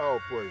All praise.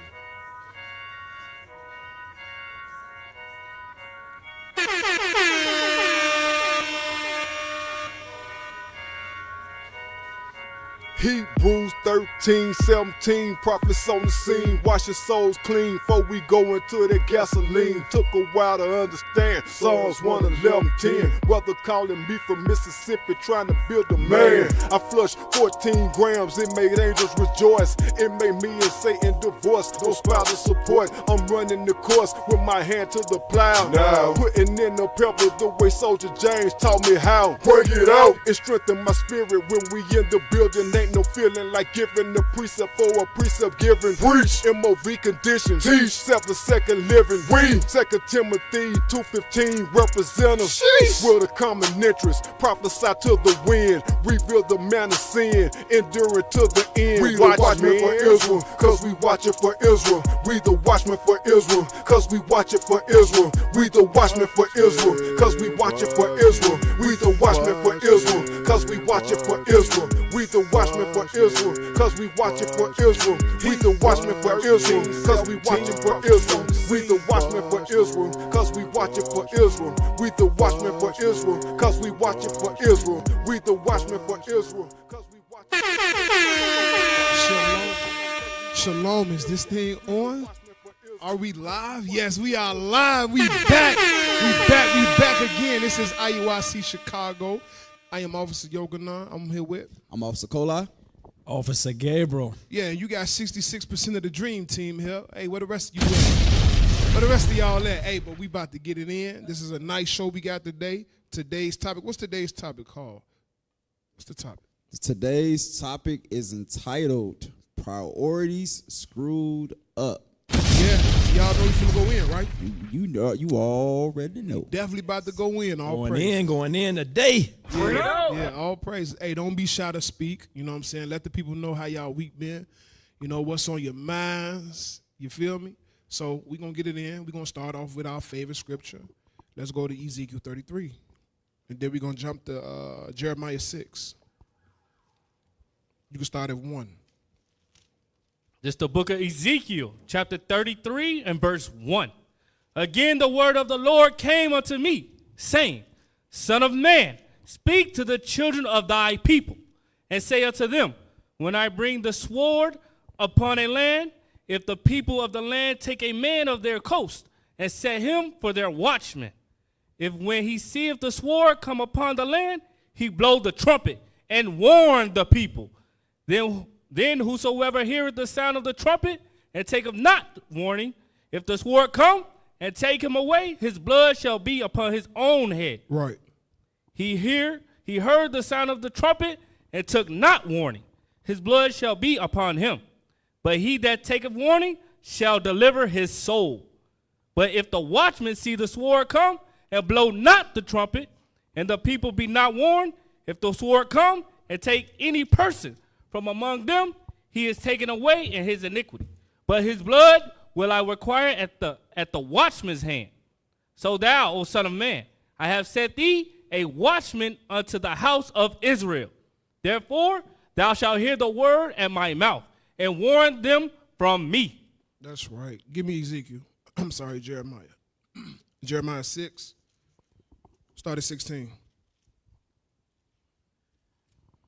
Hebrews 13:17, prophets on the scene. Wash your souls clean before we go into the gasoline. Took a while to understand Psalms 111:10. Brother calling me from Mississippi, trying to build a man. I flushed 14 grams, it made angels rejoice. It made me and Satan divorce, no spousal support. I'm running the course with my hand to the plow. Now putting in the pebble the way Soldier James taught me how. Break it out. It strengthened my spirit when we in the building. Ain't no feeling like giving the precept for a precept given. Preach, MOV conditions. Teach, self-the-second living. We, 2 Timothy 2:15, represent us with a common interest. Prophesy to the wind, reveal the man of sin, enduring to the end. We the watchmen for Israel, cause we watch it for Israel. We the watchmen for Israel, cause we watch it for Israel. We the watchmen for Israel, cause we watch it for Israel. We the watchmen for Israel, cause we watch it for Israel. We the watchmen for Israel, cause we watch it for Israel. We the watchmen for Israel, cause we watch it for Israel. We the watchmen for Israel, cause we watch it for Israel. We the watchmen for Israel, cause we watch it for Israel. We the watchmen for Israel, cause we watch it for Israel. Shalom, is this thing on? Are we live? Yes, we are live. We back. We back again. This is IUIC Chicago. I am Officer Yoganan. I'm here with. I'm Officer Kolai. Officer Gabriel. Yeah, and you got 66% of the dream team here. Hey, where the rest of you at? Where the rest of y'all at? Hey, but we about to get it in. This is a nice show we got today. Today's topic. What's today's topic called? What's the topic? Today's topic is entitled Priorities Screwed Up. Yeah, y'all know you finna go in, right? You know, you already know. Definitely about to go in. All Going in today. Yeah, all praise. Hey, don't be shy to speak. You know what I'm saying? Let the people know how y'all week been. You know, what's on your minds. You feel me? So we're going to get it in. We're going to start off with our favorite scripture. Let's go to Ezekiel 33. And then we're going to jump to Jeremiah 6. You can start at 1. This is the book of Ezekiel, chapter 33 and verse 1. Again, the word of the Lord came unto me, saying, Son of man, speak to the children of thy people, and say unto them, when I bring the sword upon a land, if the people of the land take a man of their coast, and set him for their watchman, if when he seeth the sword come upon the land, he blow the trumpet, and warn the people, then whosoever heareth the sound of the trumpet, and taketh not warning, if the sword come and take him away, his blood shall be upon his own head. Right. He heard the sound of the trumpet, and took not warning, his blood shall be upon him. But he that taketh warning shall deliver his soul. But if the watchman see the sword come, and blow not the trumpet, and the people be not warned, if the sword come and take any person from among them, he is taken away in his iniquity. But his blood will I require at the watchman's hand. So thou, O son of man, I have set thee a watchman unto the house of Israel. Therefore thou shalt hear the word at my mouth, and warn them from me. That's right. Give me Ezekiel. I'm sorry, Jeremiah. Jeremiah 6. Start at 16.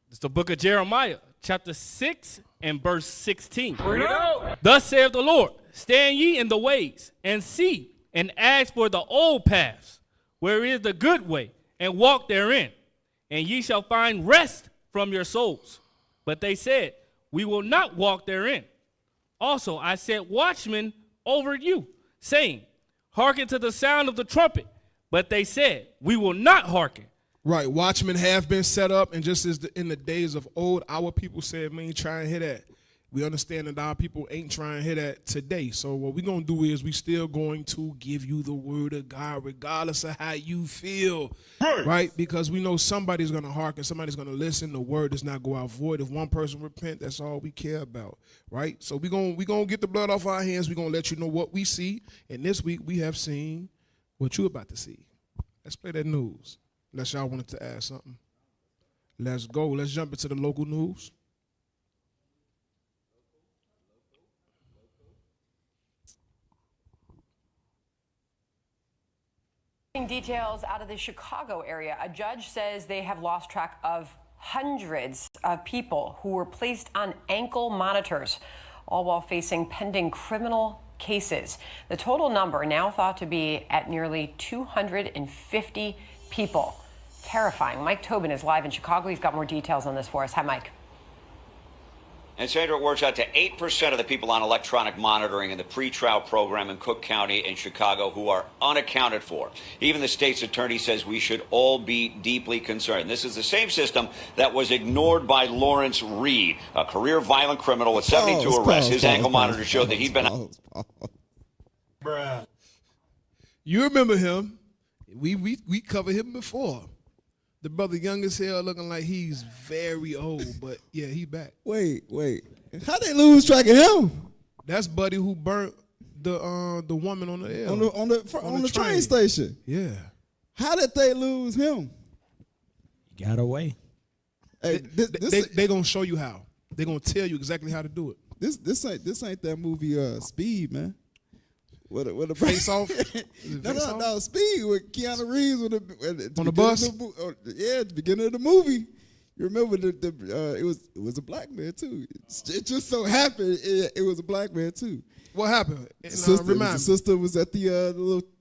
It's the book of Jeremiah, chapter 6 and verse 16. Thus saith the Lord, stand ye in the ways, and see, and ask for the old paths, where is the good way, and walk therein, and ye shall find rest from your souls. But they said, we will not walk therein. Also I set watchmen over you, saying, hearken to the sound of the trumpet. But they said, we will not hearken. Right, watchmen have been set up, and just as in the days of old, our people said, we ain't trying to hear that. We understand that our people ain't trying to hear that today. So what we're going to do is we still going to give you the word of God, regardless of how you feel, right? Because we know somebody's going to hearken, somebody's going to listen. The word does not go out void. If one person repent, that's all we care about, right? So we're going to get the blood off our hands. We're going to let you know what we see. And this week we have seen what you're about to see. Let's play that news. Unless y'all wanted to add something. Let's go. Let's jump into the local news. Details out of the Chicago area. A judge says they have lost track of hundreds of people who were placed on ankle monitors, all while facing pending criminal cases. The total number now thought to be at nearly 250 people. Terrifying. Mike Tobin is live in Chicago. He's got more details on this for us. Hi, Mike. And Sandra, it works out to 8% of the people on electronic monitoring in the pretrial program in Cook County in Chicago who are unaccounted for. Even the state's attorney says we should all be deeply concerned. This is the same system that was ignored by Lawrence Reed, a career violent criminal with 72 arrests. His ankle monitor showed that he'd been... You remember him. We covered him before. The brother young as hell, looking like he's very old, but yeah, he back. Wait. How they lose track of him? That's Buddy who burnt the woman on the L. On the train station. Yeah. How did they lose him? He got away. Hey, they gonna show you how. They gonna tell you exactly how to do it. This ain't that movie Speed, man. With a Face off. No, Speed with Keanu Reeves on the bus. At the beginning of the movie. You remember it was a black man too. It just so happened it was a black man too. What happened? The sister was at the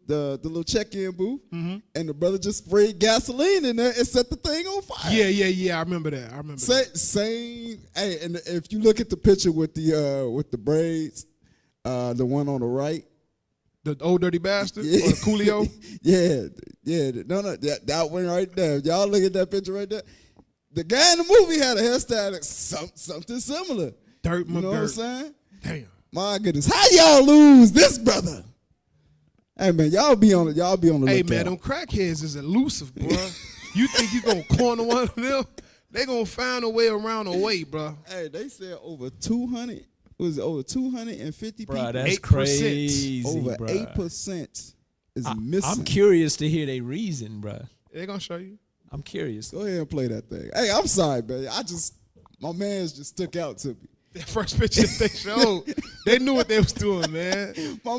little check-in booth, and the brother just sprayed gasoline in there and set the thing on fire. Yeah. I remember that. Same. Hey, and if you look at the picture with the braids, the one on the right. The old dirty bastard or the Coolio? yeah. No, that one right there. Y'all look at that picture right there. The guy in the movie had a hairstyle that's something similar. Dirt You know McGirt. what I'm saying? Damn. My goodness, how y'all lose this brother? Hey man, y'all be on the lookout. Hey man, them crackheads is elusive, bro. You think you gonna corner one of them? They gonna find a way around a way, bro. Hey, they said over 200. Was it over 250 Bro, people? that's 8%. crazy, Over bruh. 8% is missing. I'm curious to hear their reason, bro. They gonna show you. I'm curious. Go ahead and play that thing. Hey, I'm sorry, man. My man's just stuck out to me. That first picture they showed, they knew what they was doing, man. My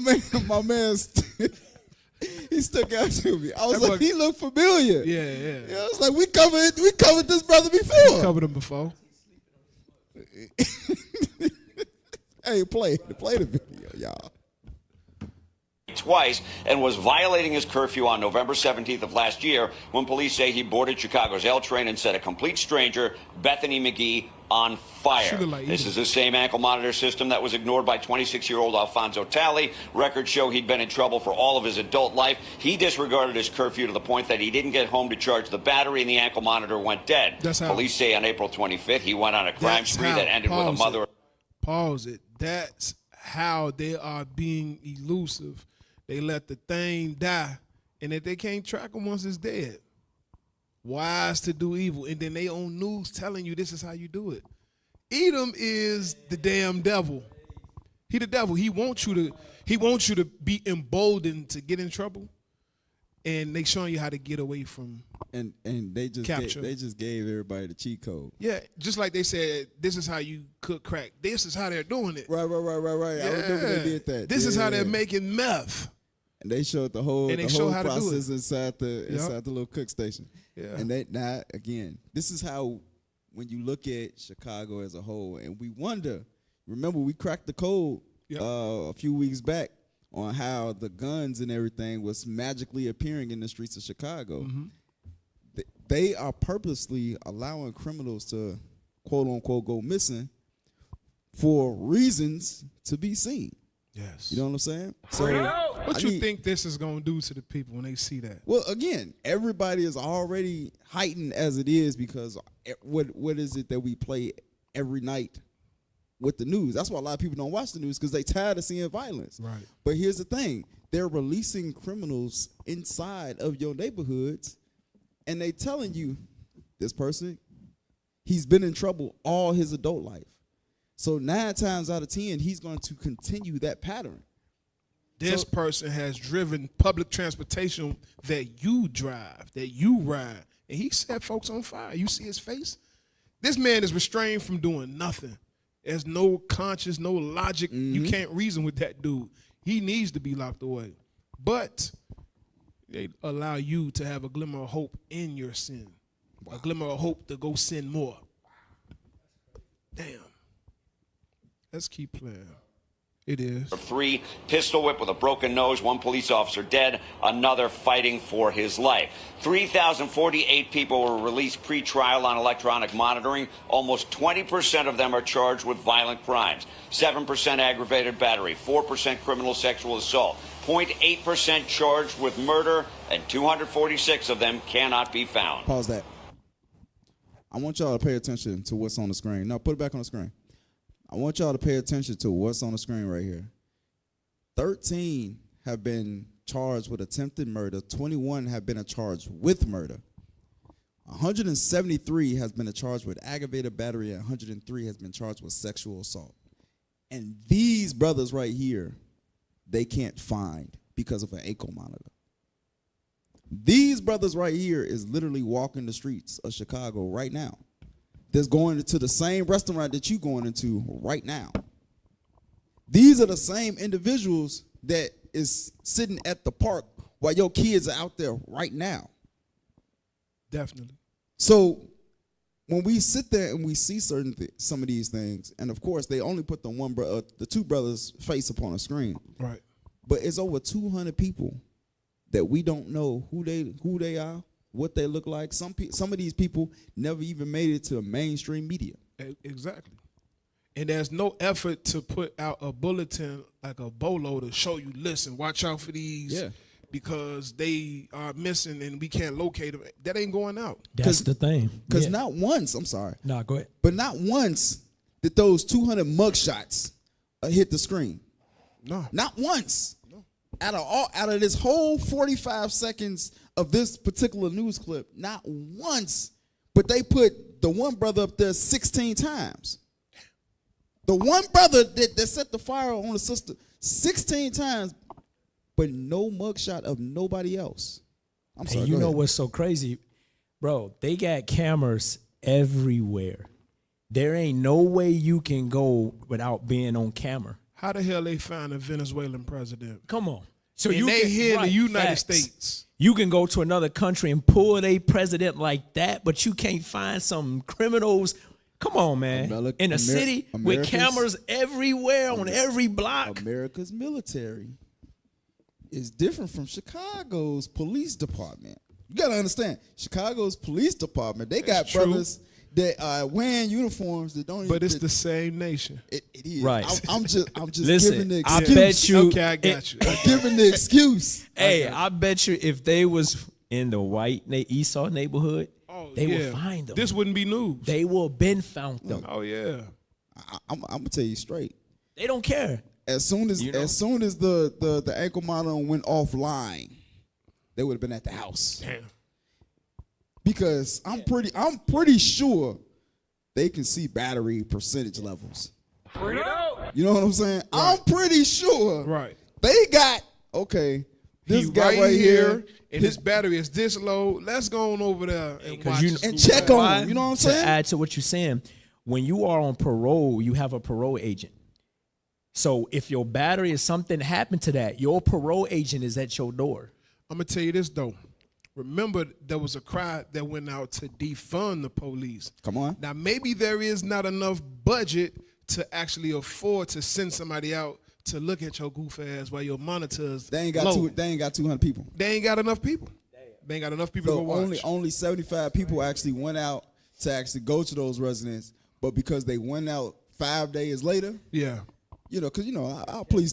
man's he stuck out to me. I was like, he looked familiar. Yeah. I was like, we covered this brother before. Covered him before. Hey, play the video, y'all. Twice and was violating his curfew on November 17th of last year when police say he boarded Chicago's L train and set a complete stranger, Bethany McGee, on fire. This is the same ankle monitor system that was ignored by 26-year-old Alfonso Talley. Records show he'd been in trouble for all of his adult life. He disregarded his curfew to the point that he didn't get home to charge the battery and the ankle monitor went dead. Police say on April 25th he went on a crime spree that ended with a mother. Pause it. That's how they are being elusive. They let the thing die, and if they can't track them once it's dead, wise to do evil, and then they on news telling you this is how you do it. Edom is the damn devil. He the devil. He wants you to be emboldened to get in trouble, and they showing you how to get away from and they just gave everybody the cheat code. Yeah, just like they said, this is how you cook crack. This is how they're doing it. Right. Yeah. I remember they did that. This is how they're making meth. And they showed the whole process inside the little cook station. Yeah. And again, this is how, when you look at Chicago as a whole, and we wonder, remember we cracked the code a few weeks back on how the guns and everything was magically appearing in the streets of Chicago. Mm-hmm. They are purposely allowing criminals to, quote unquote, go missing for reasons to be seen. Yes. You know what I'm saying? So what you think this is going to do to the people when they see that? Well, again, everybody is already heightened as it is because what is it that we play every night with the news? That's why a lot of people don't watch the news, because they tired of seeing violence. Right. But here's the thing. They're releasing criminals inside of your neighborhoods, and they telling you, this person, he's been in trouble all his adult life. So 9 times out of 10, he's going to continue that pattern. This person has driven public transportation that you drive, that you ride, and he set folks on fire. You see his face? This man is restrained from doing nothing. There's no conscience, no logic. You can't reason with that dude. He needs to be locked away. But They allow you to have a glimmer of hope in your sin. A glimmer of hope to go sin more. Damn. Let's keep playing. It is. 3, pistol whip with a broken nose, 1 police officer dead, another fighting for his life. 3,048 people were released pre-trial on electronic monitoring. Almost 20% of them are charged with violent crimes. 7% aggravated battery, 4% criminal sexual assault, 0.8% charged with murder, and 246 of them cannot be found. Pause that. I want y'all to pay attention to what's on the screen. No, put it back on the screen. I want y'all to pay attention to what's on the screen right here. 13 have been charged with attempted murder. 21 have been charged with murder. 173 has been charged with aggravated battery, and 103 has been charged with sexual assault. And these brothers right here, they can't find because of an ankle monitor. These brothers right here is literally walking the streets of Chicago right now. That's going into the same restaurant that you going into right now. These are the same individuals that is sitting at the park while your kids are out there right now. Definitely. So when we sit there and we see some of these things, and of course they only put the 2 brothers' face upon a screen. Right. But it's over 200 people that we don't know who they are, what they look like. Some of these people never even made it to mainstream media. Exactly. And there's no effort to put out a bulletin like a bolo to show you, listen, watch out for these because they are missing and we can't locate them. That ain't going out. That's the thing. Because not once, I'm sorry. No, go ahead. But not once did those 200 mugshots hit the screen. No. Not once. No. Out of this whole 45 seconds of this particular news clip, not once, but they put the one brother up there 16 times. The one brother that set the fire on the sister 16 times, but no mugshot of nobody else. I'm sorry. And you know what's so crazy? Bro, they got cameras everywhere. There ain't no way you can go without being on camera. How the hell they find a Venezuelan president? Come on. So and they here in the United States. You can go to another country and pull a president like that, but you can't find some criminals. Come on, man. In a city with cameras everywhere on every block. America's military is different from Chicago's police department. You got to understand, Chicago's police department, they got brothers that are wearing uniforms that don't. But it's the same nation. It is. Right. I'm just Listen, giving the excuse. I bet you. Okay, I got you. I'm giving the excuse. Hey, I bet you if they was in the white Esau neighborhood, they would find them. This wouldn't be news. They will been found them. Oh yeah. I'm gonna tell you straight. They don't care. As soon as the ankle monitor went offline, they would have been at the house. Damn. Because I'm pretty sure they can see battery percentage levels. You know what I'm saying? Right. I'm pretty sure. Right. They got this guy right here, and his battery is this low. Let's go on over there and watch and check on him. You know what I'm saying? To add to what you're saying, when you are on parole, you have a parole agent. So if your battery is something happened to that, your parole agent is at your door. I'm gonna tell you this though. Remember, there was a cry that went out to defund the police. Come on. Now, maybe there is not enough budget to actually afford to send somebody out to look at your goof ass while your monitors. They ain't got 200 people. They ain't got enough people. They ain't got enough people to go watch. Only 75 people actually went out to actually go to those residents, but because they went out 5 days later. Yeah. Because our police,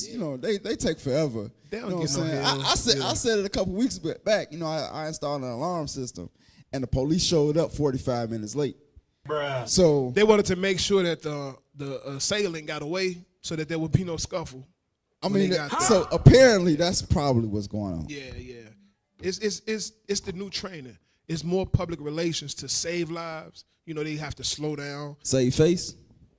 they take forever. They don't get what I'm saying? I said it a couple weeks back. I installed an alarm system, and the police showed up 45 minutes late. Bruh. So they wanted to make sure that the assailant got away, so that there would be no scuffle. I mean, so apparently that's probably what's going on. Yeah. It's the new training. It's more public relations to save lives. They have to slow down. Save face.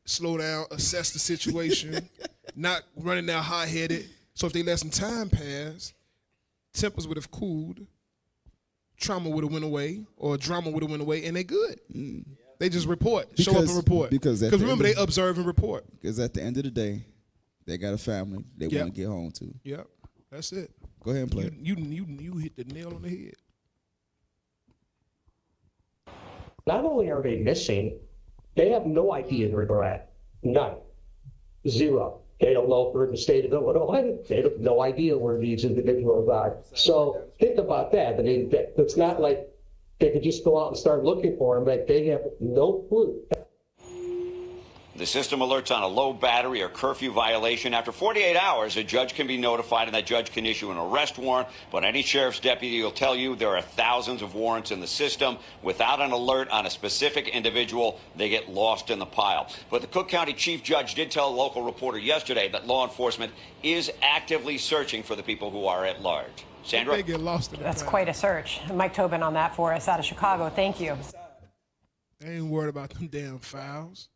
Slow down, assess the situation, not running down hot-headed. So if they let some time pass, tempers would have cooled, trauma would have went away, or drama would have went away, and they good. They just report, show up and report. Because remember, they observe and report. Because at the end of the day, they got a family they want to get home to. Yep, that's it. Go ahead and play it. You hit the nail on the head. Not only are they missing, they have no idea where they're at. None. Zero. They don't know if they're in the state of Illinois. They have no idea where these individuals are. So think about that. I mean, it's not like they could just go out and start looking for them. Like, they have no clue. The system alerts on a low battery or curfew violation. After 48 hours, a judge can be notified, and that judge can issue an arrest warrant. But any sheriff's deputy will tell you there are thousands of warrants in the system. Without an alert on a specific individual, they get lost in the pile. But the Cook County chief judge did tell a local reporter yesterday that law enforcement is actively searching for the people who are at large. Sandra? They get lost in the That's pile. quite a search. Mike Tobin on that for us out of Chicago. Thank you. They ain't worried about them damn files.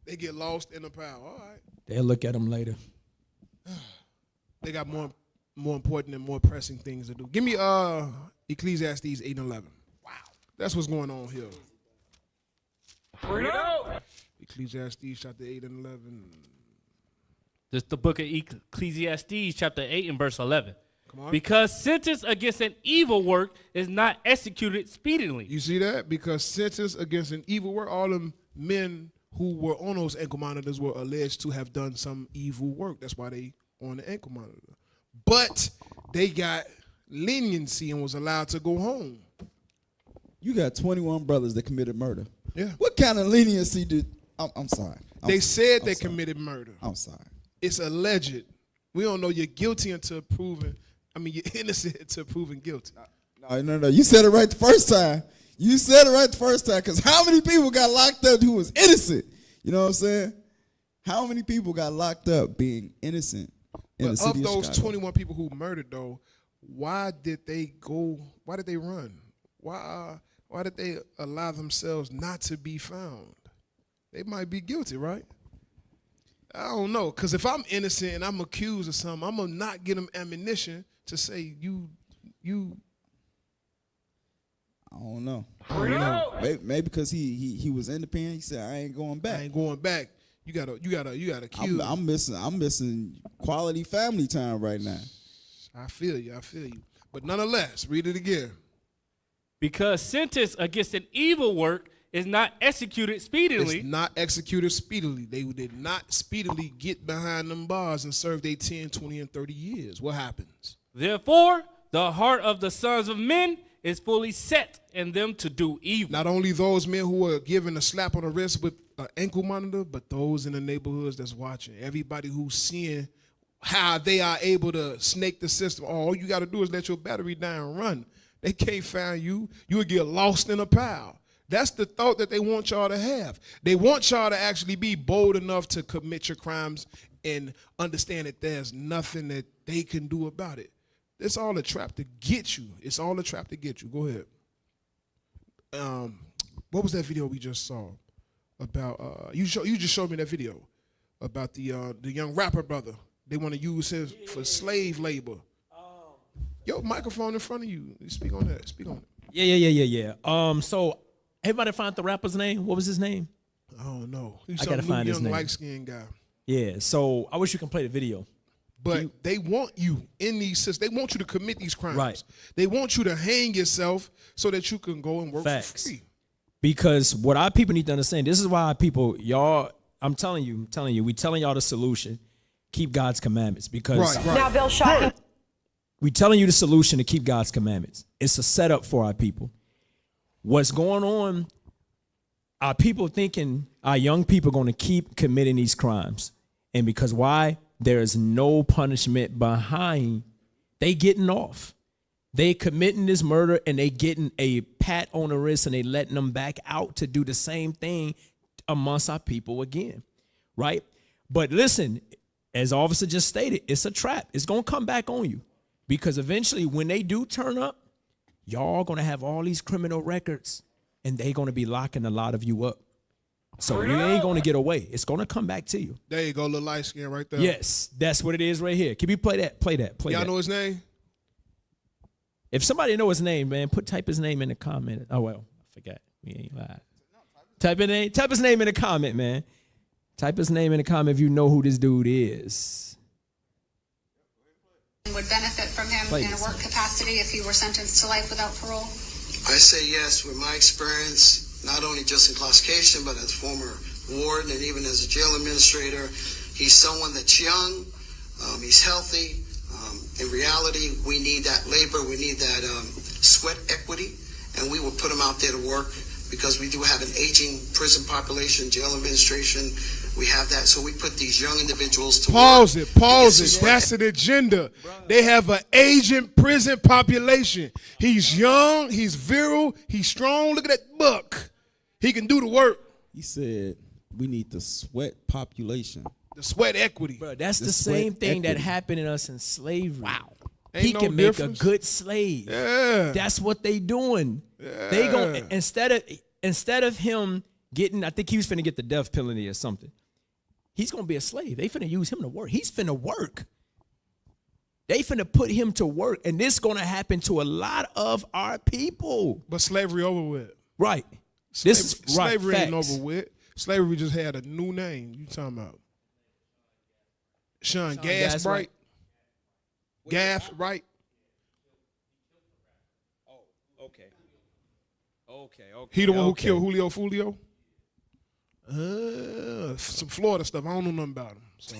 They get lost in the pile. All right. They'll look at them later. They got more important and more pressing things to do. Give me Ecclesiastes 8 and 11. Wow. That's what's going on here. Ecclesiastes chapter 8 and 11. This is the book of Ecclesiastes, chapter 8 and verse 11. Come on. Because sentence against an evil work is not executed speedily. You see that? Because sentence against an evil work, all them men who were on those ankle monitors were alleged to have done some evil work. That's why they on the ankle monitor. But they got leniency and was allowed to go home. You got 21 brothers that committed murder. Yeah. What kind of leniency did? I'm sorry. They said they committed murder. I'm sorry. It's alleged. We don't know you're guilty until proven. I mean, you're innocent until proven guilty. No. You said it right the first time. You said it right the first time, because how many people got locked up who was innocent? You know what I'm saying? How many people got locked up being innocent in the city of Chicago? Of those 21 people who murdered, though, why did they go? Why did they run? Why did they allow themselves not to be found? They might be guilty, right? I don't know, because if I'm innocent and I'm accused of something, I'm gonna not get them ammunition to say you. I don't know. Maybe because he was independent. He said, "I ain't going back. I ain't going back." You gotta kill. I'm missing quality family time right now. I feel you. But nonetheless, read it again. Because sentence against an evil work is not executed speedily. It's not executed speedily. They did not speedily get behind them bars and serve their 10, 20, and 30 years. What happens? Therefore, the heart of the sons of men is fully set in them to do evil. Not only those men who are given a slap on the wrist with an ankle monitor, but those in the neighborhoods that's watching. Everybody who's seeing how they are able to snake the system. All you got to do is let your battery down and run. They can't find you. You would get lost in a pile. That's the thought that they want y'all to have. They want y'all to actually be bold enough to commit your crimes and understand that there's nothing that they can do about it. It's all a trap to get you. It's all a trap to get you. Go ahead. What was that video we just saw about? You just showed me that video about the young rapper brother. They want to use him for slave labor. Yo, microphone in front of you. Speak on that. Speak on it. Yeah. So everybody find the rapper's name. What was his name? I don't know. He's I gotta some find his young name. light-skinned guy. Yeah. So I wish you can play the video. But they want you in these systems. They want you to commit these crimes. Right. They want you to hang yourself so that you can go and work Facts. for free. Because what our people need to understand, this is why our people, y'all, I'm telling you, we telling y'all the solution. Keep God's commandments. Because Right. Now, Bill, shocking. we telling you the solution to keep God's commandments. It's a setup for our people. What's going on, our people thinking our young people are going to keep committing these crimes. And because why? There is no punishment behind they getting off. They committing this murder and they getting a pat on the wrist and they letting them back out to do the same thing amongst our people again, right? But listen, as officer just stated, it's a trap. It's going to come back on you because eventually when they do turn up, y'all going to have all these criminal records and they going to be locking a lot of you up. So you ain't going to get away. It's going to come back to you. There you go, little light skin right there. Yes, that's what it is right here. Can you play that? Play that. Y'all know his name? If somebody know his name, man, type his name in the comment. Oh, well, I forgot. We ain't live. Type his name in the comment, man. Type his name in the comment if you know who this dude is. We're would benefit from him in a work capacity if he were sentenced to life without parole? I say yes, with my experience, not only just incarceration, but as former warden and even as a jail administrator. He's someone that's young, he's healthy. In reality, we need that labor, we need that sweat equity, and we will put him out there to work because we do have an aging prison population, jail administration. We have that, so we put these young individuals to Pause work. Pause it. That's an agenda. They have an aging prison population. He's young, he's virile, he's strong. Look at that buck. He can do the work. He said we need the sweat population. The sweat equity. Bro, that's the same thing that happened in us in slavery. Wow. He Ain't no can make difference. a good slave. Yeah. That's what they doing. Yeah. They gon' instead of him getting, I think he was finna get the death penalty or something. He's gonna be a slave. They finna use him to work. He's finna work. They finna put him to work, and this gonna happen to a lot of our people. But slavery over with. Right. Slavery ain't facts. over with. Slavery just had a new name. You talking about Sean Gasbright? Gaff, right? Okay. He the one who killed Julio Fulio? Some Florida stuff. I don't know nothing about him. So,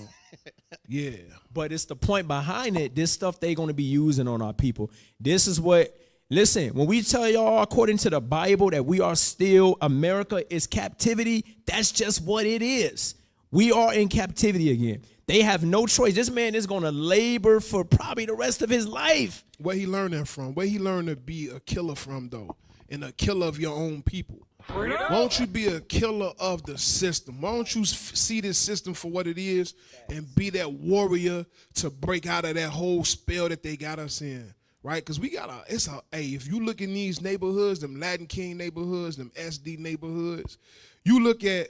yeah. But it's the point behind it. This stuff they going to be using on our people. This is what, listen, when we tell y'all according to the Bible that we are still, America is captivity, that's just what it is. We are in captivity again. They have no choice. This man is going to labor for probably the rest of his life. Where he learned that from? Where he learned to be a killer from, though? And a killer of your own people. Why don't you be a killer of the system? Why don't you see this system for what it is and be that warrior to break out of that whole spell that they got us in, right? Because we got if you look in these neighborhoods, them Latin King neighborhoods, them SD neighborhoods, you look at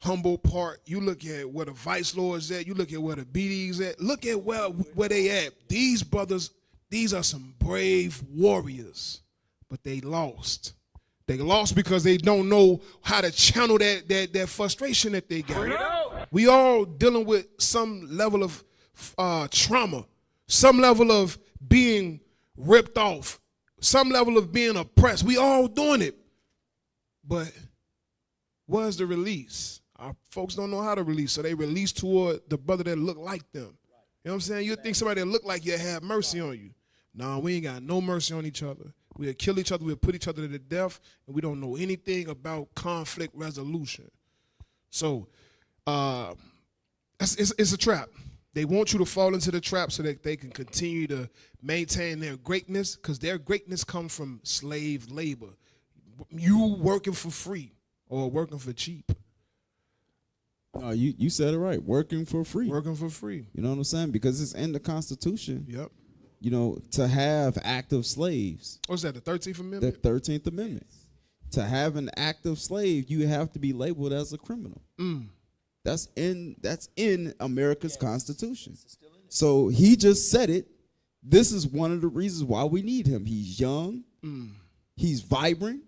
Humboldt Park, you look at where the Vice Lords at, you look at where the BD's at, look at where they at. These brothers, these are some brave warriors, but they lost. They lost because they don't know how to channel that frustration that they got. We all dealing with some level of trauma, some level of being ripped off, some level of being oppressed. We all doing it. But where's the release? Our folks don't know how to release, so they release toward the brother that look like them. You know what I'm saying? You think somebody that look like you have mercy on you. No, we ain't got no mercy on each other. We'll kill each other, we'll put each other to death, and we don't know anything about conflict resolution. So it's a trap. They want you to fall into the trap so that they can continue to maintain their greatness, because their greatness comes from slave labor. You working for free or working for cheap. No, you said it right. Working for free. Working for free. You know what I'm saying? Because it's in the Constitution. Yep. You know, to have active slaves. What's that, the 13th Amendment? The 13th Amendment. To have an active slave, you have to be labeled as a criminal. That's in America's Constitution. So he just said it. This is one of the reasons why we need him. He's young. He's vibrant.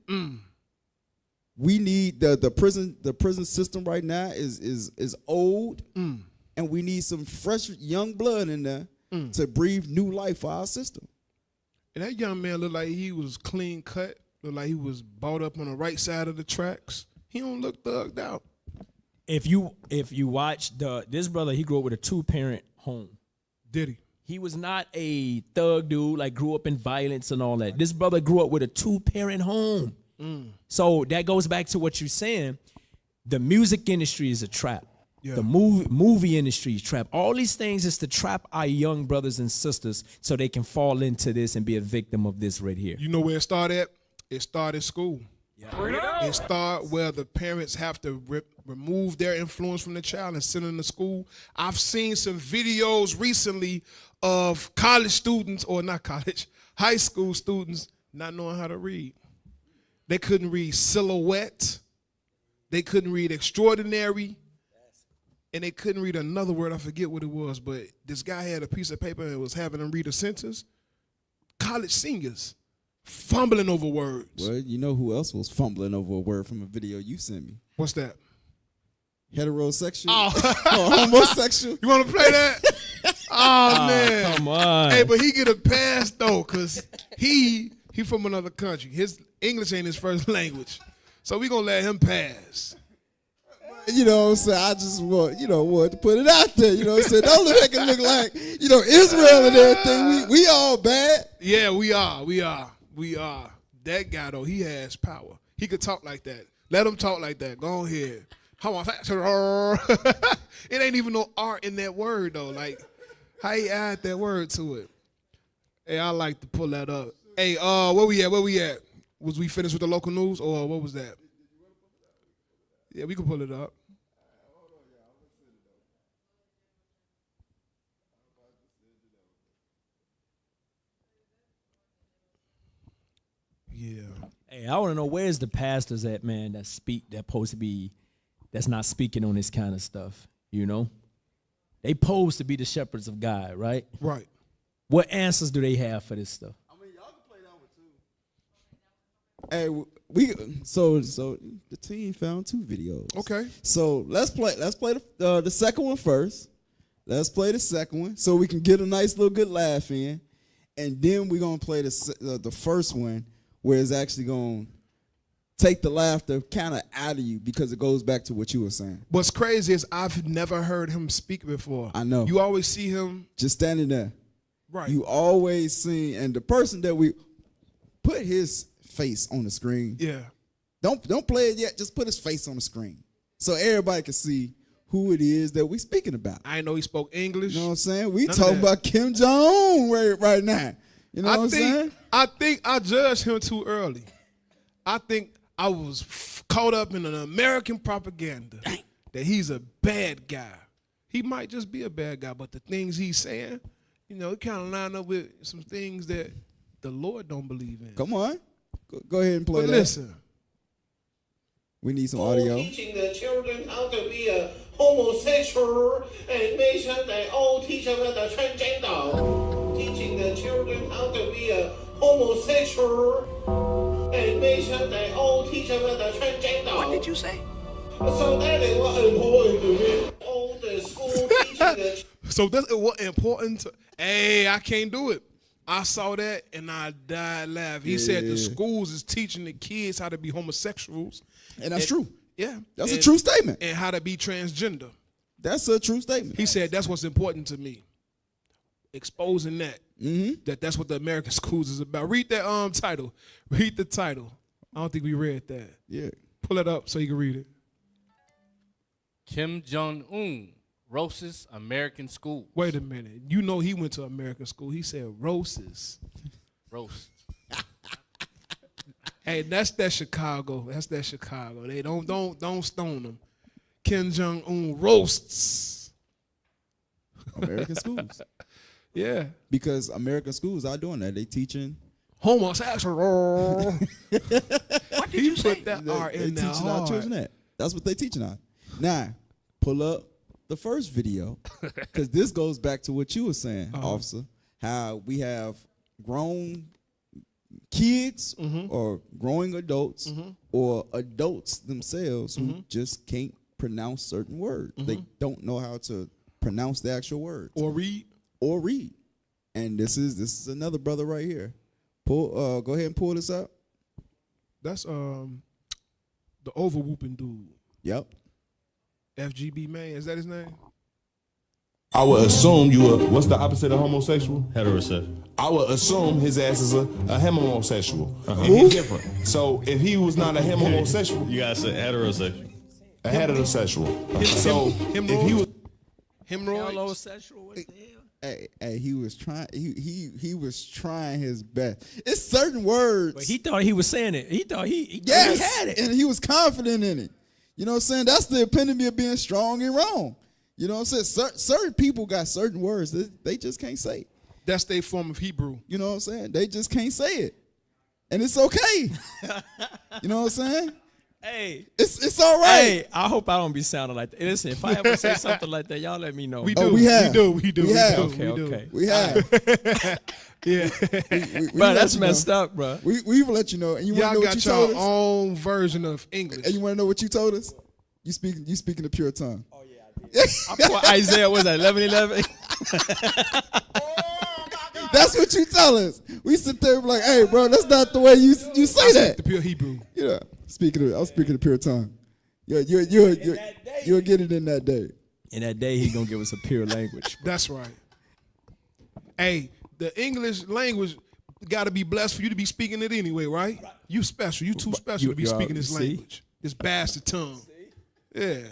We need the prison system right now is old, and we need some fresh young blood in there to breathe new life for our system. And that young man looked like he was clean cut, looked like he was brought up on the right side of the tracks. He don't look thugged out. If you watch this brother, he grew up with a 2-parent home. Did he? He was not a thug dude, like grew up in violence and all that. This brother grew up with a 2-parent home. So that goes back to what you're saying. The music industry is a trap. Yeah. The movie industry is a trap. All these things is to trap our young brothers and sisters so they can fall into this and be a victim of this right here. You know where it started at? It started school. Yeah. It started where the parents have to remove their influence from the child and send them to school. I've seen some videos recently of college students, or not college, high school students not knowing how to read. They couldn't read silhouette. They couldn't read extraordinary. And they couldn't read another word. I forget what it was, but this guy had a piece of paper and was having them read a sentence. College seniors fumbling over words. Well, you know who else was fumbling over a word from a video you sent me? What's that? Heterosexual? Or homosexual? You want to play that? Oh man, come on. Hey, but he get a pass though, cause he from another country. His English ain't his first language, so we gonna let him pass. You know what I'm saying? I just want to put it out there. You know what I'm saying? Don't make it look like Israel and everything. We all bad. Yeah, we are. That guy though, he has power. He could talk like that. Let him talk like that. Go ahead. It ain't even no art in that word though. Like, how he add that word to it? Hey, I like to pull that up. Hey, where we at? Was we finished with the local news, or what was that? Yeah, we can pull it up. Yeah. Hey, I want to know where's the pastors at, man, that's not speaking on this kind of stuff, you know? They pose to be the shepherds of God, right? Right. What answers do they have for this stuff? I mean, y'all can play that one too. Hey, so the team found 2 videos. Okay. So let's play the second one first. Let's play the second one so we can get a nice little good laugh in, and then we're gonna play the first one where it's actually gonna take the laughter kind of out of you because it goes back to what you were saying. What's crazy is I've never heard him speak before. I know. You always see him just standing there. Right. You always see, and the person that we put his face on the screen. Yeah. Don't play it yet. Just put his face on the screen so everybody can see who it is that we speaking about. I know he spoke English. You know what I'm saying? We talking about Kim Jong-un right now. You know what I'm saying? I think I judged him too early. I think I was caught up in an American propaganda that he's a bad guy. He might just be a bad guy, but the things he's saying, it kind of line up with some things that the Lord don't believe in. Come on. Go ahead and play that. Listen. We need some audio. Teaching the children how to be a homosexual and make sure they all teach them the transgender. Teaching the children how to be a homosexual and make sure they all teach them the transgender. What did you say? So that is what important to me. All the school teaching the So that's what important to, hey, I can't do it. I saw that and I died laughing. He said the schools is teaching the kids how to be homosexuals. And that's true. Yeah. That's a true statement. And how to be transgender. That's a true statement. He said that's what's important to me. Exposing that. Mm-hmm. That's what the American schools is about. Read that title. Read the title. I don't think we read that. Yeah. Pull it up so you can read it. Kim Jong-un roasts American school. Wait a minute. You know he went to American school. He said roasts. Roast. Hey, that's that Chicago. That's that Chicago. They don't stone them. Kim Jong-un roasts American schools. Yeah. Because American schools are doing that. They teaching homosexual. What did you say? Put that R in they there teaching our hard. children that. That's what they teaching our. Now, pull up the first video because this goes back to what you were saying, officer. How we have grown kids or growing adults or adults themselves who just can't pronounce certain words. They don't know how to pronounce the actual words Or read. And this is another brother right here. Go ahead and pull this up. That's the over whooping dude. Yep. FGB man, is that his name? I would assume you were, what's the opposite of homosexual? Heterosexual. I would assume his ass is a homosexual. And he's different. So if he was not a homosexual, You gotta say heterosexual. a heterosexual. So if he was Hemorrhoids. Hey, he was trying. He was trying his best. It's certain words. But he thought he was saying it. He thought he had it. And he was confident in it. You know what I'm saying? That's the epitome of being strong and wrong. You know what I'm saying? Certain people got certain words that they just can't say. That's their form of Hebrew. You know what I'm saying? They just can't say it. And it's okay. You know what I'm saying? Hey. It's all right. Hey, I hope I don't be sounding like that. Listen, if I ever say something like that, y'all let me know. We do. Oh, we have. We do. Okay. We have. Yeah. Bro, that's messed up, bro. We've let you know. And you want to Y'all know what got you told your us? own version of English. And you want to know what you told us? You speaking the pure tongue. I put Isaiah, was that 11:11? That's what you tell us. We sit there and be like, hey, bro, that's not the way you say that. The pure Hebrew. Yeah. I'm speaking the pure tongue. You'll get it in that day. In that day, he gonna give us a pure language. That's right. Hey, the English language got to be blessed for you to be speaking it anyway, right? You special. You too special to be speaking this language. This bastard tongue. Yeah.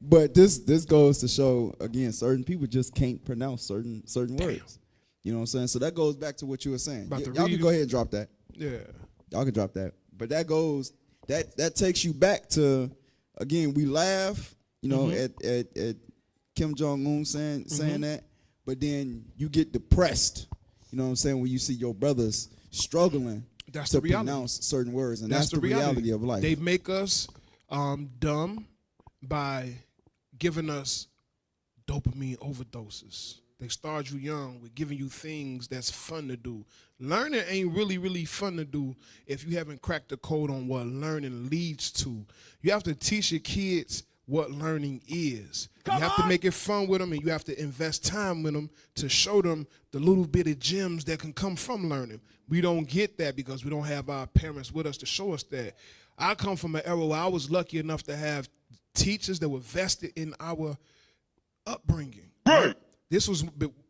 But this goes to show, again, certain people just can't pronounce certain words. You know what I'm saying? So that goes back to what you were saying. Y'all can go ahead and drop that. Yeah. Y'all can drop that. But that takes you back to, again, we laugh, you know, at Kim Jong-un saying that, but then you get depressed, you know what I'm saying, when you see your brothers struggling to pronounce certain words, and that's the reality of life. They make us dumb by giving us dopamine overdoses. They start you young with giving you things that's fun to do. Learning ain't really, really fun to do if you haven't cracked the code on what learning leads to. You have to teach your kids what learning is. You have to make it fun with them, and you have to invest time with them to show them the little bit of gems that can come from learning. We don't get that because we don't have our parents with us to show us that. I come from an era where I was lucky enough to have teachers that were vested in our upbringing. Right. This was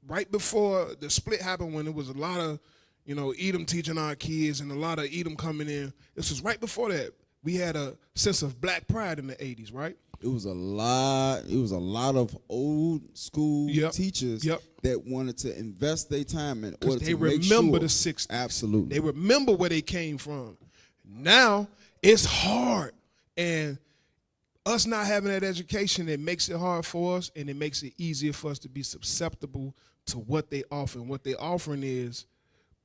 right before the split happened, when it was a lot of, Edom teaching our kids and a lot of Edom coming in. This was right before that. We had a sense of black pride in the 80s, right? It was a lot of old school teachers that wanted to invest their time in order to make sure. They remember the 60s. Absolutely. They remember where they came from. Now it's hard, and us not having that education, it makes it hard for us, and it makes it easier for us to be susceptible to what they offer. And what they offering is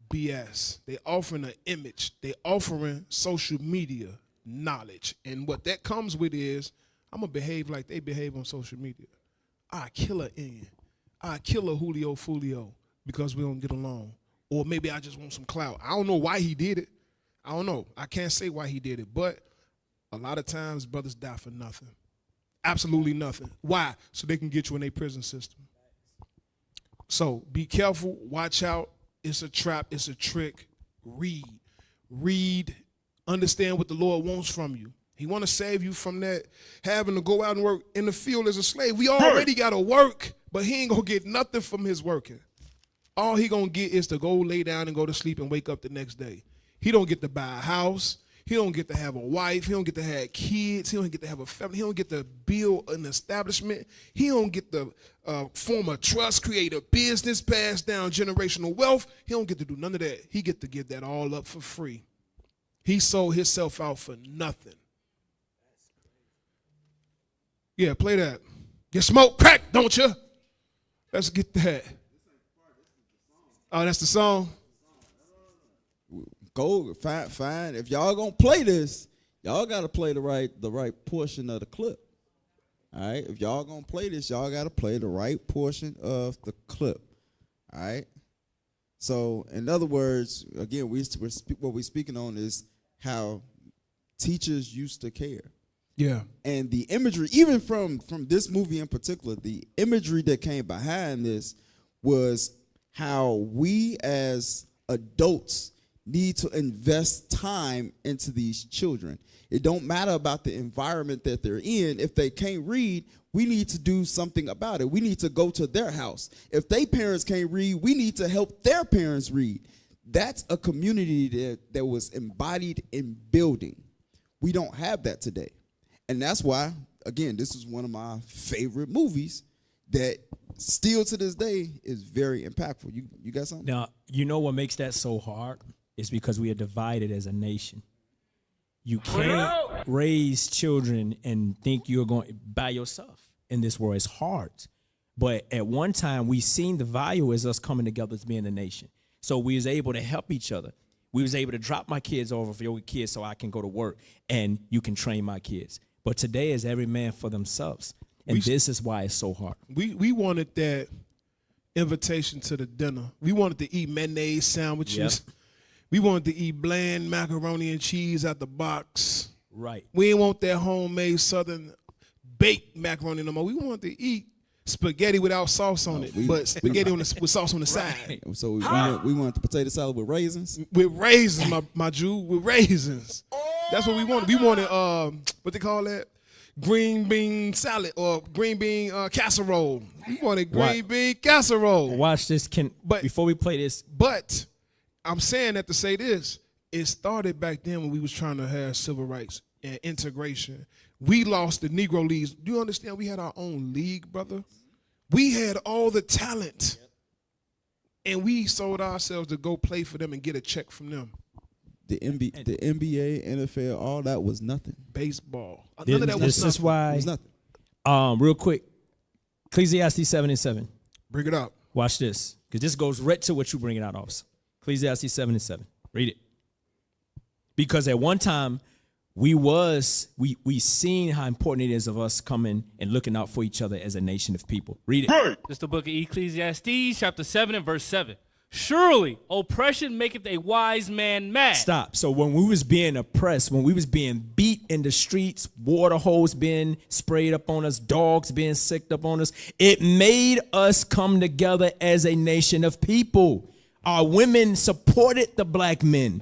BS. They offering an image. They offering social media knowledge. And what that comes with is, I'm going to behave like they behave on social media. I kill her in. I kill a Julio Fulio because we don't get along. Or maybe I just want some clout. I don't know why he did it. I don't know. I can't say why he did it, but a lot of times, brothers die for nothing. Absolutely nothing. Why? So they can get you in a prison system. So be careful. Watch out. It's a trap. It's a trick. Read. Understand what the Lord wants from you. He want to save you from that, having to go out and work in the field as a slave. We already got to work, but he ain't going to get nothing from his working. All he going to get is to go lay down and go to sleep and wake up the next day. He don't get to buy a house. He don't get to have a wife. He don't get to have kids. He don't get to have a family. He don't get to build an establishment. He don't get to form a trust, create a business, pass down generational wealth. He don't get to do none of that. He get to give that all up for free. He sold himself out for nothing. Yeah, play that. You smoke crack, don't you? Let's get that. Oh, that's the song? Go find. If y'all gonna play this, y'all gotta play the right portion of the clip. All right. If y'all gonna play this, y'all gotta play the right portion of the clip. All right. So, in other words, again, what we're speaking on is how teachers used to care. Yeah. And the imagery, even from this movie in particular, the imagery that came behind this was how we as adults need to invest time into these children. It don't matter about the environment that they're in. If they can't read, we need to do something about it. We need to go to their house. If their parents can't read, we need to help their parents read. That's a community that was embodied in building. We don't have that today. And that's why, again, this is one of my favorite movies that still to this day is very impactful. You got something? Now, you know what makes that so hard? It's because we are divided as a nation. You can't raise children and think you're going by yourself in this world. It's hard. But at one time, we seen the value as us coming together as being a nation. So we was able to help each other. We was able to drop my kids over for your kids so I can go to work and you can train my kids. But today is every man for themselves. And this is why it's so hard. We wanted that invitation to the dinner. We wanted to eat mayonnaise sandwiches. Yep. We wanted to eat bland macaroni and cheese out the box. Right. We didn't want that homemade southern baked macaroni no more. We wanted to eat spaghetti without sauce on it, but spaghetti with sauce on the side. So we want the potato salad with raisins. With raisins, my Jew, with raisins. That's what we wanted. We wanted what they call that? Green bean salad or green bean casserole. We wanted green bean casserole. Watch this. Before we play this. But I'm saying that to say this. It started back then when we was trying to have civil rights and integration. We lost the Negro leagues. Do you understand? We had our own league, brother. We had all the talent. And we sold ourselves to go play for them and get a check from them. The NBA, NFL, all that was nothing. Baseball. None of that was nothing. This is why. It was nothing. Real quick. Ecclesiastes 7:7. Bring it up. Watch this. Because this goes right to what you bring it out, officer. Ecclesiastes 7:7. Read it. Because at one time, we seen how important it is of us coming and looking out for each other as a nation of people. Read it. This is the book of Ecclesiastes, chapter 7 and verse 7. Surely oppression maketh a wise man mad. Stop. So when we was being oppressed, when we was being beat in the streets, water hose being sprayed up on us, dogs being sicked up on us, it made us come together as a nation of people. Our women supported the black men.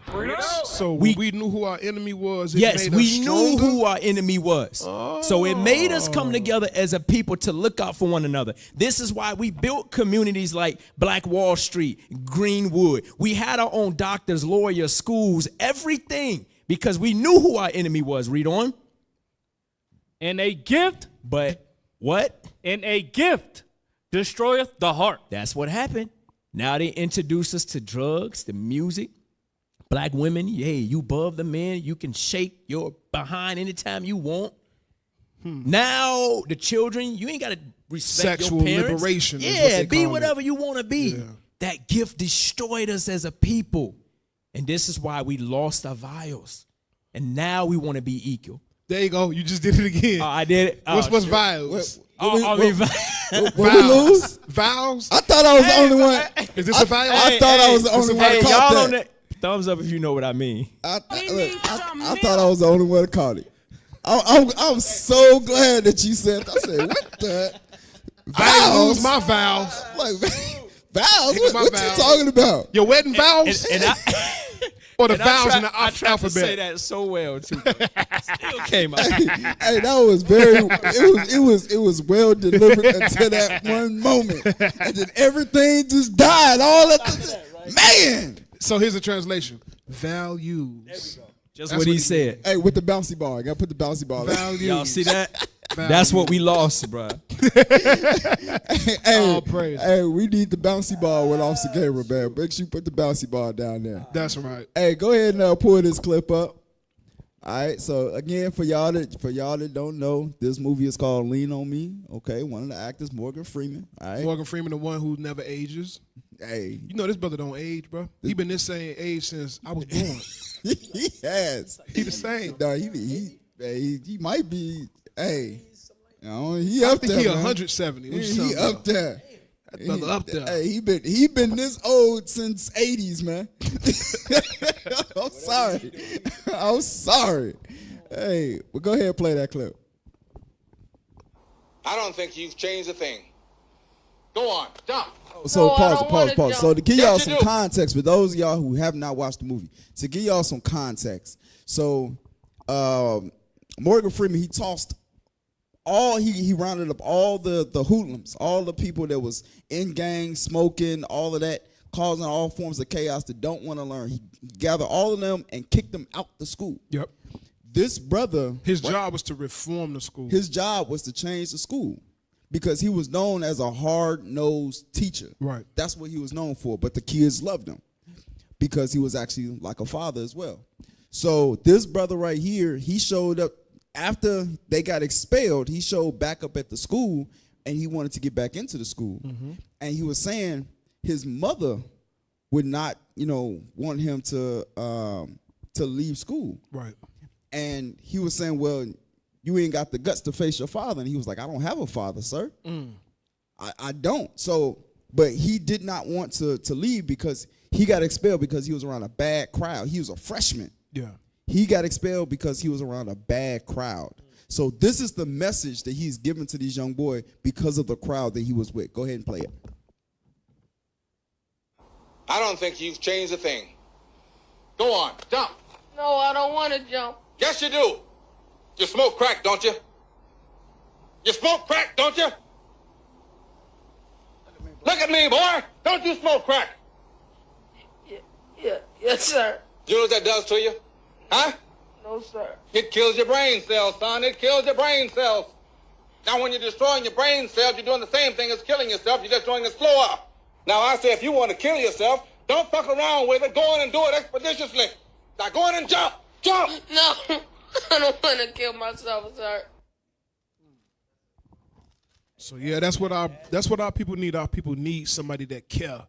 So we knew who our enemy was. Yes, we knew who our enemy was. Oh. So it made us come together as a people to look out for one another. This is why we built communities like Black Wall Street, Greenwood. We had our own doctors, lawyers, schools, everything, because we knew who our enemy was. Read on. And a gift. But what? And a gift destroyeth the heart. That's what happened. Now they introduce us to drugs, to music. Black women, hey, you above the men. You can shake your behind anytime you want. Now the children, you ain't got to respect sexual your parents. Liberation. Yeah, be whatever you want to be. Yeah. That gift destroyed us as a people. And this is why we lost our values. And now we want to be equal. There you go. You just did it again. I did it. What's values? What we lose? Vows? I thought I was the only one. Is this a vow? I thought I was the only one that caught that. Thumbs up if you know what I mean. I thought I was the only one that caught it. I'm so glad that you said that. I said, what the? I lose my vows. Like, vows? What you talking about? Your wedding vows? Or the vowels in the I tried alphabet. To say that so well too. Still came out. Hey, that was it was well delivered until that one moment, and then everything just died all at the man. So here's a translation: values. There we go. Just what he said. Hey, with the bouncy ball, I gotta put the bouncy ball. Values. Y'all see that? That's what we lost, bro. Hey, we need the bouncy ball with Officer Gabriel, man. Make sure you put the bouncy ball down there. That's right. Hey, go ahead and pull this clip up. All right. So again, for y'all that don't know, this movie is called Lean on Me. Okay, one of the actors, Morgan Freeman. All right. Morgan Freeman, the one who never ages. Hey, you know this brother don't age, bro. He been this same age since I was born. He has. He the same. No, he might be. Hey, he up there. I think he 170. He up there. That brother up there. Hey, he been this old since 80s, man. I'm sorry. Hey, well, go ahead and play that clip. I don't think you've changed a thing. Go on, jump. So pause. So to give y'all some context, for those of y'all who have not watched the movie, to give y'all some context. So Morgan Freeman, he tossed he rounded up all the hoodlums, all the people that was in gangs, smoking, all of that, causing all forms of chaos that don't want to learn. He gathered all of them and kicked them out the school. Yep. This brother, his job was to reform the school. His job was to change the school because he was known as a hard-nosed teacher. Right. That's what he was known for, but the kids loved him because he was actually like a father as well. So this brother right here, he showed up after they got expelled. He showed back up at the school, and he wanted to get back into the school. Mm-hmm. And he was saying his mother would not, want him to leave school. Right. And he was saying, well, you ain't got the guts to face your father. And he was like, I don't have a father, sir. I don't. So, but he did not want to leave because he got expelled because he was around a bad crowd. He was a freshman. Yeah. He got expelled because he was around a bad crowd. So this is the message that he's given to these young boys because of the crowd that he was with. Go ahead and play it. I don't think you've changed a thing. Go on, jump. No, I don't want to jump. Yes, you do. You smoke crack, don't you? You smoke crack, don't you? Look at me, boy. Don't you smoke crack? Yes, sir. You know what that does to you? Huh? No, sir. It kills your brain cells, son. It kills your brain cells. Now, when you're destroying your brain cells, you're doing the same thing as killing yourself. You're just doing it slower. Now, I say if you want to kill yourself, don't fuck around with it. Go in and do it expeditiously. Now, go in and jump. Jump. No, I don't want to kill myself, sir. So yeah, that's what our people need. Our people need somebody that care.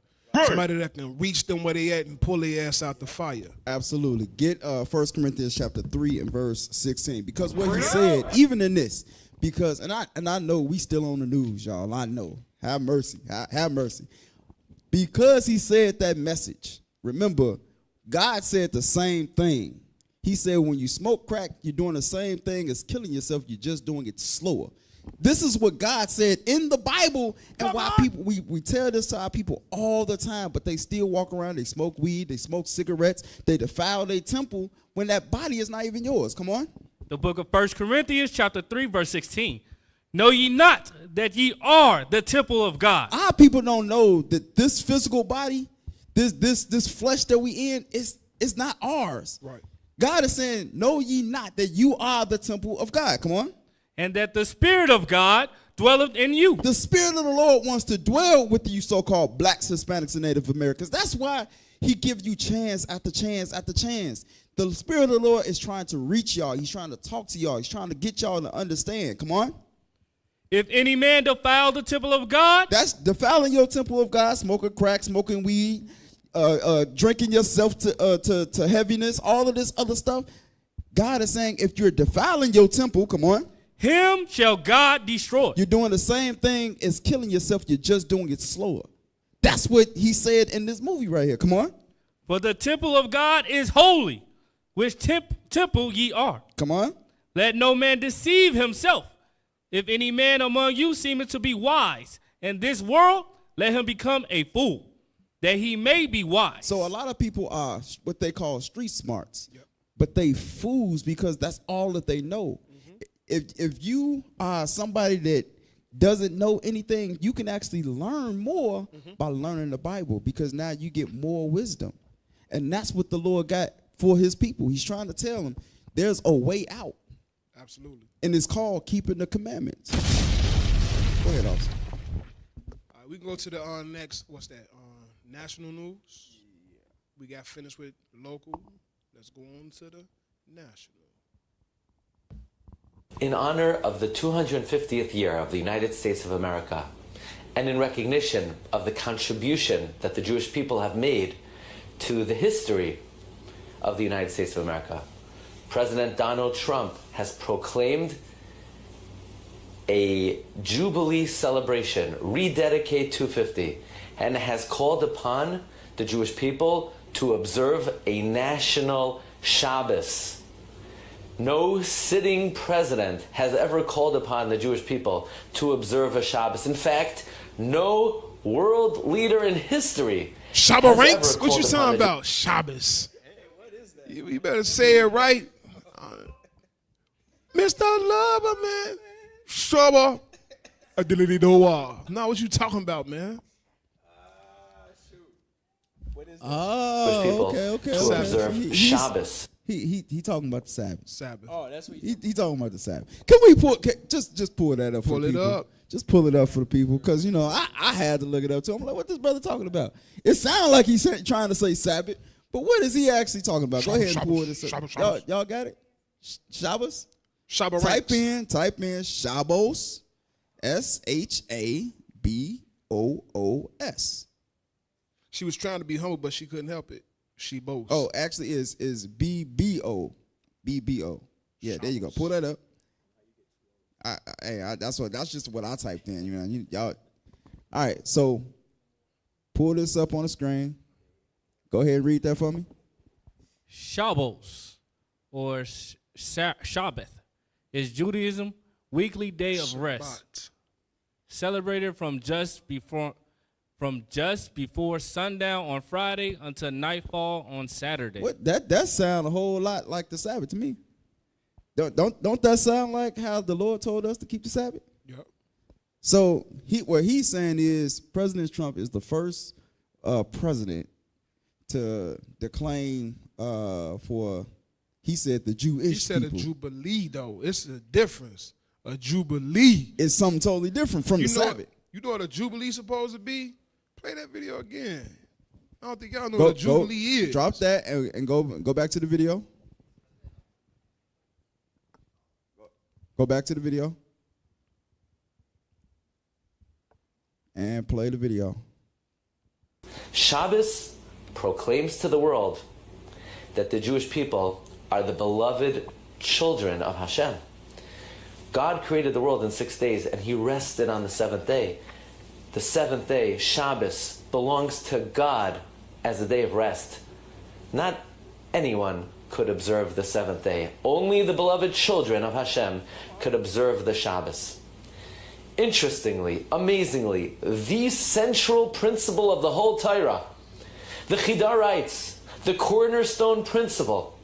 Somebody that can reach them where they at and pull their ass out the fire. Absolutely. Get 1 Corinthians chapter 3 and verse 16. Because what he said, even in this, because and I know we still on the news, y'all. I know. Have mercy. Have mercy. Because he said that message. Remember, God said the same thing. He said when you smoke crack, you're doing the same thing as killing yourself. You're just doing it slower. This is what God said in the Bible, and why people we tell this to our people all the time, but they still walk around, they smoke weed, they smoke cigarettes, they defile their temple when that body is not even yours. Come on. The book of 1 Corinthians chapter 3, verse 16. Know ye not that ye are the temple of God? Our people don't know that this physical body, this flesh that we in, is not ours. Right. God is saying, know ye not that you are the temple of God. Come on. And that the Spirit of God dwelleth in you. The Spirit of the Lord wants to dwell with you so-called blacks, Hispanics, and Native Americans. That's why he gives you chance after chance after chance. The Spirit of the Lord is trying to reach y'all. He's trying to talk to y'all. He's trying to get y'all to understand. Come on. If any man defile the temple of God. That's defiling your temple of God, smoking crack, smoking weed, drinking yourself to heaviness, all of this other stuff. God is saying if you're defiling your temple, come on. Him shall God destroy. You're doing the same thing as killing yourself. You're just doing it slower. That's what he said in this movie right here. Come on. For the temple of God is holy, which temple ye are. Come on. Let no man deceive himself. If any man among you seemeth to be wise in this world, let him become a fool, that he may be wise. So a lot of people are what they call street smarts, but they fools because that's all that they know. If you are somebody that doesn't know anything, you can actually learn more by learning the Bible, because now you get more wisdom. And that's what the Lord got for his people. He's trying to tell them there's a way out. Absolutely. And it's called keeping the commandments. Go ahead, officer. All right, we can go to the next, what's that, national news. We got finished with local. Let's go on to the national. In honor of the 250th year of the United States of America, and in recognition of the contribution that the Jewish people have made to the history of the United States of America, President Donald Trump has proclaimed a Jubilee celebration, Rededicate 250, and has called upon the Jewish people to observe a national Shabbos. No sitting president has ever called upon the Jewish people to observe a Shabbos. In fact, no world leader in history Shabbat ranks? What you talking about? Shabbos. You better say it right. Mr. Lover, man. Shabbat. Now what you talking about, man? Oh, okay. To observe Shabbos. He talking about the Sabbath. Sabbath. Oh, that's what he talking about the Sabbath. Can we just pull that up for the people? Pull it up. Just pull it up for the people, because you know I had to look it up too. I'm like, what this brother talking about? It sounds like he's trying to say Sabbath, but what is he actually talking about? Go ahead and pull this up. Y'all got it? Shabbos. Shabbat Type in Shabbos, SHABOOS. She was trying to be humble, but she couldn't help it. She boasts. Oh, actually is BBO. Yeah, there you go. Pull that up. That's just what I typed in. You know, y'all. All right, so pull this up on the screen. Go ahead and read that for me. Shabbos, or Shabbath, is Judaism's weekly day of rest, celebrated from just before sundown on Friday until nightfall on Saturday. What that sound a whole lot like the Sabbath to me. Don't that sound like how the Lord told us to keep the Sabbath? Yep. So what he's saying is President Trump is the first president to declaim for, he said, the Jewish people. He said a jubilee, though. It's a difference. A jubilee is something totally different from the Sabbath. You know what a jubilee supposed to be? Play that video again. I don't think y'all know what a jubilee is. Drop that and go back to the video. Go back to the video. And play the video. Shabbos proclaims to the world that the Jewish people are the beloved children of Hashem. God created the world in 6 days, and he rested on the seventh day. The seventh day, Shabbos, belongs to God as a day of rest. Not anyone could observe the seventh day. Only the beloved children of Hashem could observe the Shabbos. Interestingly, amazingly, the central principle of the whole Torah, the Chida writes, the cornerstone principle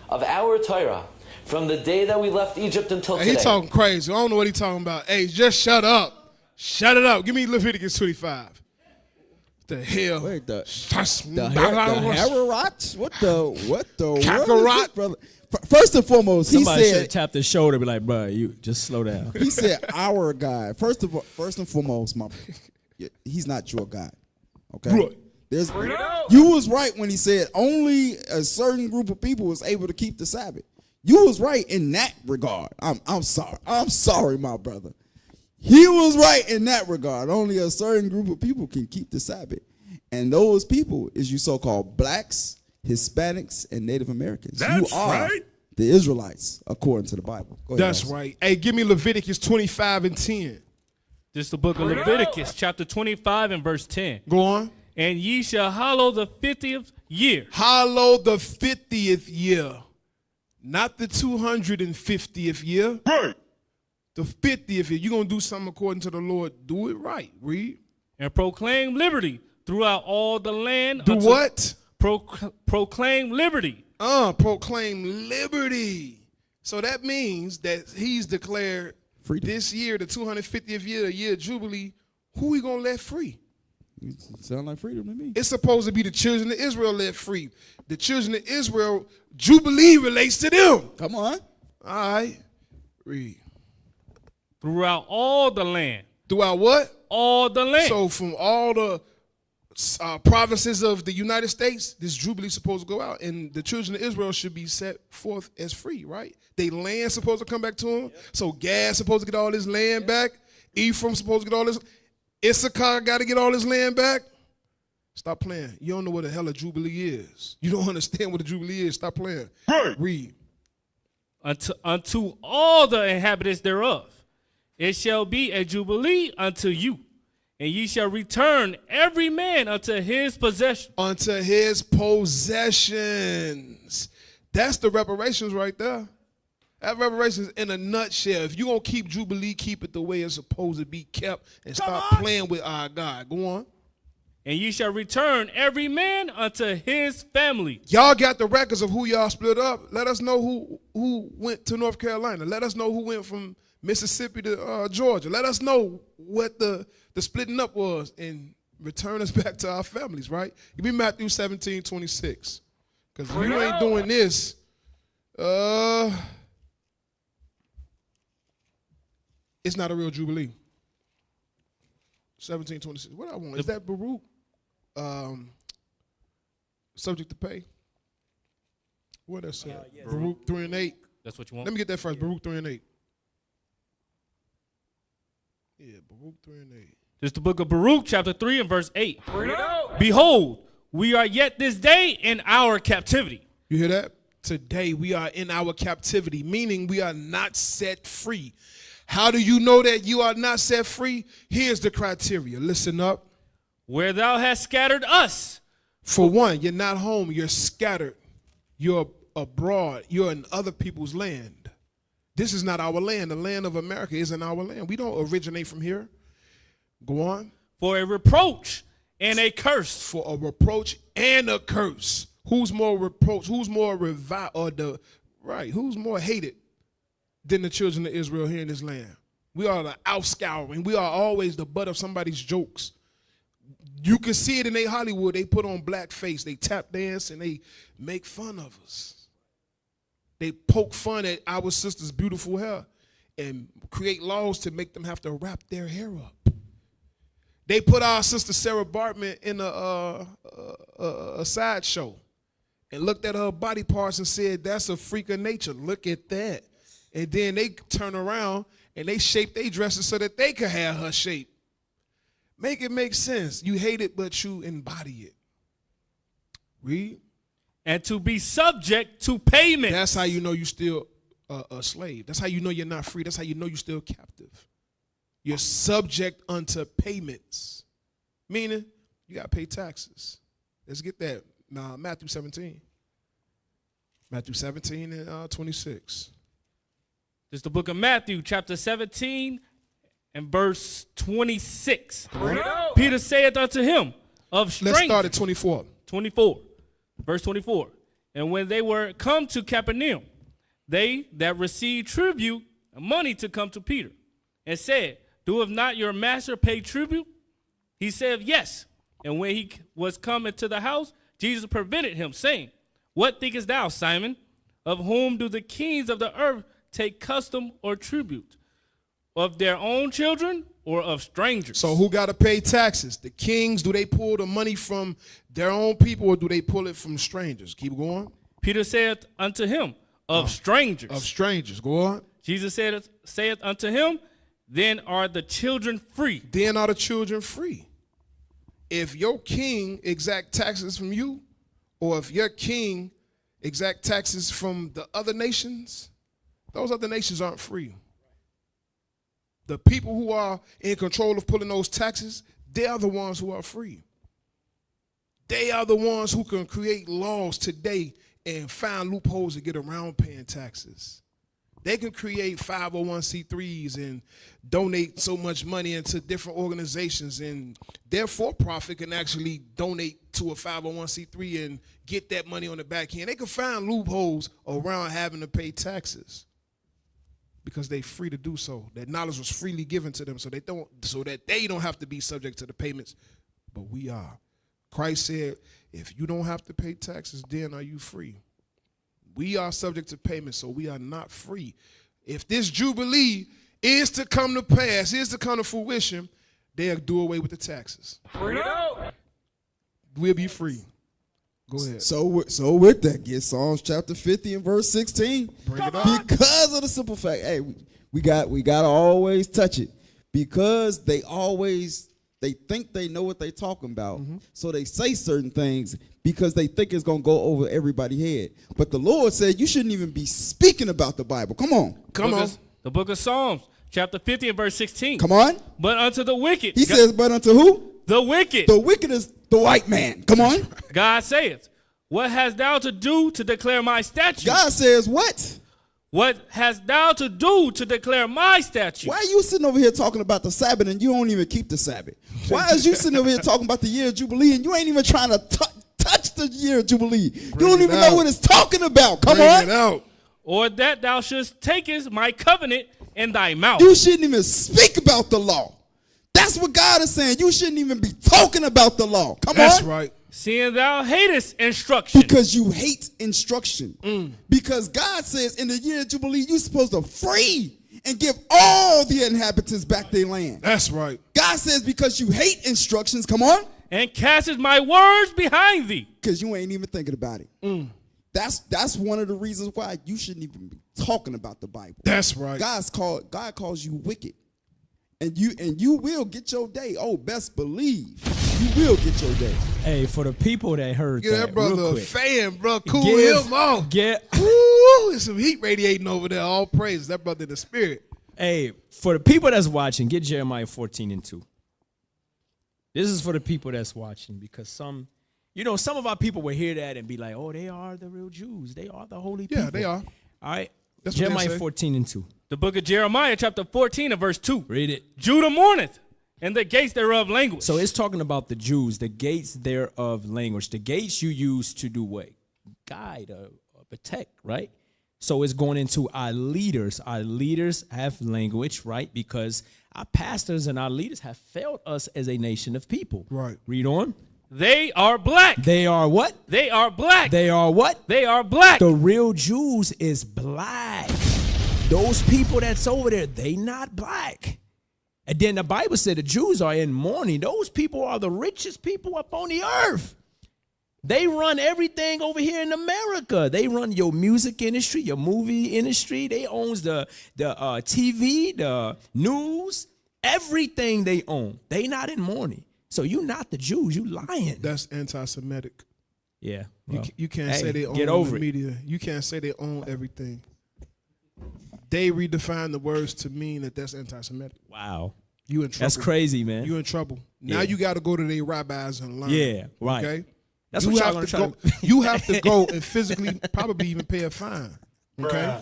of our Torah, from the day that we left Egypt until today. He talking crazy. I don't know what he talking about. Hey, just shut up. Shut it up. Give me Leviticus 25. The hell? Wait, the Hararot? What the Kakarot? Brother? First and foremost, Somebody he said, should tap the shoulder and be like, bro, you just slow down. He said, our God. First and foremost, he's not your God. Okay? Right. You was right when he said only a certain group of people was able to keep the Sabbath. You was right in that regard. I'm sorry. I'm sorry, my brother. He was right in that regard. Only a certain group of people can keep the Sabbath. And those people is you so-called blacks, Hispanics, and Native Americans. That's you are right. The Israelites, according to the Bible. Go ahead, That's guys. right. Hey, give me Leviticus 25 and 10. This is the book of Leviticus, chapter 25 and verse 10. Go on. And ye shall hallow the 50th year. Hallow the 50th year. Not the 250th year. Right. The 50th year. You're going to do something according to the Lord. Do it right. Read. And proclaim liberty throughout all the land. Do what? Proclaim liberty. Proclaim liberty. So that means that he's declared freedom. This year, the 250th year, the year of Jubilee, who he going to let free? Sound like freedom to me. It's supposed to be the children of Israel let free. The children of Israel, Jubilee relates to them. Come on. All right. Read. Throughout all the land. Throughout what? All the land. So from all the provinces of the United States, this Jubilee supposed to go out. And the children of Israel should be set forth as free, right? They land supposed to come back to them. Yep. So Gad supposed to get all his land back. Ephraim supposed to get all this. Issachar got to get all his land back. Stop playing. You don't know what the hell a Jubilee is. You don't understand what a Jubilee is. Stop playing. Right. Read. Unto all the inhabitants thereof, it shall be a Jubilee unto you. And ye shall return every man unto his possession. Unto his possessions. That's the reparations right there. That reparations in a nutshell. If you're going to keep Jubilee, keep it the way it's supposed to be kept and stop playing with our God. Go on. And ye shall return every man unto his family. Y'all got the records of who y'all split up. Let us know who went to North Carolina. Let us know who went from Mississippi to Georgia. Let us know what the splitting up was and return us back to our families, right? Give me Matthew 17:26. Because if you ain't doing this, it's not a real Jubilee. 17:26. What I want? Is that Baruch? Subject to pay? What that say? Yes. Baruch 3 and 8. That's what you want? Let me get that first. Baruch 3 and 8. Yeah, Baruch 3 and 8. This is the book of Baruch, chapter 3 and verse 8. Behold, we are yet this day in our captivity. You hear that? Today we are in our captivity, meaning we are not set free. How do you know that you are not set free? Here's the criteria. Listen up. Where thou hast scattered us. For one, you're not home. You're scattered. You're abroad. You're in other people's land. This is not our land. The land of America isn't our land. We don't originate from here. Go on. For a reproach and a curse. For a reproach and a curse. Who's more reproach? Who's more who's more hated than the children of Israel here in this land? We are the outscouring. We are always the butt of somebody's jokes. You can see it in Hollywood. They put on blackface. They tap dance and they make fun of us. They poke fun at our sisters' beautiful hair and create laws to make them have to wrap their hair up. They put our sister Sarah Bartman in a sideshow and looked at her body parts and said, that's a freak of nature. Look at that. And then they turn around and they shape their dresses so that they could have her shape. Make it make sense. You hate it, but you embody it. Read. And to be subject to payment. That's how you know you still a slave. That's how you know you're not free. That's how you know you're still captive. You're subject unto payments. Meaning, you got to pay taxes. Let's get that. Now, Matthew 17. Matthew 17 and 26. This is the book of Matthew, chapter 17 and verse 26. Peter saith unto him, of strangers. Let's start at 24. 24. Verse 24. And when they were come to Capernaum, they that received tribute and money to come to Peter, and said, doeth not your master pay tribute? He said, yes. And when he was come into the house, Jesus prevented him, saying, what thinkest thou, Simon? Of whom do the kings of the earth take custom or tribute? Of their own children or of strangers? So who got to pay taxes? The kings, do they pull the money from their own people or do they pull it from strangers? Keep going. Peter saith unto him, of strangers. Of strangers. Go on. Jesus saith unto him, then are the children free. Then are the children free. If your king exact taxes from you, or if your king exact taxes from the other nations, those other nations aren't free. The people who are in control of pulling those taxes, they are the ones who are free. They are the ones who can create laws today and find loopholes to get around paying taxes. They can create 501c3s and donate so much money into different organizations, and their for-profit can actually donate to a 501c3 and get that money on the back end. They can find loopholes around having to pay taxes because they're free to do so. That knowledge was freely given to them, so that they don't have to be subject to the payments, but we are. Christ said, if you don't have to pay taxes, then are you free? We are subject to payment, so we are not free. If this Jubilee is to come to pass, is to come to fruition, they'll do away with the taxes. We'll be free. Go ahead. So with that, get Psalms chapter 50 and verse 16. Bring it up. Because of the simple fact, hey, we got to always touch it. Because they think they know what they're talking about. Mm-hmm. So they say certain things because they think it's going to go over everybody's head. But the Lord said you shouldn't even be speaking about the Bible. Come on. The book of Psalms, chapter 50 and verse 16. Come on. But unto the wicked. He says, but unto who? The wicked. The wicked is the white man. Come on. God saith, what hast thou to do to declare my statutes? God says what? What hast thou to do to declare my statutes? Why are you sitting over here talking about the Sabbath and you don't even keep the Sabbath? Why is you sitting over here talking about the year of Jubilee and you ain't even trying to touch the year of Jubilee? You don't even know what it's talking about. Come on. Bring it out. Or that thou shouldst takest my covenant in thy mouth. You shouldn't even speak about the law. That's what God is saying. You shouldn't even be talking about the law. Come on. That's right. Seeing thou hatest instruction. Because you hate instruction. Because God says in the year of Jubilee, you're supposed to free and give all the inhabitants back their land. That's right. God says because you hate instructions, come on. And casteth my words behind thee. Because you ain't even thinking about it. That's one of the reasons why you shouldn't even be talking about the Bible. That's right. God calls you wicked. And you will get your day. Oh, best believe you will get your day. Hey, for the people that heard get that brother real a quick, fan, bro. Cool him off. Ooh, there's some heat radiating over there. All praise that brother in the spirit. Hey, for the people that's watching, get Jeremiah 14 and 2. This is for the people that's watching because some of our people will hear that and be like, oh, they are the real Jews. They are the holy people. Yeah, they are. All right. That's what they Jeremiah say. 14:2. The book of Jeremiah, chapter 14 and verse 2. Read it. Judah mourneth, and the gates thereof languish. So it's talking about the Jews, the gates thereof language. The gates you use to do what? Guide or protect, right? So it's going into our leaders. Our leaders have language, right? Because our pastors and our leaders have failed us as a nation of people. Right. Read on. They are black. They are what? They are black. They are what? They are black. The real Jews is black. Those people that's over there, they not black. And then the Bible said the Jews are in mourning. Those people are the richest people up on the earth. They run everything over here in America. They run your music industry, your movie industry. They owns the TV, the news, everything they own. They not in mourning. So you not the Jews. You lying. That's anti-Semitic. Yeah. You can't say they own the media. You can't say they own everything. They redefine the words to mean that that's anti-Semitic. Wow. You in trouble. That's crazy, man. You in trouble. Now you got to go to their rabbis and learn. Yeah, right. Okay? That's you what y'all have gonna to try go. to. You have to go and physically probably even pay a fine. Okay?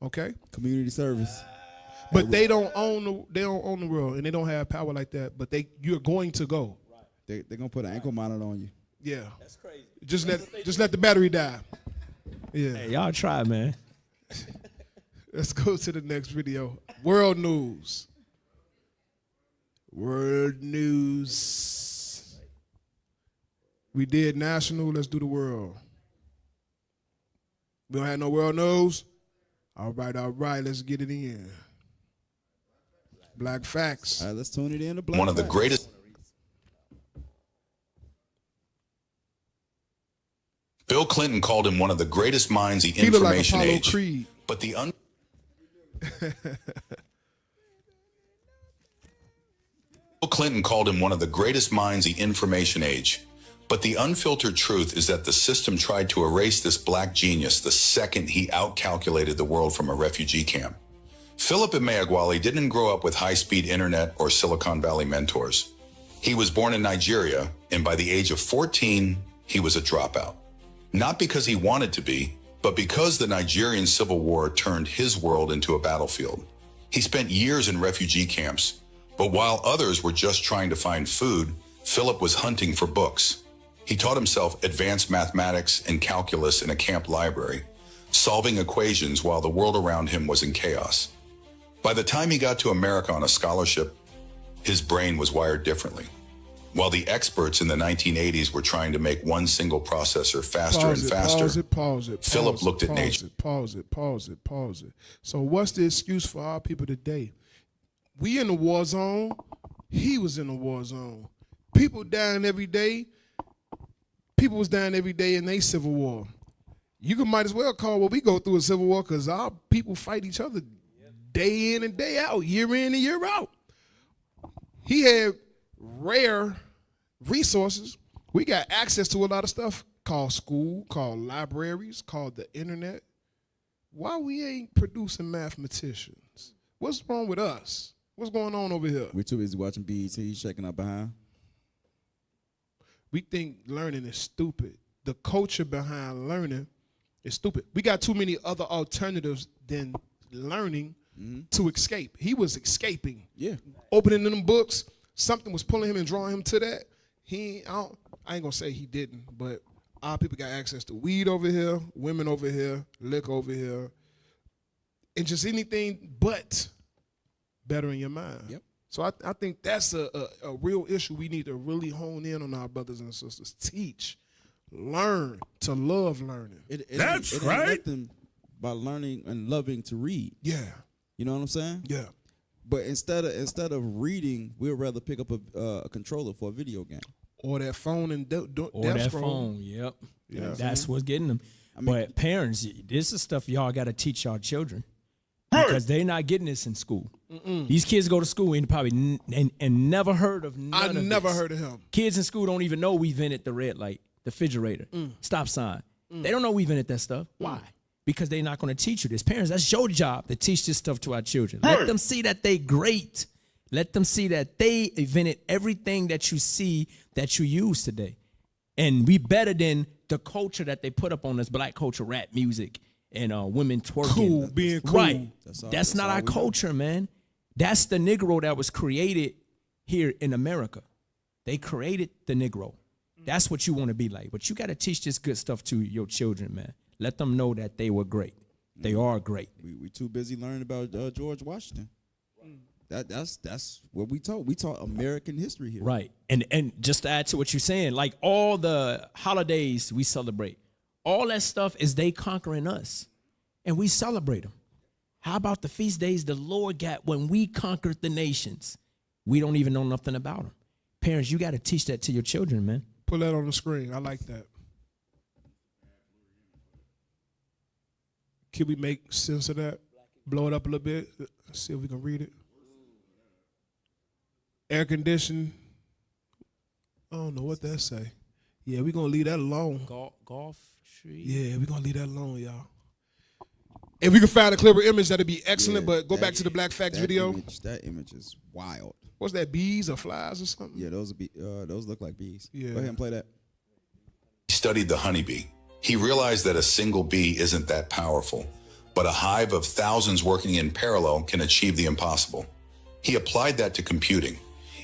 Okay? Community service. But they don't own the world, and they don't have power like that. But you're going to go. They're gonna put an ankle monitor on you. Yeah. That's crazy. Just let the battery die. Yeah. Hey, y'all try, man. Let's go to the next video. World news. World news. We did national. Let's do the world. We don't have no world news. All right. Let's get it in. Black facts. All right, let's tune it in to Black One of the facts. greatest. Bill Clinton called him one of the greatest minds the He look like information Apollo age. Creed. But the Bill Clinton called him one of the greatest minds the information age. But the unfiltered truth is that the system tried to erase this black genius the second he outcalculated the world from a refugee camp. Philip Emeagwali didn't grow up with high-speed internet or Silicon Valley mentors. He was born in Nigeria, and by the age of 14, he was a dropout. Not because he wanted to be, but because the Nigerian Civil War turned his world into a battlefield. He spent years in refugee camps, but while others were just trying to find food, Philip was hunting for books. He taught himself advanced mathematics and calculus in a camp library, solving equations while the world around him was in chaos. By the time he got to America on a scholarship, his brain was wired differently. While the experts in the 1980s were trying to make one single processor faster and faster, Philip looked at nature. Pause it. So what's the excuse for our people today? We in the war zone. He was in the war zone. People dying every day. People was dying every day in a civil war. You might as well call what we go through a civil war because our people fight each other day in and day out, year in and year out. He had rare resources. We got access to a lot of stuff called school, called libraries, called the internet. Why we ain't producing mathematicians? What's wrong with us? What's going on over here? We're too busy watching BET, checking out behind. We think learning is stupid. The culture behind learning is stupid. We got too many other alternatives than learning to escape. He was escaping. Yeah. Opening them books, something was pulling him and drawing him to that. I ain't gonna say he didn't, but our people got access to weed over here, women over here, liquor over here, and just anything but bettering your mind. Yep. So I think that's a real issue we need to really hone in on our brothers and sisters. Teach, learn to love learning. It ain't nothing by learning and loving to read. Yeah. You know what I'm saying? Yeah. But instead of reading, we'd rather pick up a controller for a video game. Or that phone and phone, yep. Yeah. That's what's getting them. But parents, this is stuff y'all got to teach y'all children. Because they're not getting this in school. These kids go to school and probably and never heard of none of this. I never heard of him. Kids in school don't even know we invented the red light, the refrigerator, stop sign. They don't know we invented that stuff. Why? Because they're not going to teach you this. Parents, that's your job to teach this stuff to our children. Let them see that they great. Let them see that they invented everything that you see that you use today. And we better than the culture that they put up on this black culture, rap music, and women twerking. Cool, being cool. Right. That's That's not all our we know. culture, man. That's the Negro that was created here in America. They created the Negro. That's what you want to be like. But you got to teach this good stuff to your children, man. Let them know that they were great. They are great. We too busy learning about George Washington. That's what we taught. We taught American history here. Right. And just to add to what you're saying, like all the holidays we celebrate, all that stuff is they conquering us. And we celebrate them. How about the feast days the Lord got when we conquered the nations? We don't even know nothing about them. Parents, you got to teach that to your children, man. Put that on the screen. I like that. Can we make sense of that? Blow it up a little bit. See if we can read it. Air conditioned. I don't know what that say. Yeah, we're going to leave that alone. Golf tree. Yeah, we're going to leave that alone, y'all. If we can find a clearer image, that'd be excellent. But go back to the Black Facts video. That image is wild. What's that, bees or flies or something? Yeah, those look like bees. Yeah. Go ahead and play that. He studied the honeybee. He realized that a single bee isn't that powerful, but a hive of thousands working in parallel can achieve the impossible. He applied that to computing.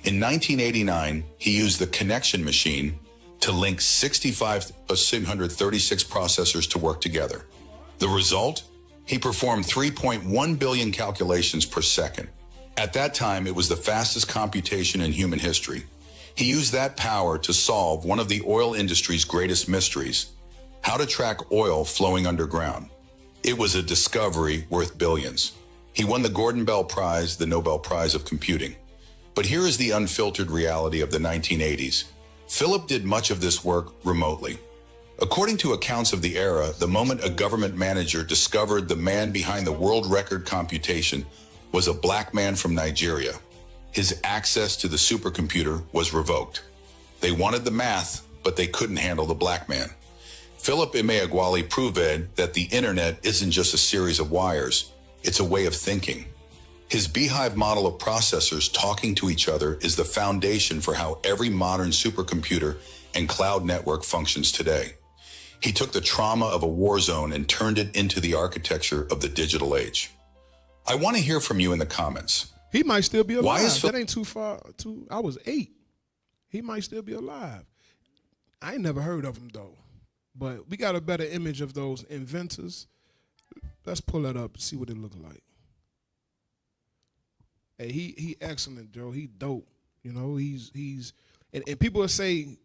In 1989, he used the connection machine to link 6,636 processors to work together. The result? He performed 3.1 billion calculations per second. At that time, it was the fastest computation in human history. He used that power to solve one of the oil industry's greatest mysteries: how to track oil flowing underground. It was a discovery worth billions. He won the Gordon Bell Prize, the Nobel Prize of Computing. But here is the unfiltered reality of the 1980s. Philip did much of this work remotely. According to accounts of the era, the moment a government manager discovered the man behind the world record computation was a black man from Nigeria, his access to the supercomputer was revoked. They wanted the math, but they couldn't handle the black man. Philip Emeagwali proved that the internet isn't just a series of wires, it's a way of thinking. His beehive model of processors talking to each other is the foundation for how every modern supercomputer and cloud network functions today. He took the trauma of a war zone and turned it into the architecture of the digital age. I want to hear from you in the comments. He might still be alive. Why is That ain't too far. I was 8. He might still be alive. I ain't never heard of him, though. But we got a better image of those inventors. Let's pull that up and see what it look like. Hey, he excellent, Joe. He dope. You know, he's and people will say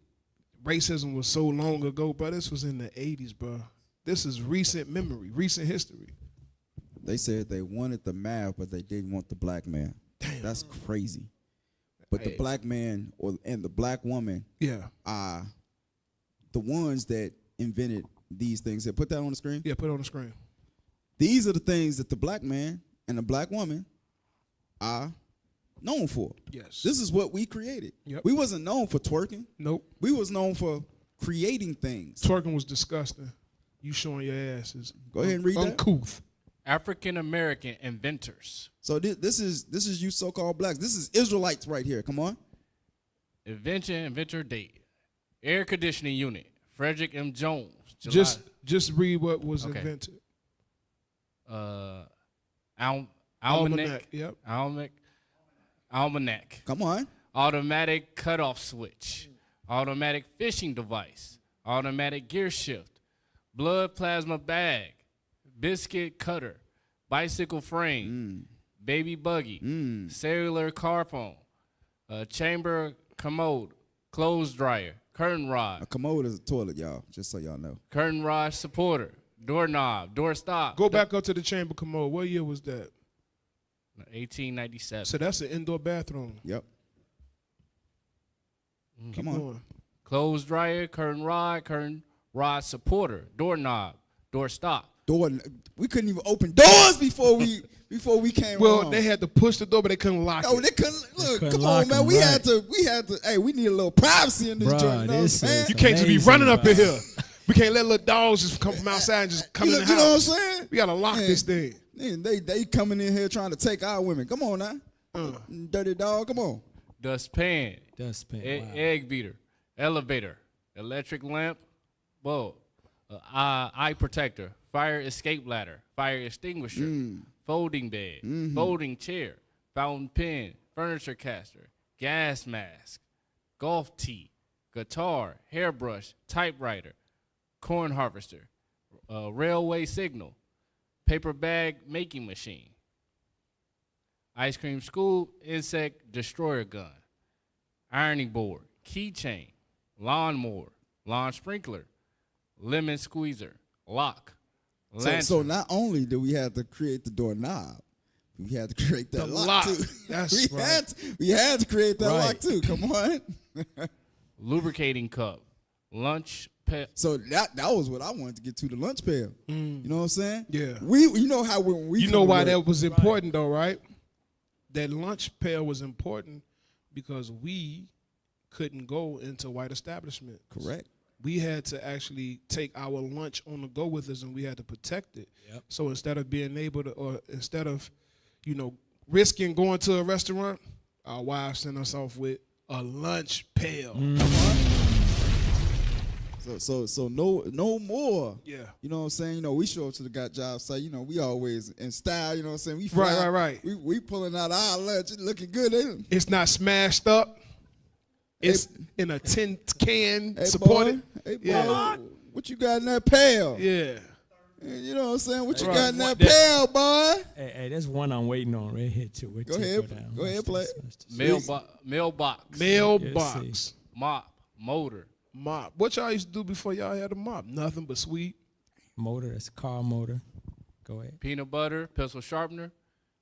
racism was so long ago, but this was in the 80s, bro. This is recent memory, recent history. They said they wanted the math, but they didn't want the black man. Damn. That's crazy. But the black man and the black woman are the ones that invented these things. Here, put that on the screen. Yeah, put it on the screen. These are the things that the black man and the black woman are known for. Yes. This is what we created. Yep. We wasn't known for twerking. Nope. We was known for creating things. Twerking was disgusting. You showing your asses. Go ahead and read that. Uncouth. African American inventors. So this is you so-called blacks. This is Israelites right here. Come on. Inventor date. Air conditioning unit. Frederick M. Jones. July. Just read what was invented. Almanac. Yep. Almanac. Come on. Automatic cutoff switch. Automatic fishing device. Automatic gear shift. Blood plasma bag. Biscuit cutter. Bicycle frame. Baby buggy. Cellular car phone. Chamber commode. Clothes dryer. Curtain rod. A commode is a toilet, y'all. Just so y'all know. Curtain rod supporter. Doorknob. Door stop. Go back up to the chamber commode. What year was that? 1897. So that's an indoor bathroom. Yep. Come on. Clothes dryer, curtain rod supporter, doorknob, door stop. We couldn't even open doors before we came. Well, they had to push the door, but they couldn't lock it. Oh, they couldn't. Look, come on, man. We had to. Hey, we need a little privacy in this joint. You can't just be running up in here. We can't let little dogs just come from outside and just come in the house. You know what I'm saying? We gotta lock this thing. Man, they coming in here trying to take our women. Come on now, dirty dog. Come on. Dustpan. Egg beater. Elevator. Electric lamp. Bulb. eye protector, fire escape ladder, fire extinguisher, folding bed, folding chair, fountain pen, furniture caster, gas mask, golf tee, guitar, hairbrush, typewriter, corn harvester, railway signal, paper bag making machine, ice cream scoop, insect destroyer gun, ironing board, keychain, lawnmower, lawn sprinkler, lemon squeezer, lock, lantern. So not only do we have to create the doorknob, we had to create that lock too. That's right. We had to create that lock too. Come on. Lubricating cup, lunch pail. So that was what I wanted to get to, the lunch pail. You know what I'm saying? Yeah. You know how when we you know why that was important though, right? That lunch pail was important because we couldn't go into white establishments. Correct. We had to actually take our lunch on the go with us, and we had to protect it. Yep. So instead of being able to, or instead of, risking going to a restaurant, our wives sent us off with a lunch pail. Come on. So no more. Yeah. You know what I'm saying? We show up to the job site, we always in style, you know what I'm saying? We fly, Right. We pulling out our lunch, it looking good, ain't it? It's not smashed up. It's in a tin can, supported. Hey, boy, what you got in that pail? Yeah. You know what I'm saying? What you got in that pail, boy? Hey, there's one I'm waiting on right here too. Go ahead, play. Mailbox. Mop, motor. Mop. What y'all used to do before y'all had a mop? Nothing but sweep. Motor, that's a car motor. Go ahead. Peanut butter, pencil sharpener,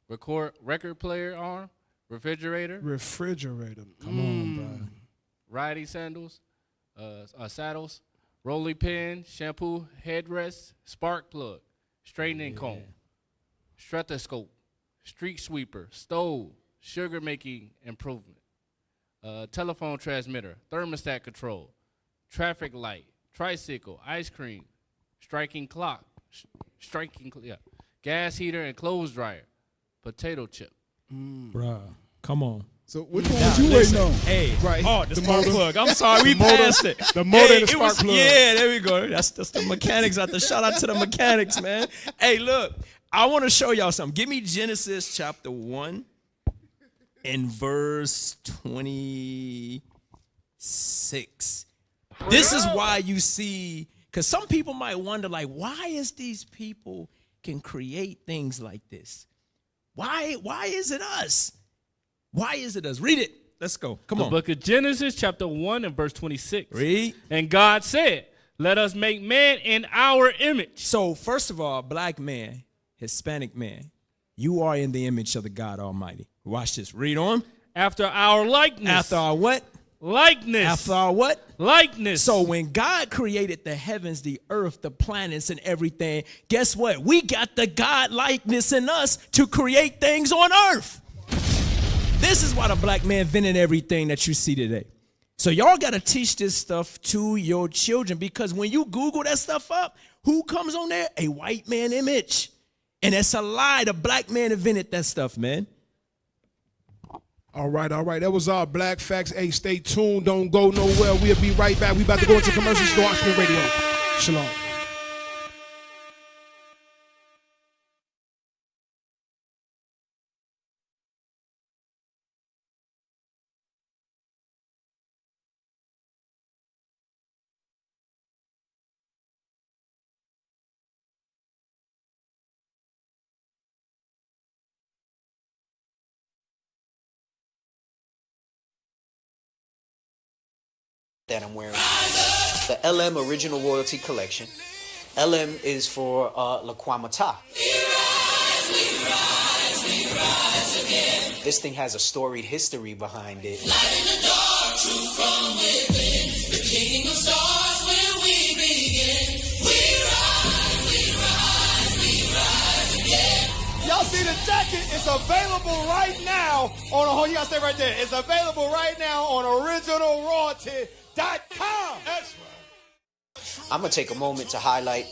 record player arm, refrigerator. Come on, bro. Riding sandals, saddles, rolling pin, shampoo, headrest, spark plug, straightening comb, stethoscope, street sweeper, stove, sugar making improvement, telephone transmitter, thermostat control, traffic light, tricycle, ice cream, striking clock, gas heater and clothes dryer, potato chip. Bruh, come on. So which one was you waiting on? Hey, right. Oh, the spark plug. I'm sorry, we passed it. The motor and the spark plug. Yeah, there we go. That's the mechanics out there. Shout out to the mechanics, man. Hey, look, I want to show y'all something. Give me Genesis chapter 1 and verse 26. This is why you see, because some people might wonder, why is these people can create things like this? Why is it us? Why is it us? Read it. Let's go. Come on. The book of Genesis, chapter 1 and verse 26. Read. And God said, let us make man in our image. So, first of all, black man, Hispanic man, you are in the image of the God Almighty. Watch this. Read on. After our likeness. After our what? Likeness. After our what? Likeness. So when God created the heavens, the earth, the planets, and everything, guess what? We got the God likeness in us to create things on earth. This is why the black man invented everything that you see today. So y'all got to teach this stuff to your children, because when you Google that stuff up, who comes on there? A white man image. And it's a lie. The black man invented that stuff, man. All right. That was our Black Facts. Hey, stay tuned. Don't go nowhere. We'll be right back. We about to go into commercials. Go Watchman Radio. Shalom. That I'm wearing. The LM Original Royalty Collection. LM is for Laquamata. This thing has a storied history behind it. Light in the dark, truth from within. The king of stars where we begin. We rise again. Y'all see the jacket? It's available right now on, you gotta stay right there. It's available right now on originalroyalty.com. That's right. I'm gonna take a moment to highlight.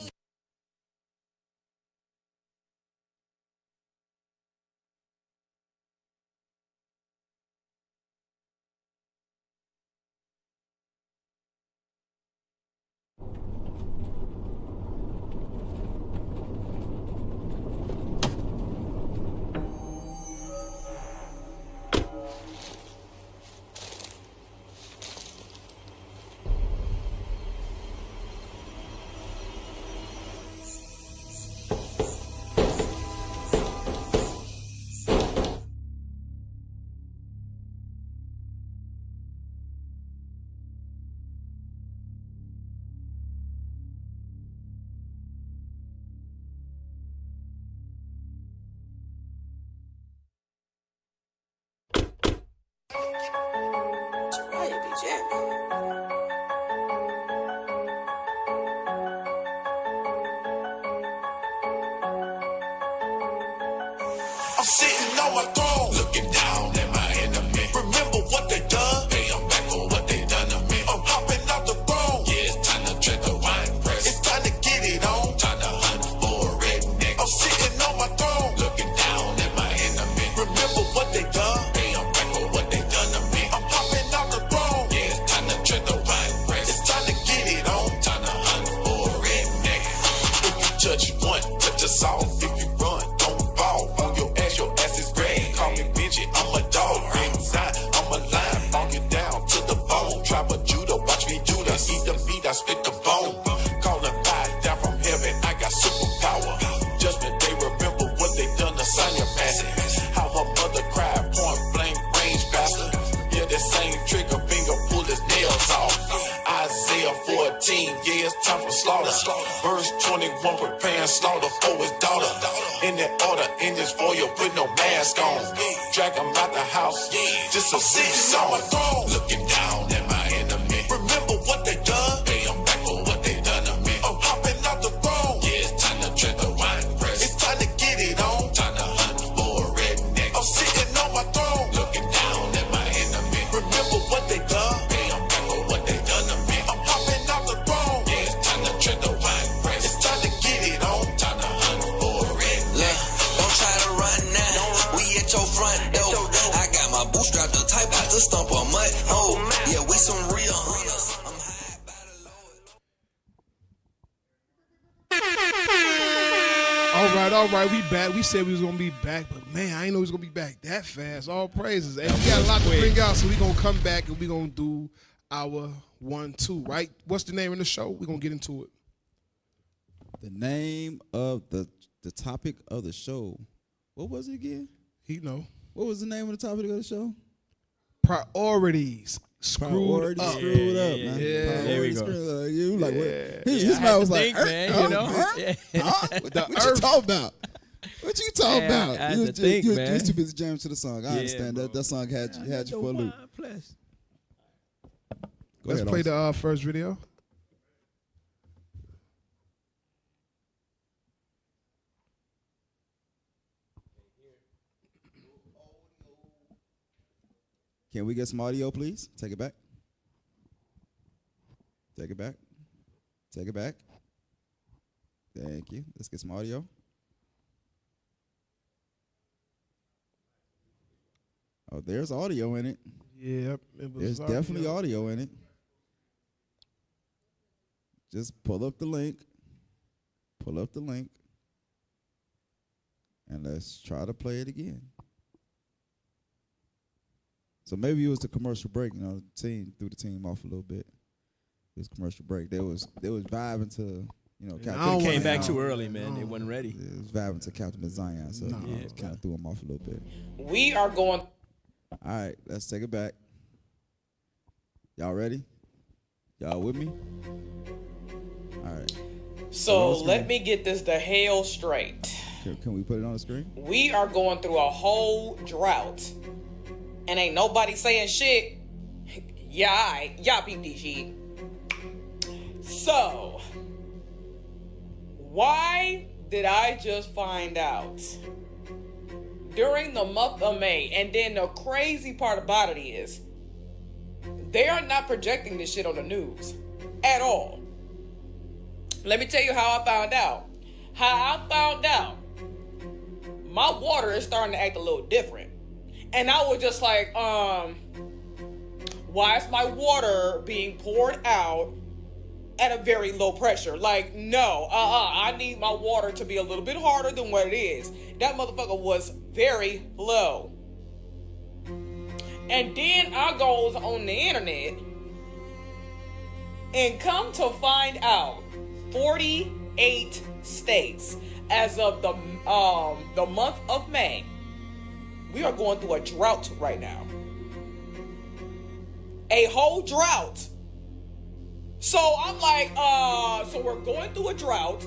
Semachiah be jamming. I'm sitting on my throne, looking down at my enemy. Remember what they done? Pay them back for what they done to me. I'm hopping out the throne. Yeah, it's time to tread the wine press. It's time to get it on. Time to hunt for a redneck. I'm sitting on my throne, looking down at my enemy. Remember what they done? Pay them back for what they done to me. I'm hopping out the throne. Yeah, it's time to tread the wine press. It's time to get it on. Time to hunt for a redneck. If you touch one, touch us all. If you run, don't fall. On your ass is gray. Call me Benji, I'm a dog. Inside, I'm a lion. Bonk you down to the bone. Tribe of Judah, watch me do this. Eat the meat, I spit the bone. Calling fire down from heaven, I got superpower. Judgment Day, remember what they done to Sonya Massey. How her mother cried, point blank range bastard. Yeah, that same trigger finger pulled his nails off. Isaiah 14, yeah, it's time for slaughter. Verse 21, preparing slaughter for his daughter. In that order, engines for you with no mask on. Drag him out the house, just so sitting on my throne. Looking down at my enemy. Remember what they done? Pay them back for what they done to me. I'm hopping out the throne. Yeah, it's time to tread the wine press. It's time to get it on. Time to hunt for a redneck. I'm sitting on my throne. Looking down at my enemy. Remember what they done? Pay them back for what they done to me. I'm hopping out the throne. Yeah, it's time to tread the wine press. It's time to get it on. Time to hunt for a redneck. Don't try to run now. We at your front door. I got my bootstrap the type out to stump a mud. Oh, yeah, we some real hunters. I'm high by the Lord. All right, we back. We said we was gonna be back, but man, I ain't know we was gonna be back that fast. All praises. And we got a lot to bring out, so we gonna come back and we gonna do our 1-2, right? What's the name of the show? We're gonna get into it. The name of the topic of the show. What was it again? He know. What was the name of the topic of the show? Priorities. Screwed up. Screwed up, man. Yeah. There we go. You like what? His I man had was to like, think, man, you know? Yeah. Huh? What you talking about? What you talking about? I had You to think, was man. too busy jamming to the song. I Yeah, understand bro. that song had you for a loop. Let's play the first video. Can we get some audio, please? Take it back. Take it back. Take it back. Thank you. Let's get some audio. Oh, there's audio in it. Yep. There's definitely audio in it. Just pull up the link. Pull up the link. And let's try to play it again. So maybe it was the commercial break, the team threw the team off a little bit. It was commercial break. They was vibing to, They came back too early, man. They wasn't ready. It was vibing to Captain Zion, so kind of threw them off a little bit. We are going. All right, let's take it back. Y'all ready? Y'all with me? All right. So let me get this the hell straight. Can we put it on the screen? We are going through a whole drought. And ain't nobody saying shit. Y'all peep this shit. So, why did I just find out? During the month of May, and then the crazy part about it is, they are not projecting this shit on the news at all. Let me tell you how I found out. My water is starting to act a little different. And I was just like, why is my water being poured out at a very low pressure? Like, no, I need my water to be a little bit harder than what it is. That motherfucker was very low. And then I goes on the internet and come to find out 48 states as of the month of May. We are going through a drought right now. A whole drought. So I'm like, so we're going through a drought.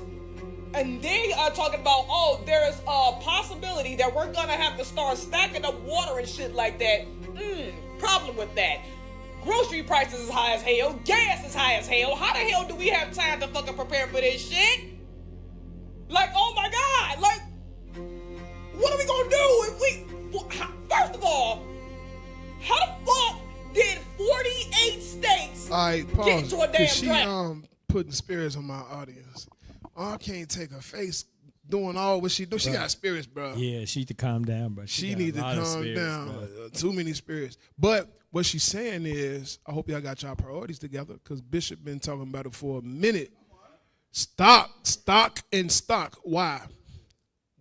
And they are talking about, there's a possibility that we're going to have to start stacking up water and shit like that. problem with that. Grocery prices is high as hell. Gas is high as hell. How the hell do we have time to fucking prepare for this shit? Like, oh my God. Like, what are we gonna do if we... First of all, how the fuck did 48 states get into a damn draft? Putting spirits on my audience. Oh, I can't take her face doing all what she do. She got spirits, bro. Yeah, she need to calm down, bro. She need to calm down. Too many spirits. But what she's saying is, I hope y'all got y'all priorities together, because Bishop been talking about it for a minute. Stock. Why?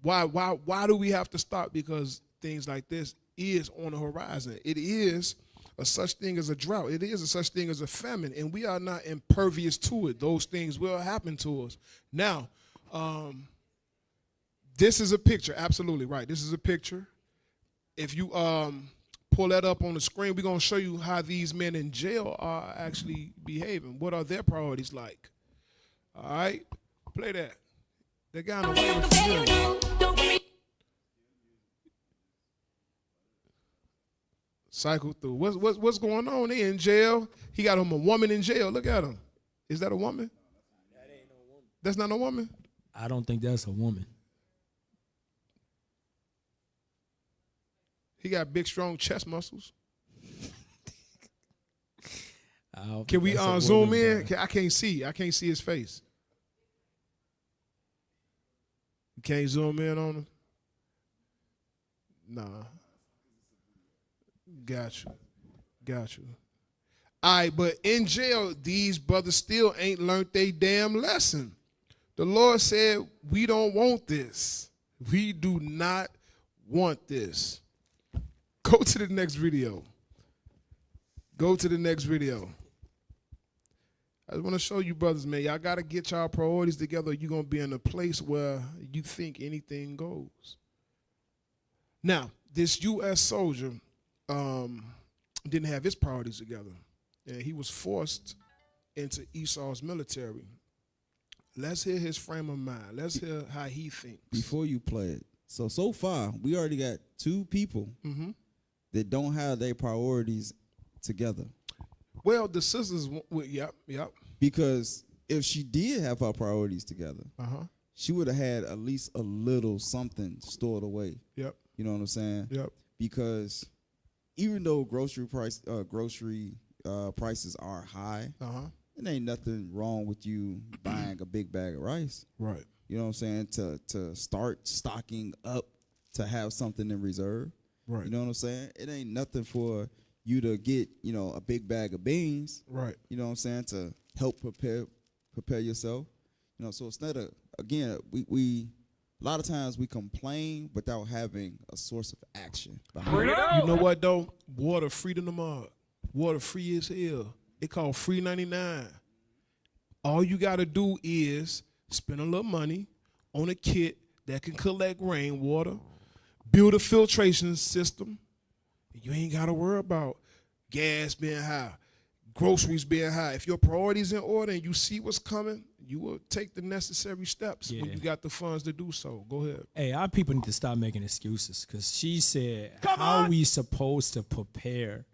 Why do we have to stop? Because things like this is on the horizon. It is a such thing as a drought. It is a such thing as a famine, and we are not impervious to it. Those things will happen to us. Now, this is a picture. Absolutely right. This is a picture. If you pull that up on the screen, we're going to show you how these men in jail are actually behaving. What are their priorities like? All right? Play that. They got in the way with familiar. Cycle through. What's going on? They in jail. He got him a woman in jail. Look at him. Is that a woman? That ain't no woman. That's not a woman? I don't think that's a woman. He got big, strong chest muscles. Can we zoom in? I can't see. I can't see his face. You can't zoom in on him? Nah. Got you. All right, but in jail, these brothers still ain't learned their damn lesson. The Lord said, we don't want this. We do not want this. Go to the next video. I just want to show you brothers, man, y'all got to get y'all priorities together. You're going to be in a place where you think anything goes. Now, this U.S. soldier didn't have his priorities together. And he was forced into Esau's military. Let's hear his frame of mind. Let's hear how he thinks. Before you play it. So far, we already got two people that don't have their priorities together. Well, the sisters, yep. Because if she did have her priorities together, she would have had at least a little something stored away. Yep. You know what I'm saying? Yep. Because even though grocery prices are high, it ain't nothing wrong with you buying a big bag of rice. Right. You know what I'm saying? To start stocking up to have something in reserve. Right. You know what I'm saying? It ain't nothing for you to get, a big bag of beans. Right. You know what I'm saying? To help prepare yourself. So it's not again, we a lot of times we complain without having a source of action behind it. You know what though? Water free to the mug. Water free as hell. It called free 99. All you gotta do is spend a little money on a kit that can collect rainwater, build a filtration system. You ain't gotta worry about gas being high, groceries being high. If your priorities in order and you see what's coming, you will take the necessary steps when you got the funds to do so. Go ahead. Hey, our people need to stop making excuses, because she said, how are we supposed to prepare?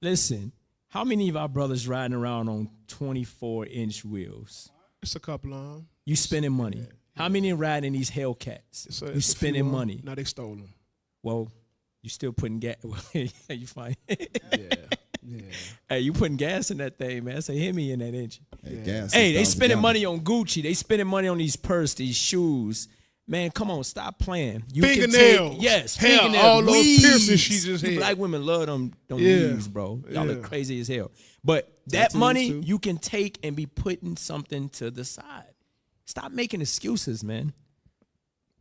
Listen, how many of our brothers riding around on 24-inch wheels? It's a couple of them. You spending money. Yeah. How many riding these Hellcats? You spending money. Now they stole them. Well, you still putting gas. You fine? Yeah. Hey, you putting gas in that thing, man. Say, hit me in that engine. Hey, they spending money on Gucci. They spending money on these purses, these shoes. Man, come on, stop playing. You fingernails. Yes, hell, fingernails. all those piercings she just had. Black women love them knees, bro. Y'all look crazy as hell. But that money you can take and be putting something to the side. Stop making excuses, man.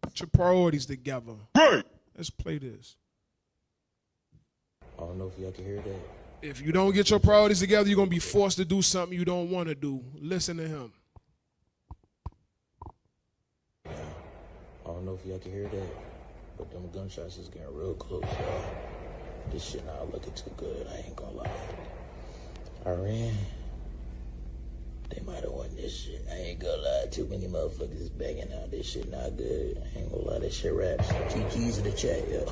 Put your priorities together. Right. Let's play this. I don't know if y'all can hear that. If you don't get your priorities together, you're going to be forced to do something you don't want to do. Listen to him. I don't know if y'all can hear that, but them gunshots is getting real close, y'all. This shit not looking too good, I ain't gonna lie. Iran, they might have won this shit. I ain't gonna lie, too many motherfuckers is banging out. This shit not good. I ain't gonna lie, this shit raps. GG's in the chat, yo.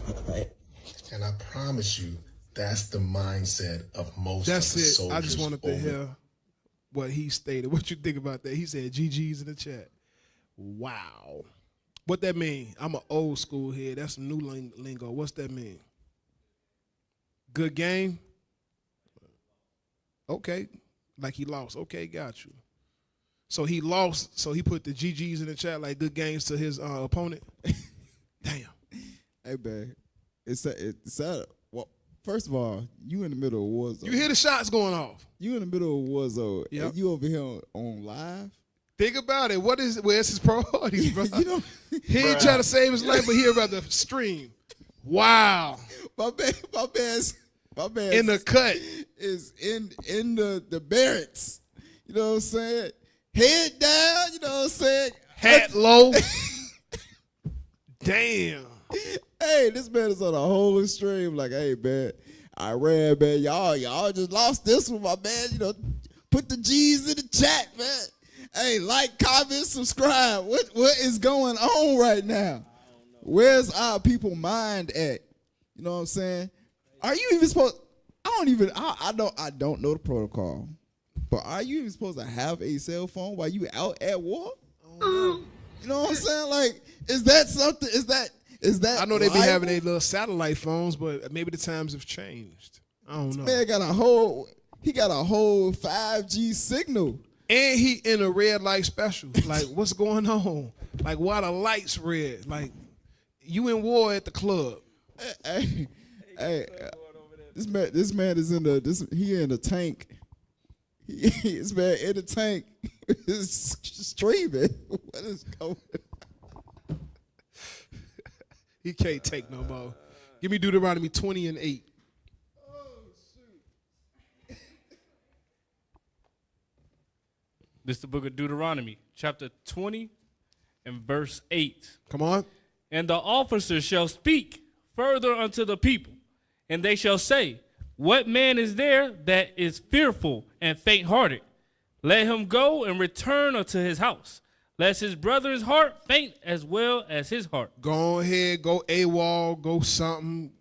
And I promise you, That's the mindset of most That's of the it. soldiers. I just wanted to over hear what he stated. What you think about that? He said GG's in the chat. Wow. What that mean? I'm an old school head. That's some new lingo. What's that mean? Good game? Okay. Like he lost. Okay, got you. So he lost, so he put the GG's in the chat like good games to his opponent? Damn. Hey, man. It's well, first of all, you in the middle of a war zone. You hear the shots going off. You in the middle of a war zone. Yep. And you over here on live. Think about it. Where's his priorities, bro? He ain't trying to save his life, but he about to stream. Wow. My man's in the cut is in the barracks. You know what I'm saying? Head down. You know what I'm saying? Hat low. Damn. Hey, this man is on a whole stream. Like, hey, man, I ran, man. Y'all just lost this one, my man. You know, put the G's in the chat, man. Hey, like, comment, subscribe. What is going on right now? Where's our people mind at? You know what I'm saying? Are you even supposed? I don't know the protocol, but are you even supposed to have a cell phone while you out at war? You know what I'm saying? Like, is that something? Is that? I know they be liable? having their little satellite phones, but maybe the times have changed. I don't know. Man got a whole 5G signal. And he in a red light special. Like, what's going on? Like, why the lights red? Like, you in war at the club. Hey, this man is he in the tank. This man in the tank is streaming. What is going on? He can't take no more. Give me Deuteronomy 20:8. This is the book of Deuteronomy, chapter 20 and verse 8. Come on. And the officers shall speak further unto the people, and they shall say, what man is there that is fearful and faint-hearted? Let him go and return unto his house, lest his brother's heart faint as well as his heart. Go ahead, go AWOL, go something,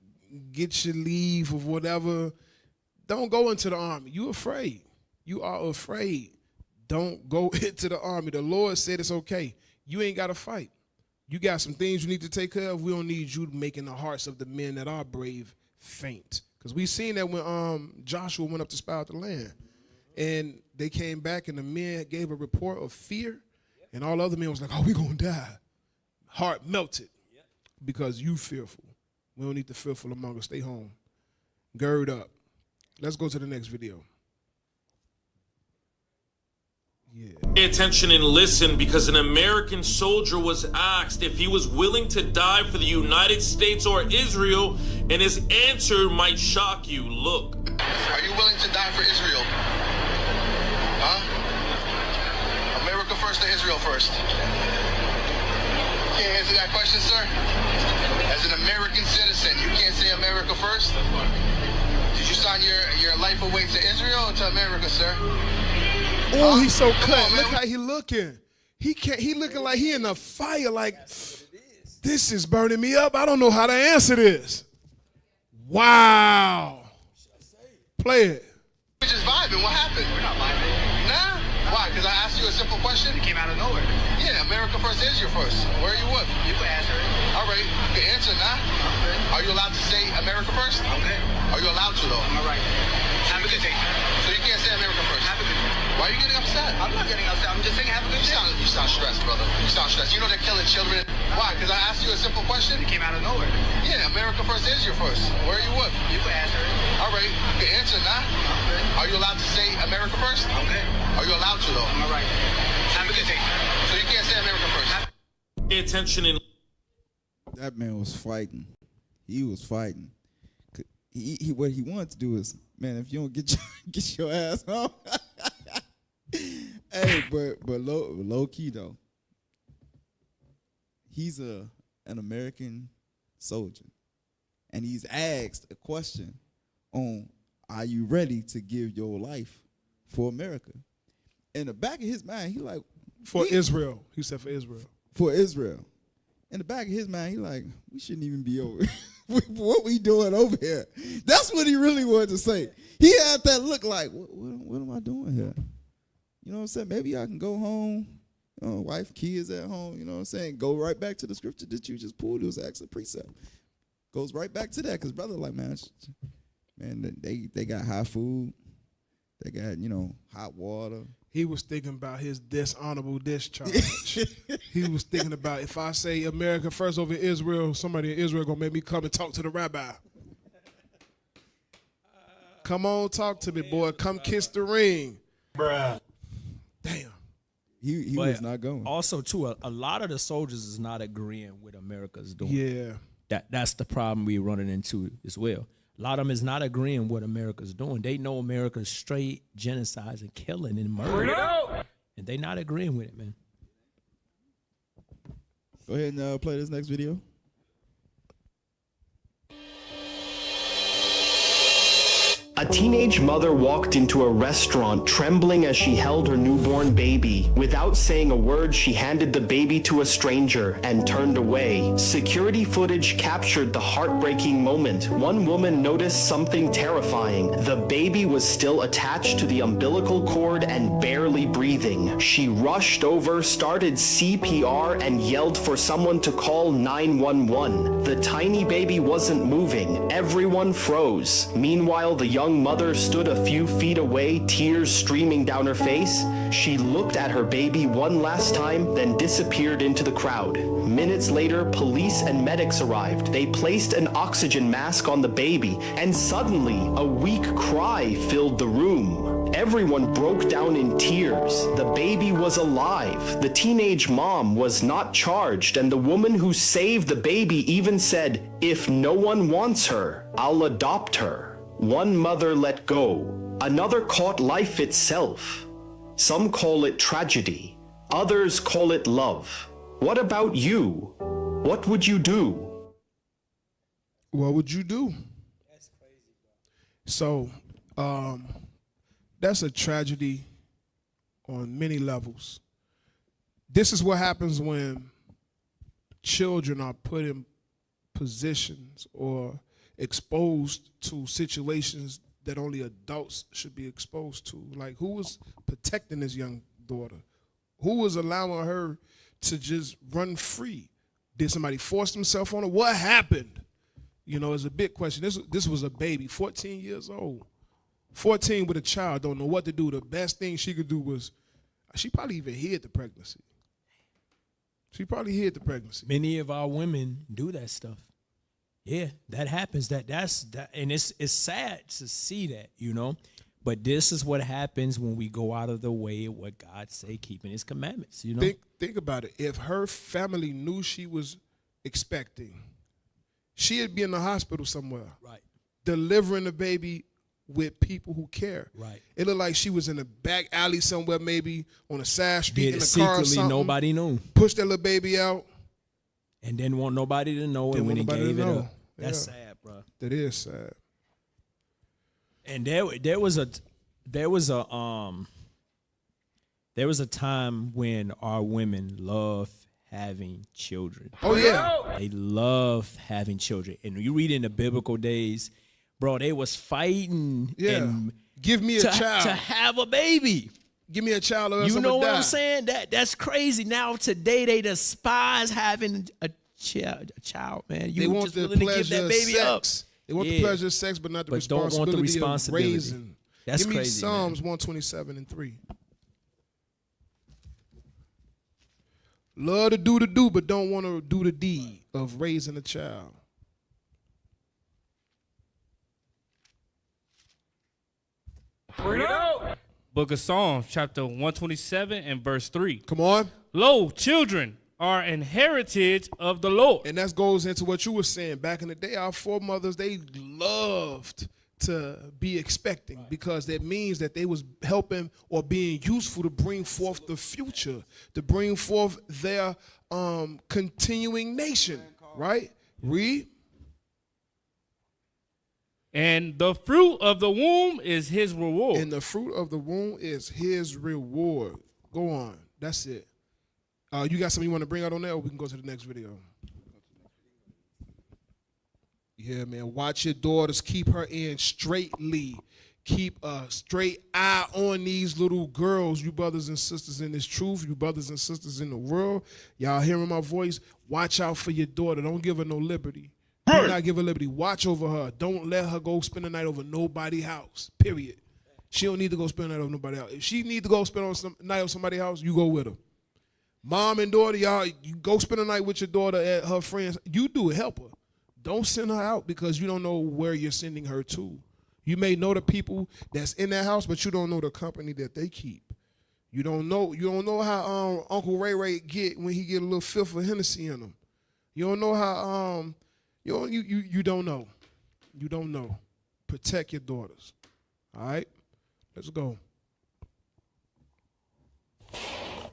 get your leave or whatever. Don't go into the army. You afraid. You are afraid. Don't go into the army. The Lord said it's okay. You ain't got to fight. You got some things you need to take care of. We don't need you making the hearts of the men that are brave faint. Because we seen that when Joshua went up to spy out the land. And they came back and the men gave a report of fear. And all the other men was like, oh, we going to die. Heart melted because you fearful. We don't need the fearful among us. Stay home. Gird up. Let's go to the next video. Yeah. Pay attention and listen, because an American soldier was asked if he was willing to die for the United States or Israel, and his answer might shock you. Look. Are you willing to die for Israel? Huh? America first or Israel first? You can't answer that question, sir? As an American citizen, you can't say America first? Did you sign your life away to Israel or to America, sir? Oh, he's so cut. Look how he looking. He looking like he in a fire. Like, this is burning me up. I don't know how to answer this. Wow. Play it. We're just vibing. What happened? We're not vibing. Nah? Why? Because I asked you a simple question? It came out of nowhere. Yeah, America first, Israel first. Where are you with? You can answer it. All right. You can answer now. Okay. Are you allowed to say America first? Okay. Are you allowed to, though? All right. Have a good day. So you can't say America first? Have a good day. Why are you getting upset? I'm not getting upset. I'm just saying have a good day. You sound stressed, brother. You sound stressed. You know they're killing children. Why? Because I asked you a simple question? It came out of nowhere. Yeah, America first, Israel first. Where are you with? You can answer it. All right. You can answer now. Okay. Are you allowed to say America first? Okay. Are you allowed to, though? All right. Have a good day. So you can't say America first. Pay attention and... That man was fighting. He was fighting. He what he wanted to do is, man, if you don't get your ass home. Hey, but low key though, he's an American soldier, and he's asked a question on, are you ready to give your life for America? In the back of his mind, he like, for Israel. He said for Israel. For Israel. In the back of his mind, he like, we shouldn't even be over. what we doing over here? That's what he really wanted to say. He had that look like, what am I doing here? You know what I'm saying? Maybe I can go home, wife, kids at home, you know what I'm saying? Go right back to the scripture that you just pulled. It was actually a precept. Goes right back to that because brother like, man, they got hot food. They got, hot water. He was thinking about his dishonorable discharge. He was thinking about, if I say America first over Israel, somebody in Israel going to make me come and talk to the rabbi. Come on, talk to me, boy. Come kiss the ring. Bruh. Damn. He was not going. Also, too, a lot of the soldiers is not agreeing with America's doing. Yeah. That's the problem we're running into as well. A lot of them is not agreeing what America's doing. They know America's straight genocide and killing and murder. And they not agreeing with it, man. Go ahead and play this next video. A teenage mother walked into a restaurant trembling as she held her newborn baby. Without saying a word, she handed the baby to a stranger and turned away. Security footage captured the heartbreaking moment. One woman noticed something terrifying. The baby was still attached to the umbilical cord and barely breathing. She rushed over, started CPR, and yelled for someone to call 911. The tiny baby wasn't moving. Everyone froze. Meanwhile, the young mother stood a few feet away, tears streaming down her face. She looked at her baby one last time, then disappeared into the crowd. Minutes later, police and medics arrived. They placed an oxygen mask on the baby, and suddenly, a weak cry filled the room. Everyone broke down in tears. The baby was alive. The teenage mom was not charged, and the woman who saved the baby even said, "If no one wants her, I'll adopt her." One mother let go. Another caught life itself. Some call it tragedy. Others call it love. What about you? What would you do? What would you do? That's crazy, bro. So, that's a tragedy on many levels. This is what happens when children are put in positions or exposed to situations that only adults should be exposed to. Like, who was protecting this young daughter? Who was allowing her to just run free? Did somebody force themselves on her? What happened? It's a big question. This was a baby, 14 years old. 14 with a child, don't know what to do. The best thing she could do was, she probably even hid the pregnancy. Many of our women do that stuff. Yeah, that happens. And it's sad to see that, But this is what happens when we go out of the way of what God say, keeping His commandments. Think about it. If her family knew she was expecting, she'd be in the hospital somewhere, right, delivering the baby with people who care. Right. It looked like she was in a back alley somewhere, maybe on a side street Did in it a car or secretly, something. nobody knew. Pushed that little baby out. And didn't want nobody to know, and when he gave it up. That's sad, bro. That is sad. And there was a time when our women love having children. Oh yeah. They love having children. And you read in the biblical days, bro, they was fighting and give me a child to have a baby. Give me a child or else You I'm know gonna what die. I'm saying? That's crazy. Now today they despise having a child, man. You They want just the willing to give pleasure that of baby up. sex. They want the pleasure of sex, but not the But don't want the responsibility of responsibility. raising. That's Give me crazy, Psalms man. 127:3. Love to do the do, but don't want to do the deed of raising a child. Bring it out. Book of Psalms, chapter 127 and verse 3. Come on. Lo, children are an heritage of the Lord. And that goes into what you were saying. Back in the day, our foremothers, they loved to be expecting because that means that they was helping or being useful to bring forth the future, to bring forth their continuing nation, right? Read. And the fruit of the womb is his reward. And the fruit of the womb is his reward. Go on. That's it. You got something you want to bring out on there, or we can go to the next video? Yeah, man. Watch your daughters. Keep her in straightly. Keep a straight eye on these little girls, you brothers and sisters in this truth, you brothers and sisters in the world. Y'all hearing my voice? Watch out for your daughter. Don't give her no liberty. Do not give her liberty. Watch over her. Don't let her go spend the night over nobody's house, period. She don't need to go spend the night over nobody's house. If she need to go spend night over somebody's house, you go with her. Mom and daughter, y'all, you go spend the night with your daughter at her friends. You do it. Help her. Don't send her out because you don't know where you're sending her to. You may know the people that's in that house, but you don't know the company that they keep. You don't know how Uncle Ray get when he get a little fifth of Hennessy in him. You don't know how you don't know. You don't know. Protect your daughters. All right? Let's go.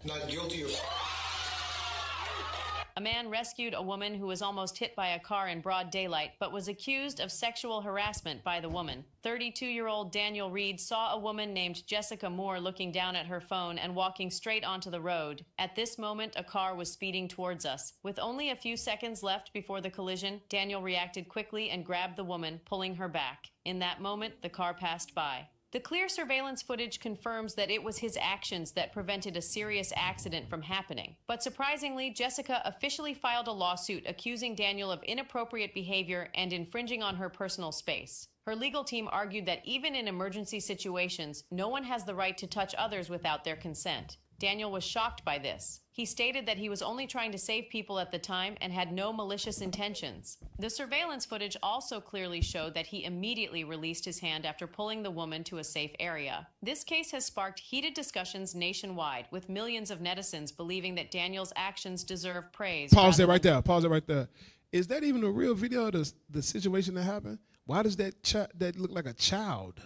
Not guilty of... A man rescued a woman who was almost hit by a car in broad daylight, but was accused of sexual harassment by the woman. 32-year-old Daniel Reed saw a woman named Jessica Moore looking down at her phone and walking straight onto the road. At this moment, a car was speeding towards us. With only a few seconds left before the collision, Daniel reacted quickly and grabbed the woman, pulling her back. In that moment, the car passed by. The clear surveillance footage confirms that it was his actions that prevented a serious accident from happening. But surprisingly, Jessica officially filed a lawsuit accusing Daniel of inappropriate behavior and infringing on her personal space. Her legal team argued that even in emergency situations, no one has the right to touch others without their consent. Daniel was shocked by this. He stated that he was only trying to save people at the time and had no malicious intentions. The surveillance footage also clearly showed that he immediately released his hand after pulling the woman to a safe area. This case has sparked heated discussions nationwide, with millions of netizens believing that Daniel's actions deserve praise. Pause it right there. Pause it right there. Is that even a real video of the situation that happened? Why does that look like a child?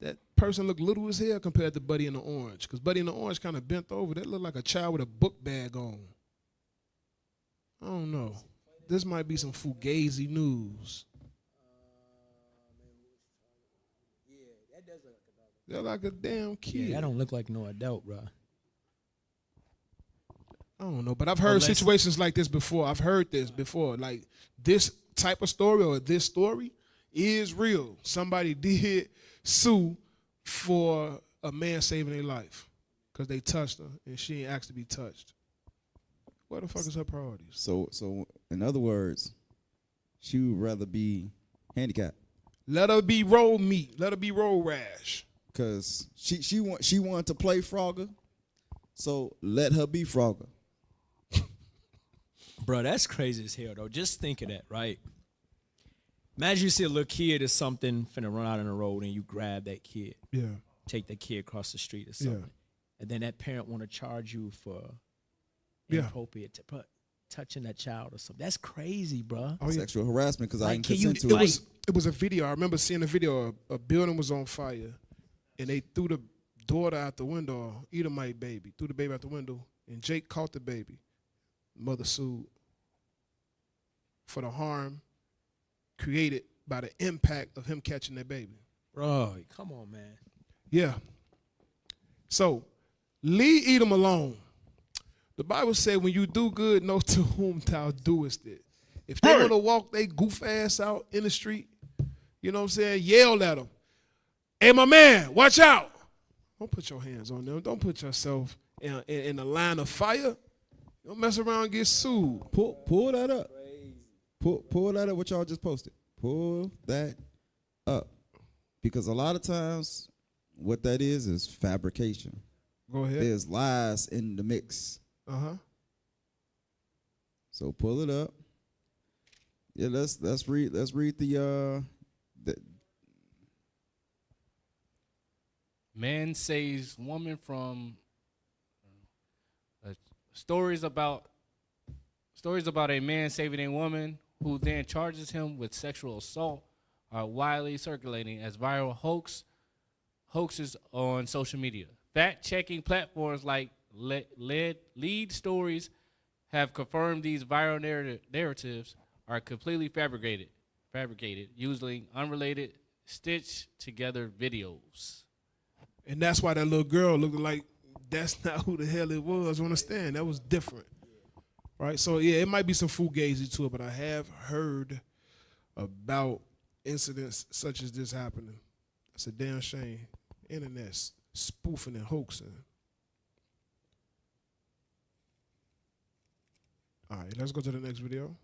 That person looked little as hell compared to Buddy in the Orange, because Buddy in the Orange kind of bent over. That looked like a child with a book bag on. I don't know. This might be some fugazi news. They're like a damn kid. Yeah, that don't look like no adult, bro. I don't know, but I've heard situations like this before. I've heard this before. Like this type of story or this story is real. Somebody did sue for a man saving their life because they touched her and she ain't asked to be touched. What the fuck is her priorities? So in other words, she would rather be handicapped. Let her be road meat. Let her be road rash. Cause she wanted to play Frogger, so let her be Frogger. Bro, that's crazy as hell though. Just think of that, right? Imagine you see a little kid or something finna run out on the road and you grab that kid. Yeah. Take that kid across the street or something. Yeah. And then that parent want to charge you for Yeah. inappropriate touching that child or something. That's crazy, bro. Oh, yeah. Sexual harassment because I Like, didn't can consent you- to it. It was a video. I remember seeing a video. A building was on fire, and they threw the daughter out the window. Edomite baby threw the baby out the window, and Jake caught the baby. Mother sued for the harm created by the impact of him catching that baby. Bro, come on, man. Yeah. So, leave Edom alone. The Bible said, when you do good, know to whom thou doest it. If they want to walk they goof ass out in the street, you know what I'm saying, yell at them. Hey, my man, watch out. Don't put your hands on them. Don't put yourself in a line of fire. Don't mess around and get sued. Pull that up. Pull that up what y'all just posted. Pull that up. Because a lot of times what that is fabrication. Go ahead. There's lies in the mix. Uh-huh. So pull it up. Yeah, let's read the Man saves woman from stories about a man saving a woman who then charges him with sexual assault are widely circulating as viral hoaxes on social media. Fact-checking platforms like Lead Stories have confirmed these viral narratives are completely fabricated, using unrelated, stitched-together videos. And that's why that little girl looked like that's not who the hell it was on the stand. That was different. Right? So, yeah, it might be some fugazi to it, but I have heard about incidents such as this happening. That's a damn shame. Internet's spoofing and hoaxing. All right, let's go to the next video.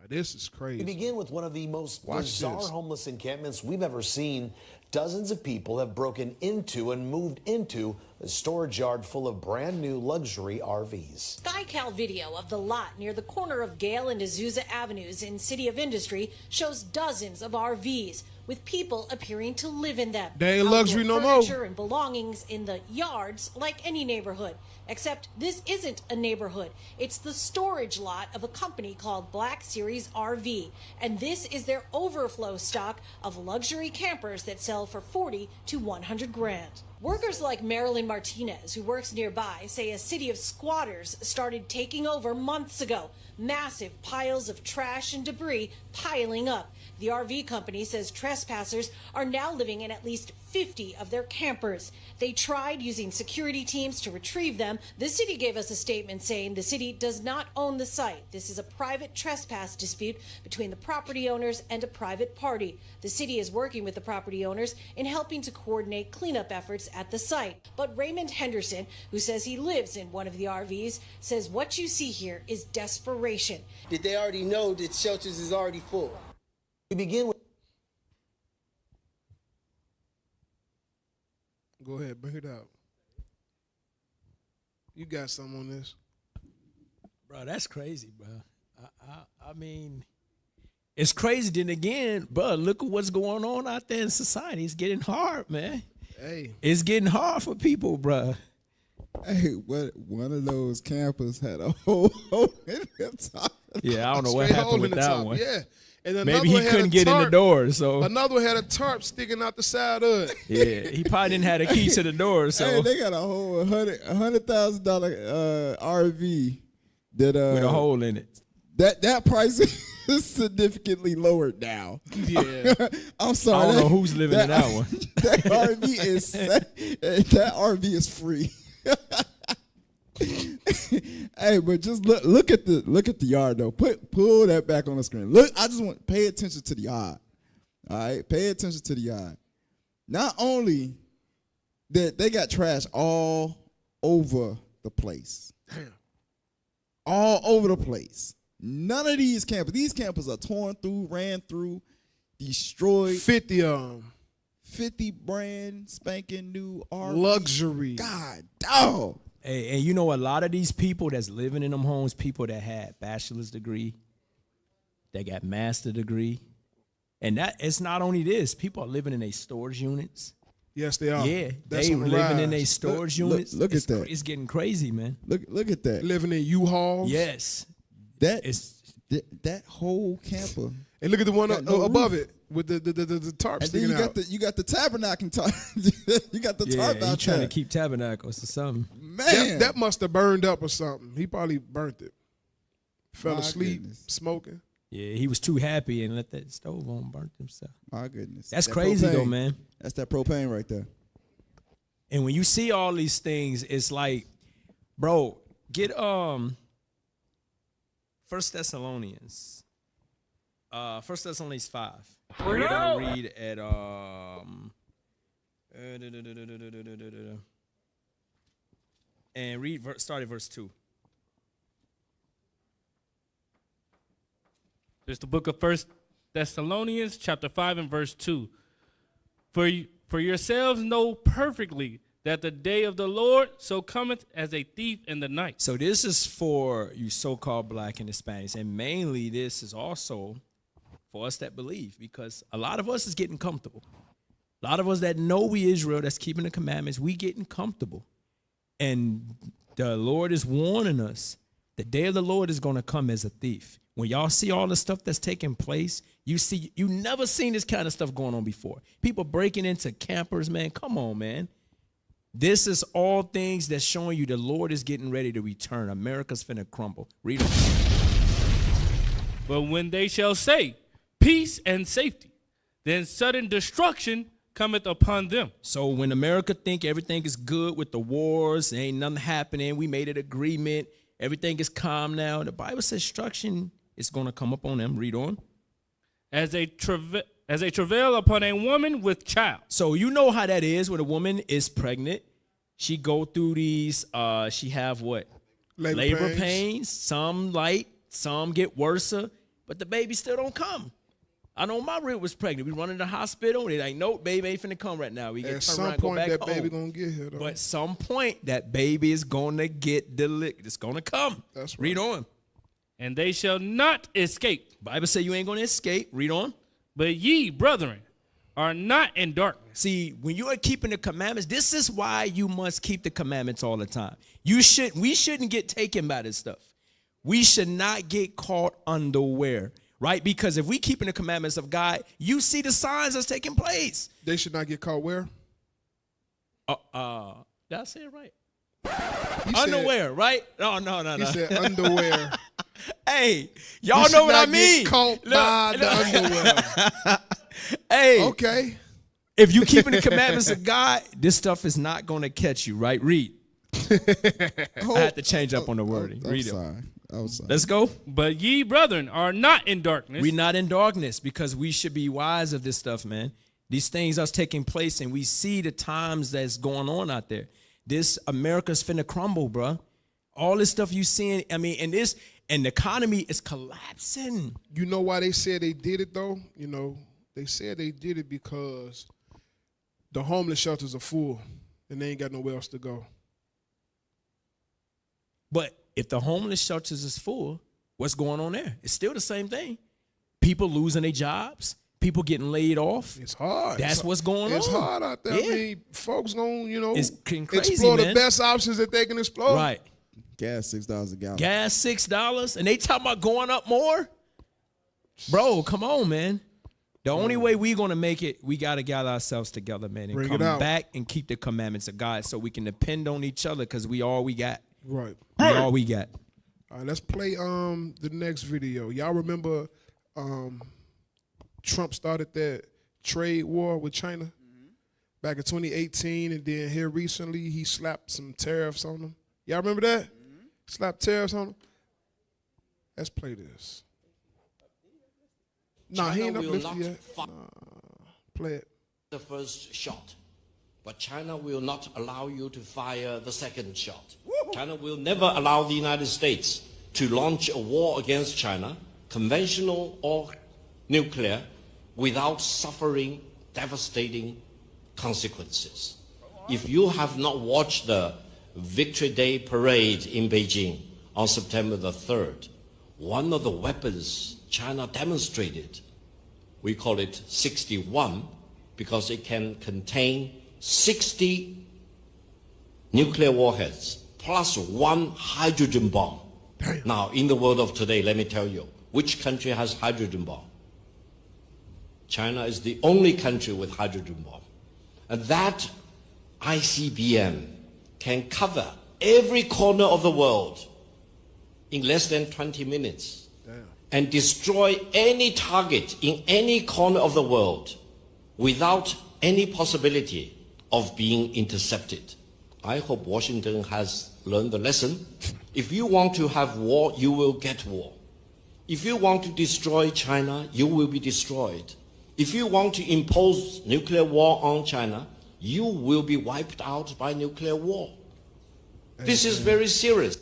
This is crazy. We begin with one of the most bizarre this. homeless encampments we've ever seen. Dozens of people have broken into and moved into a storage yard full of brand new luxury RVs. SkyCal video of the lot near the corner of Gale and Azusa Avenues in City of Industry shows dozens of RVs with people appearing to live in them. They ain't luxury no more. Furniture and belongings in the yards like any neighborhood. Except this isn't a neighborhood. It's the storage lot of a company called Black Series RV. And this is their overflow stock of luxury campers that sell for 40 to 100 grand. Workers like Marilyn Martinez, who works nearby, say a city of squatters started taking over months ago. Massive piles of trash and debris piling up. The RV company says trespassers are now living in at least 50 of their campers. They tried using security teams to retrieve them. The city gave us a statement saying the city does not own the site. This is a private trespass dispute between the property owners and a private party. The city is working with the property owners in helping to coordinate cleanup efforts at the site. But Raymond Henderson, who says he lives in one of the RVs, says what you see here is desperation. Did they already know that shelters is already full? We begin with Go ahead, bring it out. You got something on this? Bro, that's crazy, bro. I mean, it's crazy. Then again, bro, look at what's going on out there in society. It's getting hard, man. Hey. It's getting hard for people, bro. Hey, one of those campers had a hole in the top. Yeah, I don't know what Straight happened hole in with the that top, one. Yeah. And Maybe he couldn't get in the door, so another one had a tarp sticking out the side of it. yeah, he probably didn't have a key to the door. So Hey, they got a whole $100,000 RV that with a hole in it. That price is significantly lowered now. Yeah, I'm sorry. I don't know who's living in that one. That RV is free. Hey, but just look at the yard though. Pull that back on the screen. Look, I just want pay attention to the yard. All right, pay attention to the yard. Not only that they got trash all over the place. Damn. All over the place. None of these campers are torn through, ran through, destroyed. 50 50 brand spanking new RV. luxury. God, dog. Hey, and you know a lot of these people that's living in them homes, people that had bachelor's degree, they got master degree, and that it's not only this. People are living in their storage units. Yes, they are. Yeah, That's they on the living in rise. their storage units. Look at that. It's getting crazy, man. Look at that. Living in U-Hauls. Yes, That whole camper. And look at the one got no above roof. it with the tarp And then sticking you got out. you got the tabernacle tarp. You got the yeah, tarp he out trying there. to keep tabernacles or something. Man, That must have burned up or something. He probably burnt it. Fell My asleep, goodness. smoking. Yeah, he was too happy and let that stove on, burnt himself. My goodness. That's That crazy though, propane. man. That's that propane right there. And when you see all these things, it's like, bro, get 1 Thessalonians. 1 Thessalonians 5. We're gonna read at and start at verse 2. There's the book of 1 Thessalonians, chapter 5 and verse 2. For yourselves know perfectly that the day of the Lord so cometh as a thief in the night. So this is for you so-called black and Hispanics, and mainly this is also for us that believe, because a lot of us is getting comfortable. A lot of us that know we Israel, that's keeping the commandments, we getting comfortable. And the Lord is warning us, the day of the Lord is going to come as a thief. When y'all see all the stuff that's taking place, you never seen this kind of stuff going on before. People breaking into campers, man. Come on, man. This is all things that's showing you the Lord is getting ready to return. America's finna crumble. Read it. But when they shall say, peace and safety, then sudden destruction cometh upon them. So when America think everything is good with the wars, ain't nothing happening, we made an agreement, Everything is calm now. The Bible says destruction is going to come up on them. Read on. As a travail upon a woman with child. So you know how that is when a woman is pregnant. She go through these, she have what? Labor pains. Some light, some get worse, but the baby still don't come. I know my rib was pregnant. We run in the hospital, and they like, nope, baby ain't finna come right now. We get turned around and go back home. At some point, that baby gonna get here, though. But at some point, that baby is gonna get delivered. It's gonna come. That's right. Read on. And they shall not escape. Bible say you ain't gonna escape. Read on. But ye, brethren, are not in darkness. See, when you are keeping the commandments, this is why you must keep the commandments all the time. We shouldn't get taken by this stuff. We should not get caught unaware. Right? Because if we keeping the commandments of God, you see the signs that's taking place. They should not get caught where? Did I say it right? Unaware, right? No. You said underwear. Hey, y'all know what I mean. Get caught by the underwear. Hey. Okay. If you keeping the commandments of God, this stuff is not going to catch you, right? Read. I had to change up on the wording. Read it. Let's go. But ye, brethren, are not in darkness. We're not in darkness because we should be wise of this stuff, man. These things are taking place, and we see the times that's going on out there. This America's finna crumble, bro. All this stuff you seeing, I mean, and the economy is collapsing. You know why they said they did it, though? You know, they said they did it because the homeless shelters are full, and they ain't got nowhere else to go. But if the homeless shelters is full, what's going on there? It's still the same thing. People losing their jobs, people getting laid off. It's hard. That's what's going on. It's hard out there. Yeah. I mean, folks gonna, it's crazy, explore man. the best options that they can explore. Right. Gas $6 a gallon. Gas $6, and they talking about going up more? Bro, come on, man. The only way we gonna make it, we gotta gather ourselves together, man, and Bring come it out. back and keep the commandments of God so we can depend on each other because we all we got. Right. We all we got. All right, let's play the next video. Y'all remember Trump started that trade war with China back in 2018, and then here recently he slapped some tariffs on them. Y'all remember that? Slapped tariffs on them? Let's play this. Nah, he ain't uplifted yet. Play it. The first shot. But China will not allow you to fire the second shot. China will never allow the United States to launch a war against China, conventional or nuclear, without suffering devastating consequences. If you have not watched the Victory Day parade in Beijing on September the 3rd, one of the weapons China demonstrated, we call it 61, because it can contain 60 nuclear warheads plus one hydrogen bomb. Now, in the world of today, let me tell you, which country has hydrogen bomb? China is the only country with hydrogen bomb. And that ICBM can cover every corner of the world in less than 20 minutes and destroy any target in any corner of the world without any possibility of being intercepted. I hope Washington has learned the lesson. If you want to have war, you will get war. If you want to destroy China, you will be destroyed. If you want to impose nuclear war on China, you will be wiped out by nuclear war. This is very serious.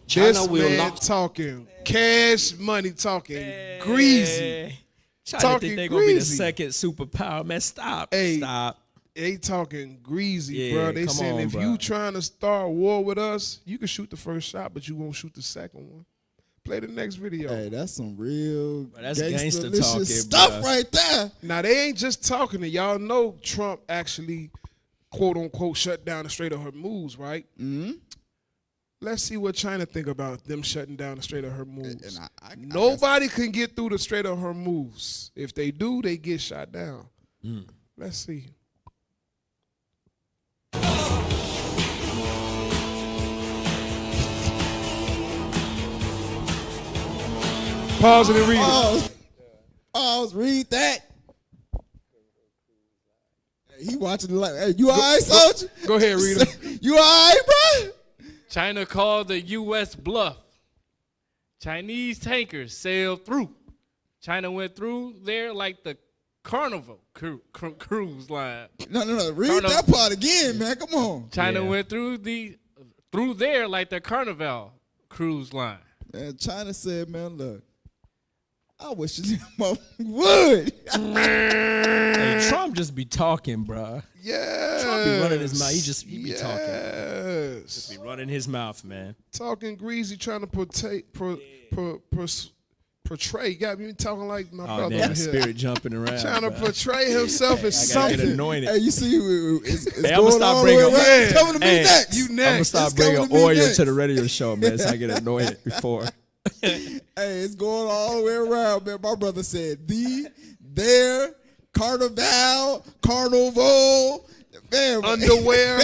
China this will man not talking cash money, talking greasy. China think they're going to be the second superpower. Man, stop. Stop. They talking greasy, Yeah, bro. They come saying on, if bro. you trying to start war with us, you can shoot the first shot, but you won't shoot the second one. Play the next video. Hey, that's some real that's gangster talking, stuff bruh. right there. Now, they ain't just talking. Y'all know Trump actually, quote unquote, shut down the Strait of Hormuz, right? Mm-hmm. Let's see what China think about them shutting down the Strait of Hormuz. Nobody can get through the Strait of Hormuz. If they do, they get shot down. Let's see. Pause it and read it. Pause, read that. Hey, he watching the like, hey, you all right, soldier? Go ahead, read it. You all right, bro? China called the U.S. bluff. Chinese tankers sailed through. China went through there like the Carnival cruise line. No. Read that part again, man. Come on. China went through there like the Carnival cruise line. Man, China said, man, look, I wish this would. Hey, Trump just be talking, bruh. Yeah. Trump be running his mouth. He be talking. Yes. Just be running his mouth, man. Talking greasy, trying to portray. Got me talking like my brother. Man, spirit jumping around. Trying to bruh. portray himself as I gotta get something. anointed. Hey, you see, it's Hey, going all the way around. It's coming to me next. You I'm gonna next. start It's coming bringing to me oil next. to the radio show, man, so I get anointed before. Hey, it's going all the way around, man. My brother said, their, carnival, man. Underwear.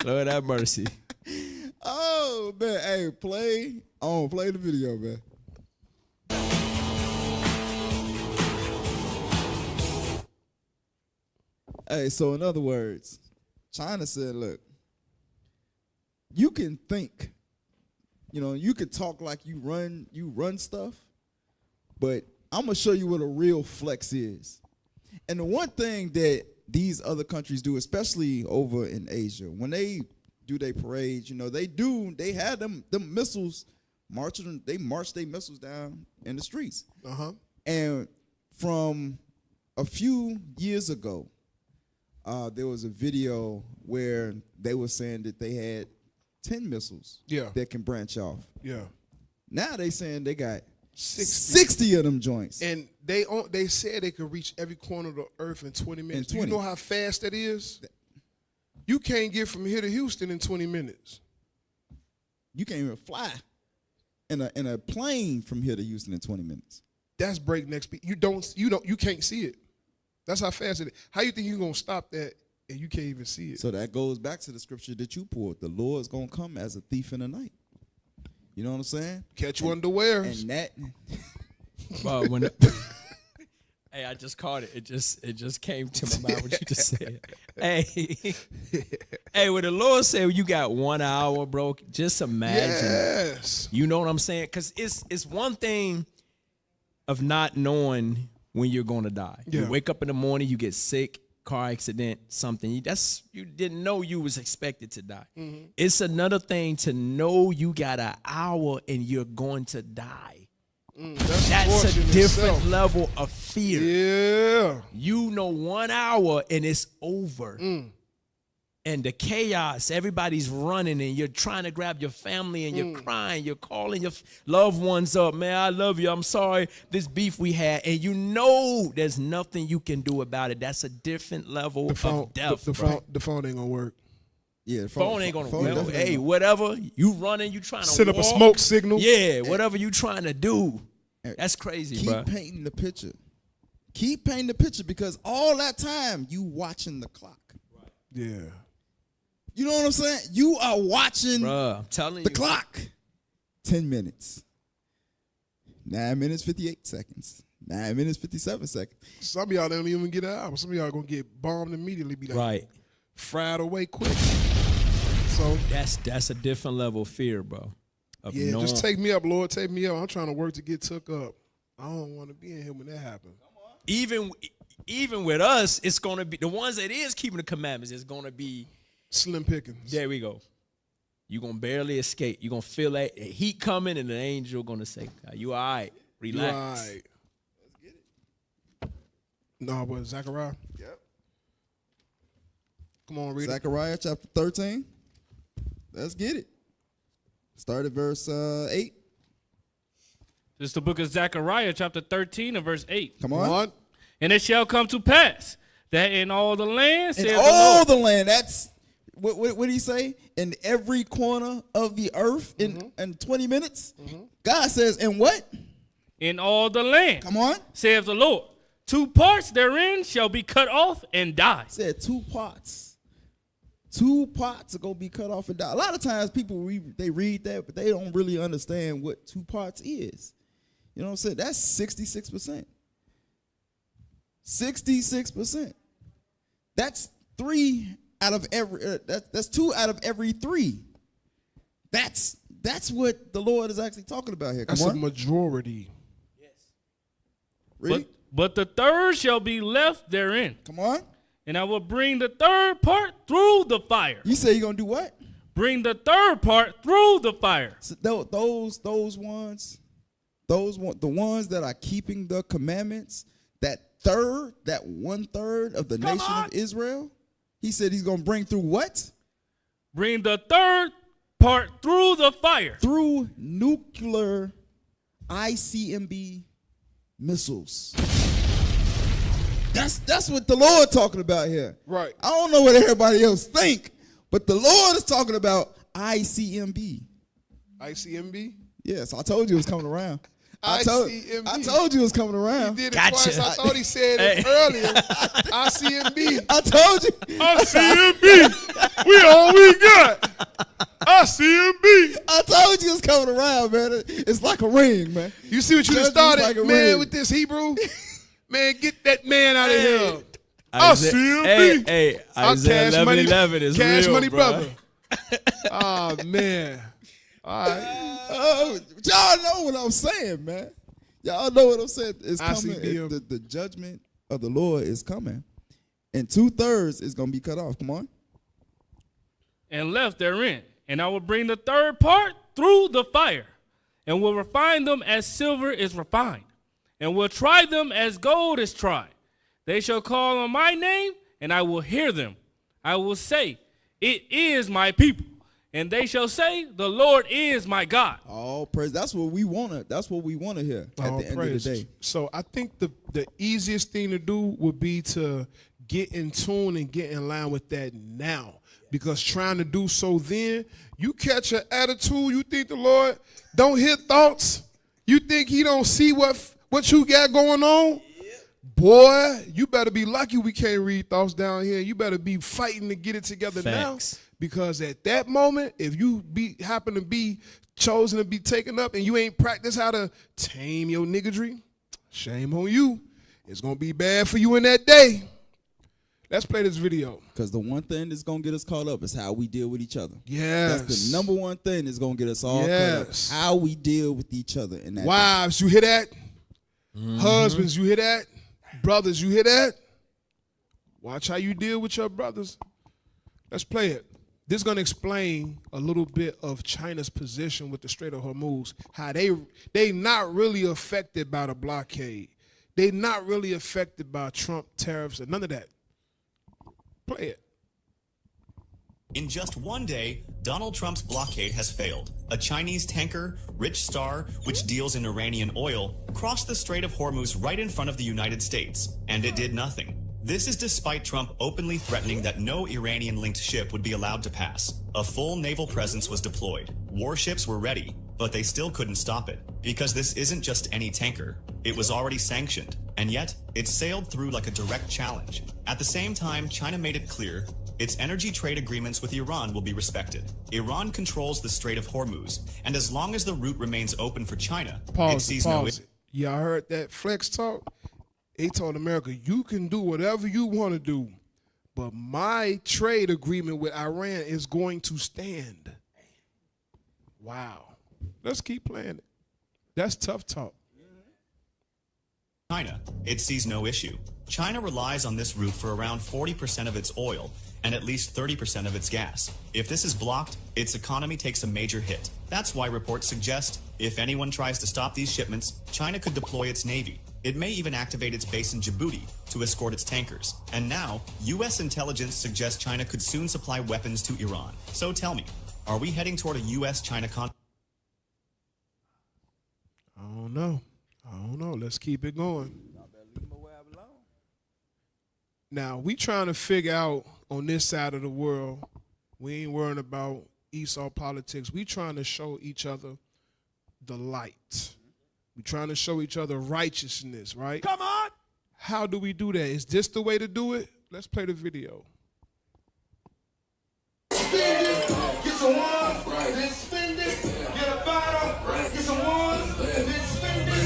Lord have mercy. Oh, man. Hey, play the video, man. Hey, so in other words, China said, look, you can think, you can talk like you run stuff, but I'm going to show you what a real flex is. And the one thing that these other countries do, especially over in Asia, when they do their parades, they had them missiles marching, they march their missiles down in the streets. Uh-huh. And from a few years ago, there was a video where they were saying that they had 10 missiles that can branch off. Yeah. Now they saying they got 60 of them joints. And they said they could reach every corner of the earth in 20 minutes. Do you know how fast that is? You can't get from here to Houston in 20 minutes. You can't even fly in a plane from here to Houston in 20 minutes. That's breakneck speed. You can't see it. That's how fast it is. How you think you're gonna stop that and you can't even see it? So that goes back to the scripture that you pulled. The Lord's gonna come as a thief in the night. You know what I'm saying? Catch you unawares. And that. Well, hey, I just caught it. It just came to my mind what you just said. Hey, when the Lord said you got 1 hour, bro, just imagine. Yes. You know what I'm saying? Because it's one thing of not knowing when you're going to die. Yeah. You wake up in the morning, you get sick, car accident, something. You didn't know you was expected to die. Mm-hmm. It's another thing to know you got an hour and you're going to die. That's a different level of fear. Yeah. You know 1 hour and it's over. And the chaos, everybody's running and you're trying to grab your family and you're crying, you're calling your loved ones up. Man, I love you. I'm sorry this beef we had. And you know there's nothing you can do about it. That's a different level of death. The phone ain't gonna work. Yeah, the phone ain't gonna work. Hey, whatever, you running, you trying to set up a smoke signal. Yeah, whatever you trying to do. That's crazy, bro. Keep painting the picture. Keep painting the picture because all that time you watching the clock. Yeah. You know what I'm saying? You are watching I'm telling the clock. 10 minutes. 9 minutes, 58 seconds. 9 minutes, 57 seconds. Some of y'all don't even get an hour. Some of y'all gonna get bombed immediately. Be like, right. Fried away quick. So that's a different level of fear, bro. Yeah, just take me up, Lord. Take me up. I'm trying to work to get took up. I don't want to be in here when that happens. Even with us, it's gonna be the ones that is keeping the commandments. It's gonna be slim pickings. There we go. You're gonna barely escape. You're gonna feel that heat coming, and an angel gonna say, "You all right? Relax." You all right. Let's get it. No, but Zechariah. Yep. Come on, read Zechariah chapter 13. Let's get it. Start at verse 8. This is the book of Zechariah, chapter 13 and verse 8. Come on. And it shall come to pass that in all the land, in saith all the Lord, the land. That's what did he say? In every corner of the earth in 20 minutes. God says, in what? In all the land. Come on. Saith the Lord. 2 parts therein shall be cut off and die. Said 2 parts. 2 parts are gonna be cut off and die. A lot of times people read that, but they don't really understand what 2 parts is. You know what I'm saying? That's 66%. 66%. That's 3 out of every. That's 2 out of every 3 That's what the Lord is actually talking about here. Come That's a on. majority. Read. But the third shall be left therein. Come on. And I will bring the third part through the fire. You say you're going to do what? Bring the third part through the fire. So the ones that are keeping the commandments, that 1/3 of the nation of Israel, he said he's going to bring through what? Bring the third part through the fire. Through nuclear ICBM missiles. That's what the Lord talking about here. Right. I don't know what everybody else think, but the Lord is talking about ICBM. ICBM? Yes, I told you it was coming around. I ICBM. told you it was coming around. He did it twice. I thought he said it earlier. ICBM. I told you. ICBM. We all we got. ICBM. I told you it was coming around, man. It's like a ring, man. You see what you just Judgment's started, like a man, ring. with this Hebrew? Man, get that man out of here. Isaiah, ICBM. hey, Isaiah 11:11 is Cash real, Money bro. brother. Oh, man. All right. Y'all know what I'm saying, man. Y'all know what I'm saying. It's coming. ICBM. The judgment of the Lord is coming. And 2/3 is going to be cut off. Come on. And left therein. And I will bring the third part through the fire, and will refine them as silver is refined, and will try them as gold is tried. They shall call on my name, and I will hear them. I will say, it is my people. And they shall say, the Lord is my God. All praise. That's what we want to. That's what we want to hear at All the end praise. of the day. So I think the easiest thing to do would be to get in tune and get in line with that now. Because trying to do so then, you catch an attitude, you think the Lord don't hear thoughts, you think he don't see what you got going on? Boy, you better be lucky we can't read thoughts down here. You better be fighting to get it together Facts. now. Because at that moment, if you happen to be chosen to be taken up and you ain't practiced how to tame your niggardry, shame on you. It's going to be bad for you in that day. Let's play this video. Because the one thing that's going to get us caught up is how we deal with each other. Yes. That's the number one thing that's going to get us all caught up. How we deal with each other in that Wives, you hear that? Husbands, you hear that? Brothers, you hear that? Watch how you deal with your brothers. Let's play it. This is going to explain a little bit of China's position with the Strait of Hormuz, how they not really affected by the blockade. They not really affected by Trump tariffs and none of that. Play it. In just one day, Donald Trump's blockade has failed. A Chinese tanker, Rich Star, which deals in Iranian oil, crossed the Strait of Hormuz right in front of the United States, and it did nothing. This is despite Trump openly threatening that no Iranian-linked ship would be allowed to pass. A full naval presence was deployed. Warships were ready, but they still couldn't stop it. Because this isn't just any tanker. It was already sanctioned, and yet it sailed through like a direct challenge. At the same time, China made it clear its energy trade agreements with Iran will be respected. Iran controls the Strait of Hormuz, and as long as the route remains open for China, it sees no issue. Y'all heard that flex talk? They told America, you can do whatever you want to do, but my trade agreement with Iran is going to stand. Wow. Let's keep playing it. That's tough talk. China, it sees no issue. China relies on this route for around 40% of its oil and at least 30% of its gas. If this is blocked, its economy takes a major hit. That's why reports suggest if anyone tries to stop these shipments, China could deploy its navy. It may even activate its base in Djibouti to escort its tankers. And now, U.S. intelligence suggests China could soon supply weapons to Iran. So tell me, are we heading toward a U.S.-China conflict? I don't know. Let's keep it going. Now, we trying to figure out on this side of the world, we ain't worrying about Esau politics. We trying to show each other the light. We trying to show each other righteousness, right? Come on. How do we do that? Is this the way to do it? Let's play the video. Spend it, get some ones, then spend it, get a bottle, get some ones, then spend it.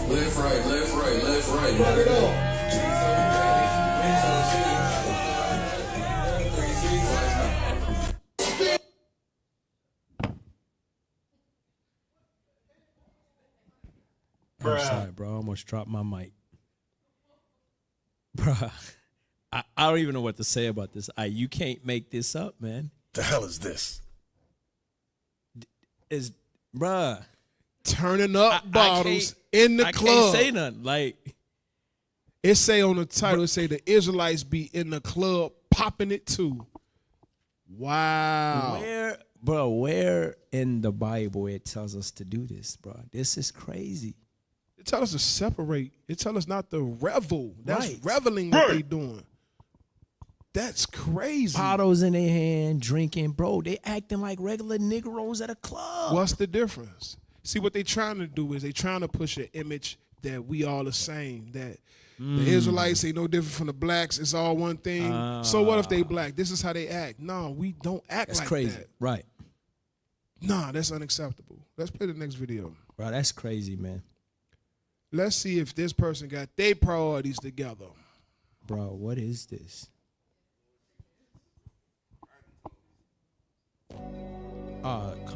Left, right, left, right, left, right. Fuck it up. I'm sorry, bro. I almost dropped my mic. Bruh, I don't even know what to say about this. You can't make this up, man. The hell is this? Bruh. Turning up bottles in the club. I can't say nothing. Like, it say on the title, it say the Israelites be in the club popping it too. Wow. Where in the Bible it tells us to do this, bro? This is crazy. It tells us to separate. It tells us not to revel. That's Right. reveling what they doing. That's crazy. Bottles in their hand, drinking, bro. They acting like regular Negroes at a club. What's the difference? See, what they trying to do is they trying to push an image that we all the same, that the Israelites ain't no different from the blacks. It's all one thing. So what if they black? This is how they act. No, we don't act That's like crazy. that. Right. Nah, that's unacceptable. Let's play the next video. Bro, that's crazy, man. Let's see if this person got their priorities together. Bro, what is this?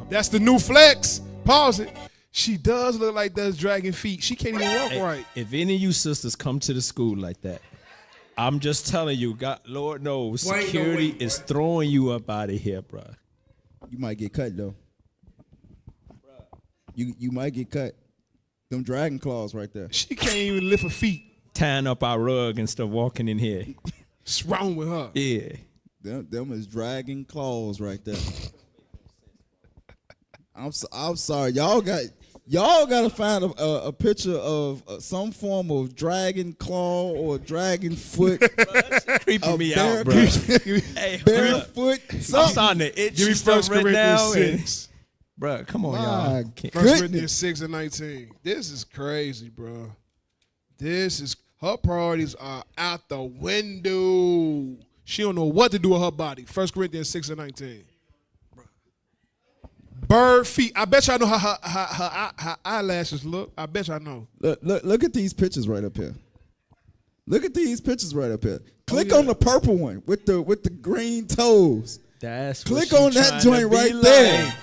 That's the new flex. Pause it. She does look like that's dragging feet. She can't even walk right. If any of you sisters come to the school like that, I'm just telling you, God, Lord knows, security is throwing you up out of here, bro. You might get cut though. You might get cut. Them dragon claws right there. She can't even lift her feet. Tying up our rug and stuff, walking in here. What's wrong with her? Yeah. Them is dragon claws right there. I'm sorry. Y'all got to find a picture of some form of dragon claw or dragon foot. Creeping me out, bro. Hey, barefoot. I'm starting to itch. Give me 1 Corinthians 6. Bro, come on, y'all. 1 Corinthians 6 and 19. This is crazy, bro. Her priorities are out the window. She don't know what to do with her body. 1 Corinthians 6 and 19. Bird feet. I bet y'all know how her eyelashes look. I bet y'all know. Look at these pictures right up here. Look at these pictures right up here. Click on the purple one with the green toes. Click on that joint right there.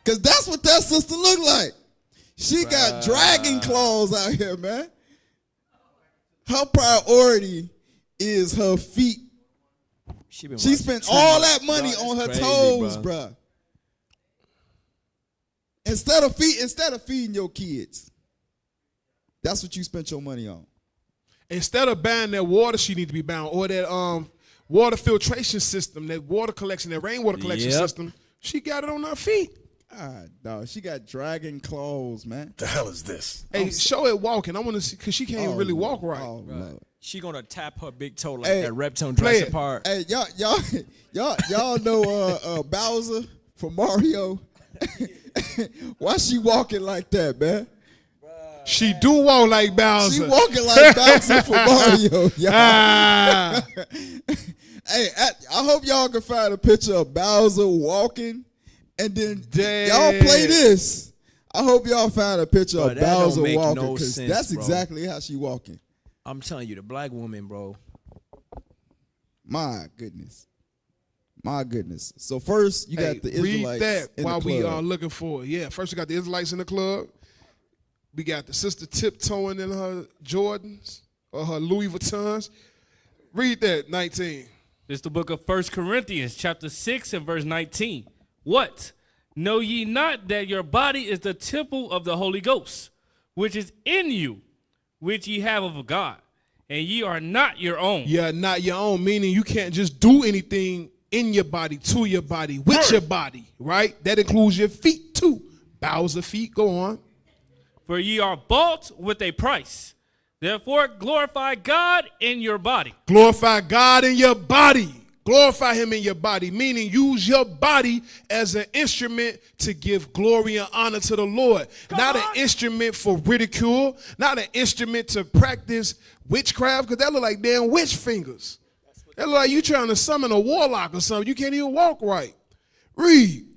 Cause that's what that sister look like. She got dragon claws out here, man. Her priority is her feet. She spent all that money on her toes, bro. Instead of feeding your kids, that's what you spent your money on. Instead of buying that water she need to be buying, or that water filtration system, that water collection, that rainwater collection system, she got it on her feet. No, she got dragon claws, man. The hell is this? Hey, show it walking. I want to see, because she can't really walk right. No. She gonna tap her big toe like that Reptile Jurassic Park. Hey, y'all know Bowser from Mario? Why she walking like that, man? She do walk like Bowser. She walking like Bowser from Mario. Hey, I hope y'all can find a picture of Bowser walking, and then y'all play this. I hope y'all find a picture of Bowser walking, because that's exactly how she walking. I'm telling you, the black woman, bro. My goodness. So first, you got the Israelites read that while we are are looking for it. Yeah, first we got the Israelites in the club. We got the sister tiptoeing in her Jordans or her Louis Vuittons. Read that, 19. This is the book of 1 Corinthians, chapter 6 and verse 19. What? Know ye not that your body is the temple of the Holy Ghost, which is in you, which ye have of God, and ye are not your own? Yeah, not your own, meaning you can't just do anything in your body, to your body, with your body, right? That includes your feet too. Bowser feet, go on. For ye are bought with a price. Therefore glorify God in your body. Glorify God in your body. Glorify him in your body, meaning use your body as an instrument to give glory and honor to the Lord. Not an instrument for ridicule, not an instrument to practice witchcraft, because that look like damn witch fingers. That look like you trying to summon a warlock or something. You can't even walk right. Read.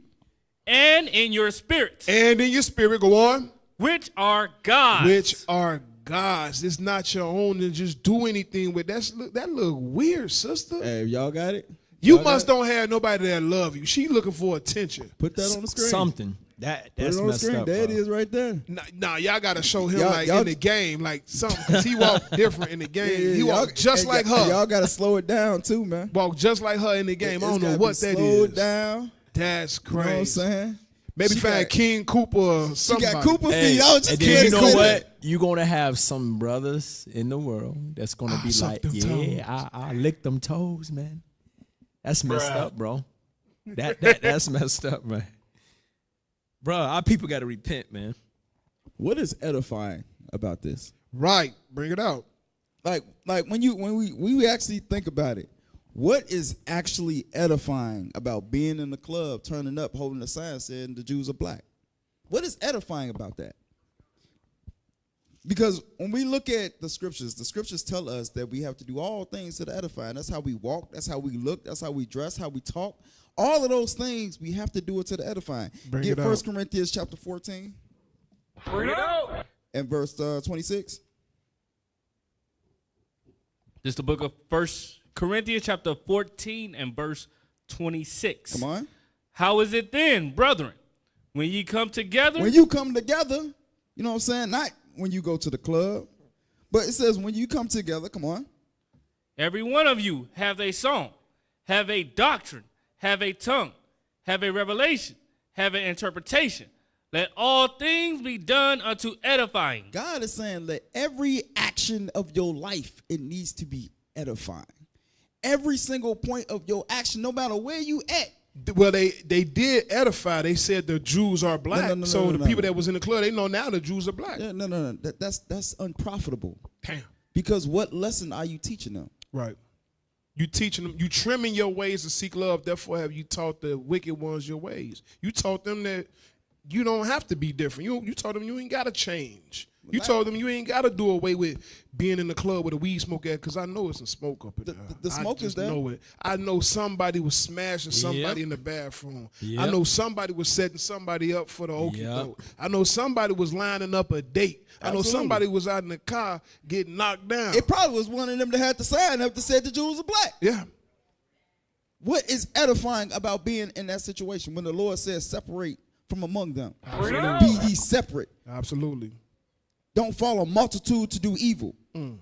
And in your spirit. And in your spirit, go on. Which are God's. Which are God's. It's not your own to just do anything with that. That look weird, sister. Hey, y'all got it? You must don't have nobody that love you. She looking for attention. Put that on the screen. Something. That's Put it on the messed screen. up. There it bro. is right there. Nah, y'all gotta show him Y'all- like y'all- in the game, like something, because he walked different in the game. Yeah, He walked just like her. Y'all gotta slow it down too, man. Walked just like her in the game. I don't know what that Slow it is. down. That's You know what I'm crazy. saying? Maybe She find got- King Cooper or She somebody. got Cooper Hey, feet. I was just and then kidding. you know Say what? that. You're gonna have some brothers in the world that's gonna be suck like, them yeah, I lick them toes, man. That's messed up, bro. That's messed up, man. Bro, our people got to repent, man. What is edifying about this? Right, bring it out. Like when we actually think about it, what is actually edifying about being in the club, turning up, holding a sign saying the Jews are black? What is edifying about that? Because when we look at the scriptures tell us that we have to do all things to the edifying. That's how we walk, that's how we look, that's how we dress, how we talk. All of those things, we have to do it to the edifying. Bring Get it 1 out. Corinthians chapter 14 Bring it out. and verse 26. This is the book of 1 Corinthians chapter 14 and verse 26. Come on. How is it then, brethren, when ye come together? When you come together, you know what I'm saying? Not when you go to the club, but it says when you come together, come on. Every one of you have a song, have a doctrine, have a tongue, have a revelation, have an interpretation. Let all things be done unto edifying. God is saying that every action of your life, it needs to be edifying. Every single point of your action, no matter where you at. Well, they did edify. They said the Jews are black. No, So the no. people that was in the club, they know now the Jews are black. Yeah, no. That's unprofitable. Damn. Because what lesson are you teaching them? Right. You teaching them, you trimming your ways to seek love. Therefore, have you taught the wicked ones your ways? You taught them that you don't have to be different. You told them you ain't got to change. You told them you ain't got to do away with being in the club with a weed smoke at, because I know it's some smoke up in there. The smoke I just is there. know it. I know somebody was smashing somebody in the bathroom. Yep. I know somebody was setting somebody up for the okie Yep. doke. I know somebody was lining up a date. I know Absolutely. somebody was out in the car getting knocked down. It probably was one of them that had to sign up that said the Jews are black. Yeah. What is edifying about being in that situation when the Lord says separate from among them? Absolutely. Be ye separate. Absolutely. Don't follow multitude to do evil. When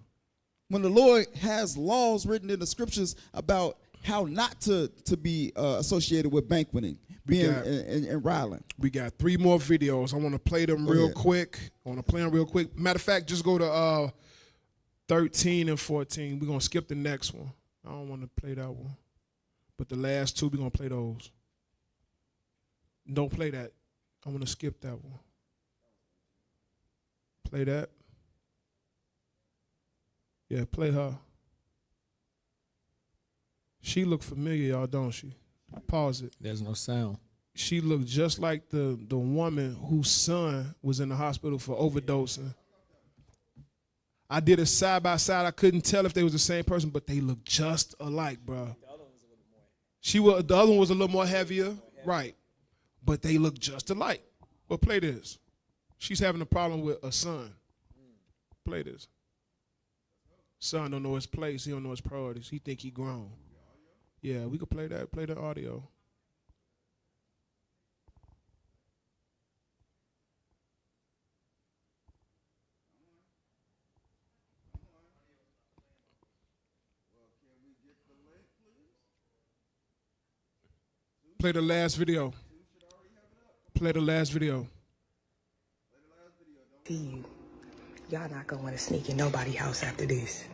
the Lord has laws written in the scriptures about how not to be associated with banqueting, being and riling. We got 3 more videos. I want to play them real quick. Matter of fact, just go to 13 and 14. We're going to skip the next one. I don't want to play that one. But the last 2, we're going to play those. Don't play that. I want to skip that one. Play that. Yeah, play her. She look familiar, y'all, don't she? Pause it. There's no sound. She looked just like the woman whose son was in the hospital for overdosing. I did a side by side. I couldn't tell if they was the same person, but they look just alike, bro. The other one was a little more heavier, right? But they look just alike. But play this. She's having a problem with a son. Play this. Son don't know his place. He don't know his priorities. He think he grown. Yeah, we could play that. Play the audio. Play the last video. Play the last video. You. Y'all not gonna want to sneak in nobody's house after this.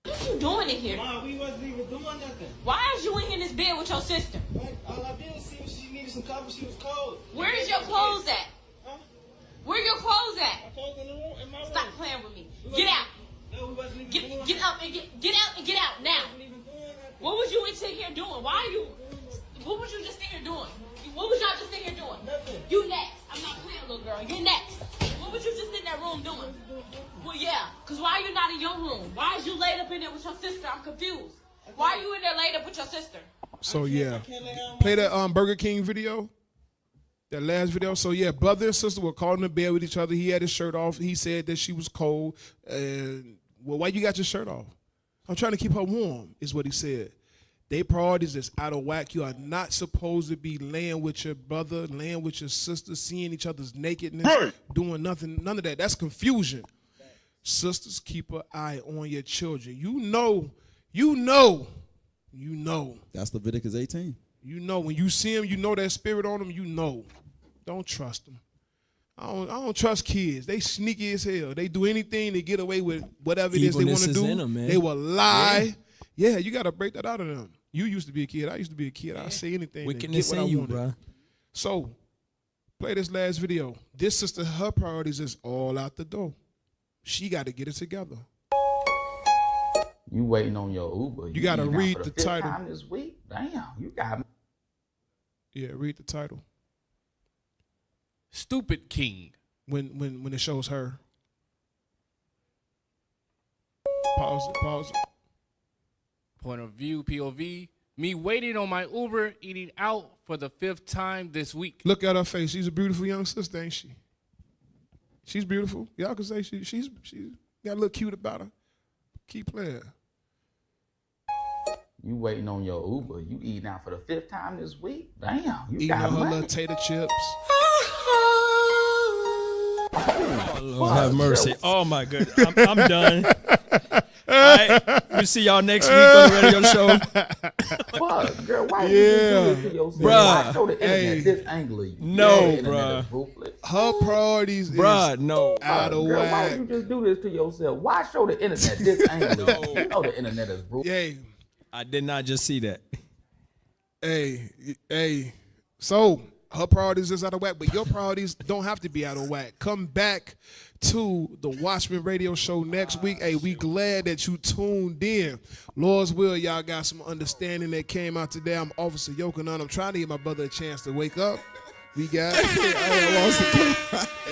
What you doing in here? Mom, we wasn't even doing nothing. Why is you in here this bed with your sister? All I did was see if she needed some coffee. She was cold. Where's your clothes at? Huh? Where your clothes at? My clothes in the room, in my room. Stop playing with me. Get out. No, we wasn't even doing Get up and get out and get out now. What was you in here doing? Why are you? What was you just in here doing? What was y'all just in here doing? Nothing. You next. I'm not playing, little girl. You next. What was you just in that room doing? Well, yeah. Cause why are you not in your room? Why is you laid up in there with your sister? I'm confused. Why are you in there laid up with your sister? So yeah, play that Burger King video. That last video. So yeah, brother and sister were caught in the bed with each other. He had his shirt off. He said that she was cold. And well, why you got your shirt off? I'm trying to keep her warm, is what he said. They priorities is out of whack. You are not supposed to be laying with your brother, laying with your sister, seeing each other's nakedness, doing nothing, none of that. That's confusion. Sisters, keep an eye on your children. You know. That's Leviticus 18. You know, when you see them, you know that spirit on them, you know. Don't trust them. I don't trust kids. They sneaky as hell. They do anything to get away with whatever it is they want to do. In them, man. They will lie. Yeah, you got to break that out of them. You used to be a kid. I used to be a kid. I'd say anything to get what I wanted. Bro. So, play this last video. This sister, her priorities is all out the door. She got to get it together. You waiting on your Uber. You got to read the title. Time this week? Damn, you got me. Yeah, read the title. Stupid King. When it shows her. Pause it. Point of view, POV. Me waiting on my Uber, eating out for the 5th time this week. Look at her face. She's a beautiful young sister, ain't she? She's beautiful. Y'all can say she's got a little cute about her. Keep playing. You waiting on your Uber. You eating out for the 5th time this week? Damn, you eating got on her money. little tater chips. Oh, Lord have mercy. Oh, my goodness. I'm done. All right. We'll see y'all next week on the radio show. Fuck, girl, why you do this to yourself? Why show the internet this angle of you? No, bruh. Her priorities is out of girl, whack. why you just do this to yourself? Why show the internet this angle of you? You know the internet is brutal. Yeah. I did not just see that. Hey. So her priorities is out of whack, but your priorities don't have to be out of whack. Come back to the Watchman radio show next week. Hey, we glad that you tuned in. Lord's will, y'all got some understanding that came out today. I'm Officer Yokanan. I'm trying to give my brother a chance to wake up. We got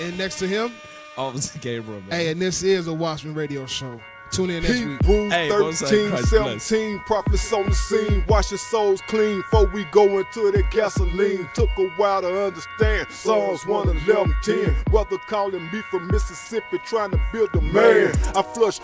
and next to him, Officer Gabriel. Man. Hey, and this is a Watchman radio show. Tune in next week. Hebrews 13, 17, prophets on the scene. Wash your souls clean before we go into the gasoline. Took a while to understand. Psalms 1:11, 10. Brother calling me from Mississippi trying to build a man. I flush